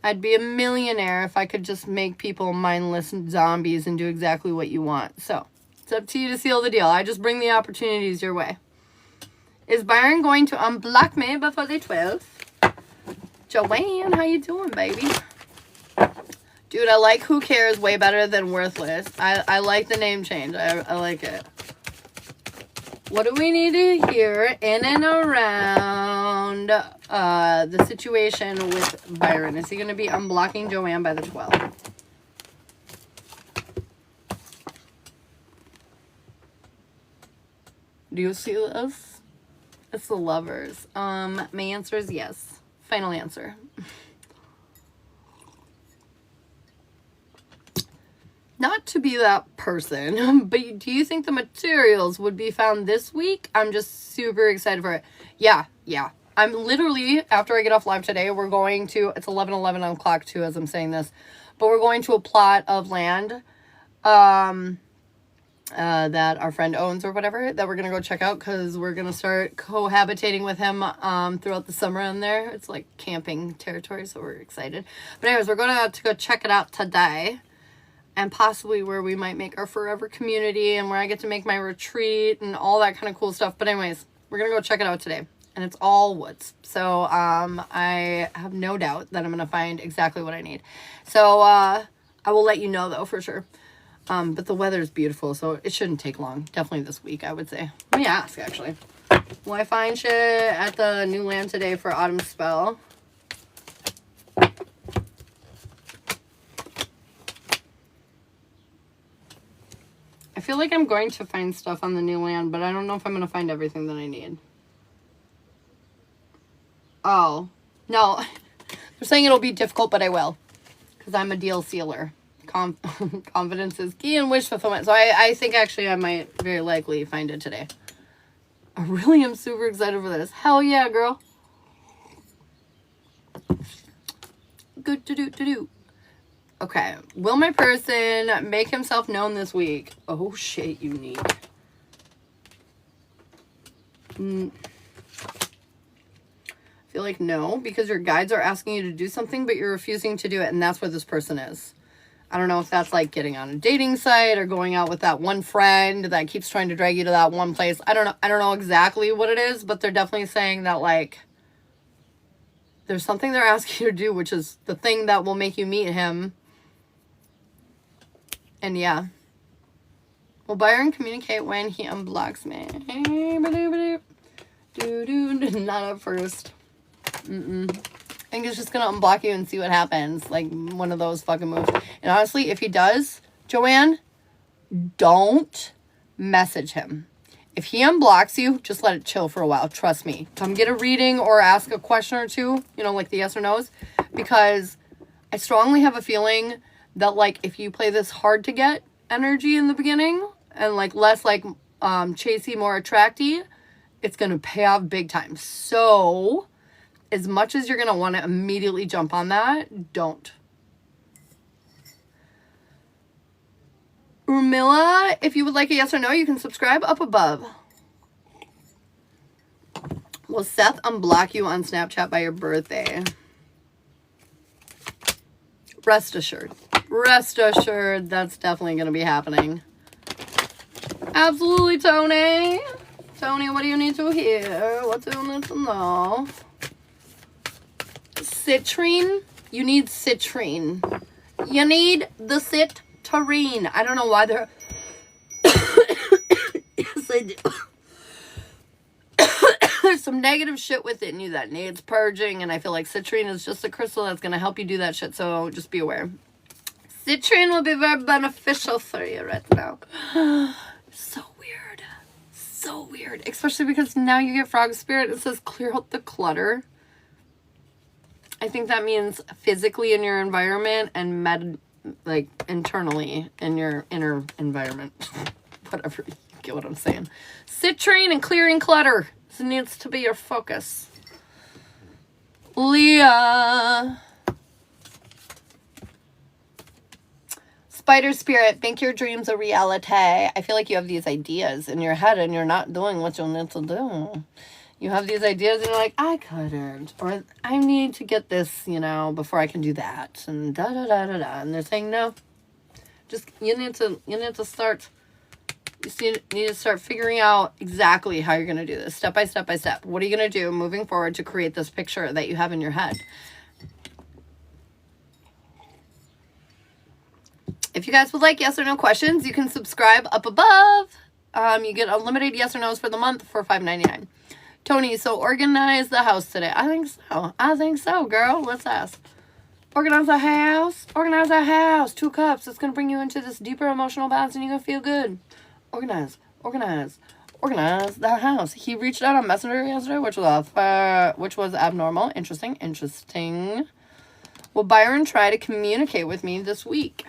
I'd be a millionaire if I could just make people mindless zombies and do exactly what you want. So, it's up to you to seal the deal. I just bring the opportunities your way. Is Byron going to unblock me before the 12th? Joanne, how you doing, baby? Dude, I like Who Cares way better than Worthless. I like the name change. I like it. What do we need to hear in and around the situation with Byron? Is he going to be unblocking Joanne by the 12th? Do you see this? It's the Lovers. My answer is yes. Final answer. Not to be that person, but do you think the materials would be found this week? I'm just super excited for it. Yeah. I'm literally, after I get off live today, we're going to, it's 11:11 on clock too as I'm saying this, but we're going to a plot of land that our friend owns or whatever, that we're going to go check out because we're going to start cohabitating with him throughout the summer in there. It's like camping territory, so we're excited. But anyways, we're going to go check it out today. And possibly where we might make our forever community and where I get to make my retreat and all that kind of cool stuff. But anyways, we're going to go check it out today. And it's all woods. So I have no doubt that I'm going to find exactly what I need. So I will let you know, though, for sure. But the weather is beautiful, so it shouldn't take long. Definitely this week, I would say. Let me ask, actually. Will I find shit at the new land today for Autumn Spell? I feel like I'm going to find stuff on the new land, but I don't know if I'm going to find everything that I need. Oh. No. They're saying it'll be difficult, but I will. Because I'm a deal sealer. Confidence is key and wish fulfillment. So I think actually I might very likely find it today. I really am super excited for this. Hell yeah, girl. Good to do. Okay. Will my person make himself known this week? Oh, shit, unique. I feel like no, because your guides are asking you to do something, but you're refusing to do it, and that's where this person is. I don't know if that's like getting on a dating site or going out with that one friend that keeps trying to drag you to that one place. I don't know exactly what it is, but they're definitely saying that like there's something they're asking you to do, which is the thing that will make you meet him. And yeah. Will Byron communicate when he unblocks me? Not at first. I think he's just gonna unblock you and see what happens. Like one of those fucking moves. And honestly, if he does, Joanne, don't message him. If he unblocks you, just let it chill for a while. Trust me. Come get a reading or ask a question or two, you know, like the yes or no's. Because I strongly have a feeling that like if you play this hard to get energy in the beginning and like less like chasey, more attracty, it's gonna pay off big time. So as much as you're gonna want to immediately jump on that, don't. Urmila, if you would like a yes or no, you can subscribe up above. Will Seth unblock you on Snapchat by your birthday? Rest assured. Rest assured that's definitely going to be happening. Absolutely, Tony. Tony, what do you need to hear? What do you need to know? Citrine? You need citrine. You need the citrine. I don't know why they're... Yes, I do. There's some negative shit within you that needs purging, and I feel like citrine is just a crystal that's going to help you do that shit, so just be aware. Citrine will be very beneficial for you right now. So weird. So weird. Especially because now you get frog spirit. It says clear out the clutter. I think that means physically in your environment and like internally in your inner environment. Whatever. You get what I'm saying. Citrine and clearing clutter. This needs to be your focus. Leah. Spider spirit, make your dreams a reality. I feel like you have these ideas in your head and you're not doing what you need to do. You have these ideas and you're like, I couldn't. Or I need to get this, you know, before I can do that. And da-da-da-da-da. And they're saying, no. Just, you need to start... You need to start figuring out exactly how you're going to do this. Step by step by step. What are you going to do moving forward to create this picture that you have in your head? If you guys would like yes or no questions, you can subscribe up above. You get unlimited yes or no's for the month for $5.99. Tony, so organize the house today. I think so. I think so, girl. Let's ask. Organize the house. Organize the house. 2 cups. It's going to bring you into this deeper emotional balance and you're going to feel good. Organize the house. He reached out on Messenger yesterday, which was abnormal. Interesting. Will Byron try to communicate with me this week?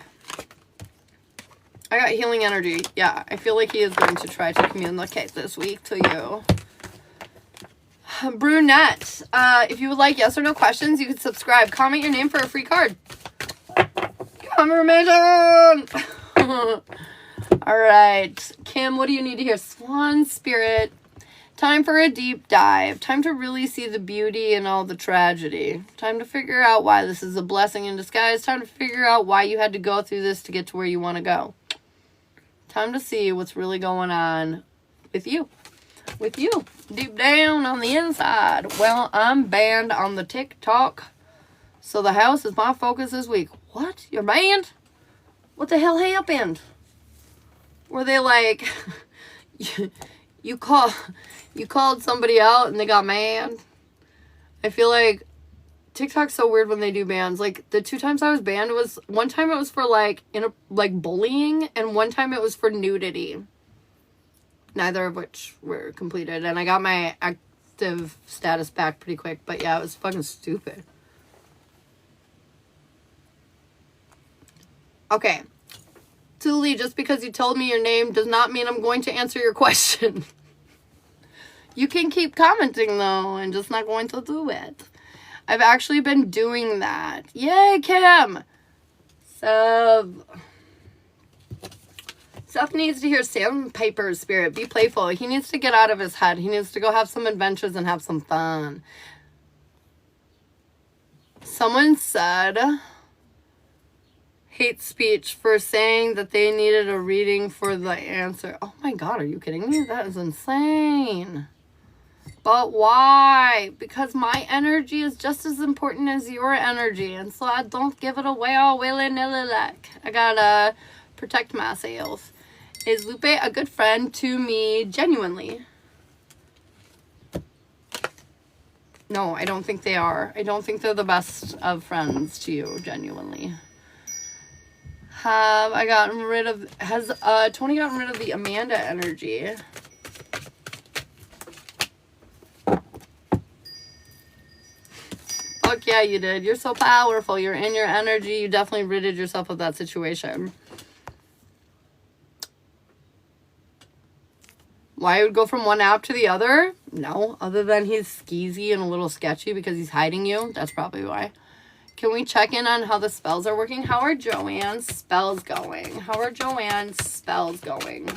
I got healing energy. Yeah, I feel like he is going to try to communicate this week to you. Brunette, if you would like yes or no questions, you can subscribe. Comment your name for a free card. Confirmation! All right. Kim, what do you need to hear? Swan spirit. Time for a deep dive. Time to really see the beauty in all the tragedy. Time to figure out why this is a blessing in disguise. Time to figure out why you had to go through this to get to where you want to go. Time to see what's really going on with you. With you. Deep down on the inside. Well, I'm banned on the TikTok. So the house is my focus this week. What? You're banned? What the hell happened? Were they like, you called somebody out and they got mad? I feel like TikTok's so weird when they do bans. Like the 2 times I was banned was, one time it was for like bullying and one time it was for nudity. Neither of which were completed. And I got my active status back pretty quick. But yeah, it was fucking stupid. Okay. Tuli, just because you told me your name does not mean I'm going to answer your question. You can keep commenting though, and just not going to do it. I've actually been doing that. Yay, Kim! Seth needs to hear Sandpaper's spirit. Be playful. He needs to get out of his head. He needs to go have some adventures and have some fun. Someone said hate speech for saying that they needed a reading for the answer. Oh my God, are you kidding me? That is insane. But why? Because my energy is just as important as your energy. And so I don't give it away all willy-nilly like. I gotta protect my sales. Is Lupe a good friend to me genuinely? No, I don't think they are. I don't think they're the best of friends to you genuinely. Has Tony gotten rid of the Amanda energy? Fuck yeah, you did. You're so powerful. You're in your energy. You definitely ridded yourself of that situation. Why I would go from one app to the other? No, other than he's skeezy and a little sketchy because he's hiding you. That's probably why. Can we check in on how the spells are working? How are Joanne's spells going? How are Joanne's spells going?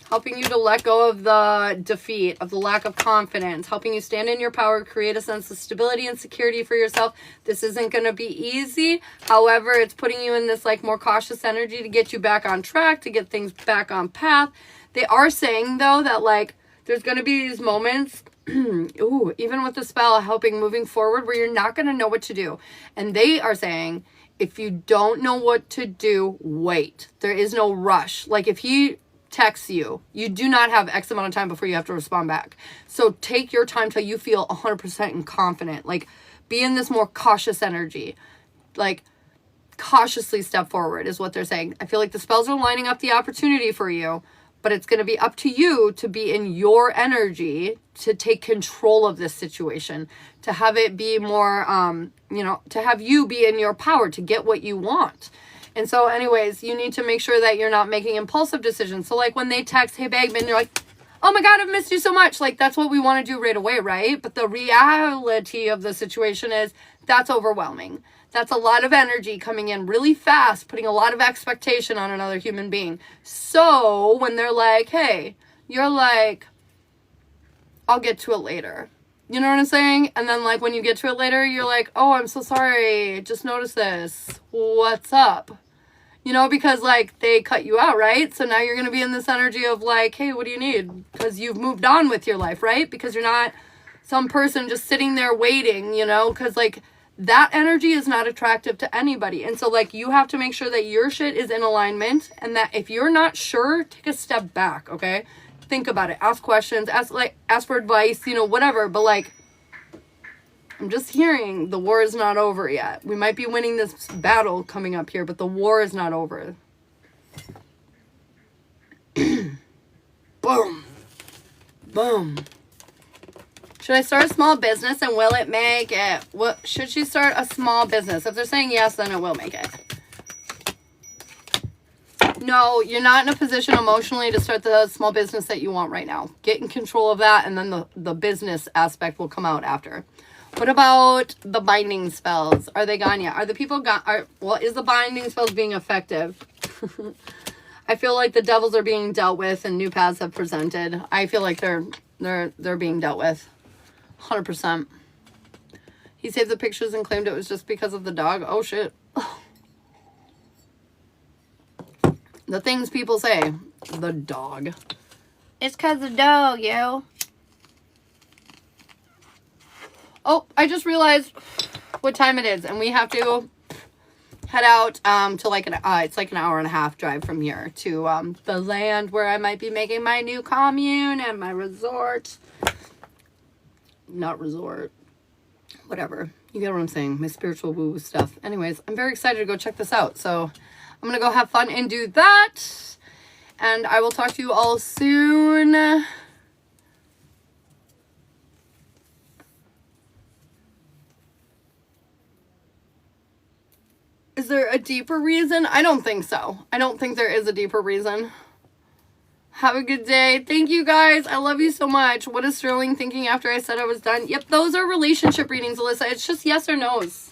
Helping you to let go of the defeat, of the lack of confidence, helping you stand in your power, create a sense of stability and security for yourself. This isn't going to be easy. However, it's putting you in this like more cautious energy to get you back on track, to get things back on path. They are saying though that like there's going to be these moments, ooh, even with the spell helping moving forward where you're not going to know what to do. And they are saying, if you don't know what to do, wait. There is no rush. Like if he texts you, you do not have X amount of time before you have to respond back. So take your time till you feel 100% and confident. Like be in this more cautious energy. Like cautiously step forward is what they're saying. I feel like the spells are lining up the opportunity for you, but it's going to be up to you to be in your energy to take control of this situation, to have it be more, to have you be in your power to get what you want. And so anyways, you need to make sure that you're not making impulsive decisions. So like when they text, hey Bagman, you're like, oh my God, I've missed you so much. Like that's what we want to do right away, right? But the reality of the situation is that's overwhelming. That's a lot of energy coming in really fast, putting a lot of expectation on another human being. So when they're like, hey, you're like, I'll get to it later. You know what I'm saying? And then like when you get to it later, you're like, oh, I'm so sorry. Just noticed this. What's up? You know, because like they cut you out, right? So now you're going to be in this energy of like, hey, what do you need? Because you've moved on with your life, right? Because you're not some person just sitting there waiting, you know, because like that energy is not attractive to anybody. And so like you have to make sure that your shit is in alignment, and that if you're not sure, take a step back, okay? Think about it. Ask questions, ask for advice, you know, whatever. But like, I'm just hearing the war is not over yet. We might be winning this battle coming up here, but the war is not over. Boom. Boom. Should I start a small business and will it make it? What should she start a small business? If they're saying yes, then it will make it. No, you're not in a position emotionally to start the small business that you want right now. Get in control of that, and then the business aspect will come out after. What about the binding spells? Are they gone yet? Are the people gone? Is the binding spells being effective? I feel like the devils are being dealt with and new paths have presented. I feel like they're being dealt with. 100%. He saved the pictures and claimed it was just because of the dog. Oh shit. The things people say. The dog. It's because the dog, yo. Oh, I just realized what time it is, and we have to head out to like it's like an hour and a half drive from here to the land where I might be making my new commune and my resort. Not resort. Whatever. You get what I'm saying. My spiritual woo stuff. Anyways, I'm very excited to go check this out. So I'm going to go have fun and do that. And I will talk to you all soon. there a deeper reason? I don't think so. I don't think there is a deeper reason. Have a good day. Thank you guys. I love you so much. What is Sterling thinking after I said I was done? Yep, those are relationship readings, Alyssa. It's just yes or no's.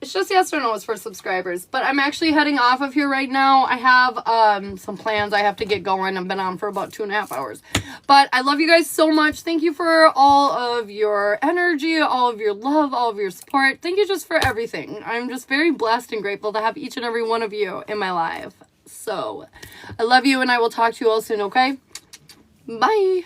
It's just yes or no's for subscribers. But I'm actually heading off of here right now. I have some plans I have to get going. I've been on for about 2.5 hours. But I love you guys so much. Thank you for all of your energy, all of your love, all of your support. Thank you just for everything. I'm just very blessed and grateful to have each and every one of you in my life. So, I love you and I will talk to you all soon, okay? Bye.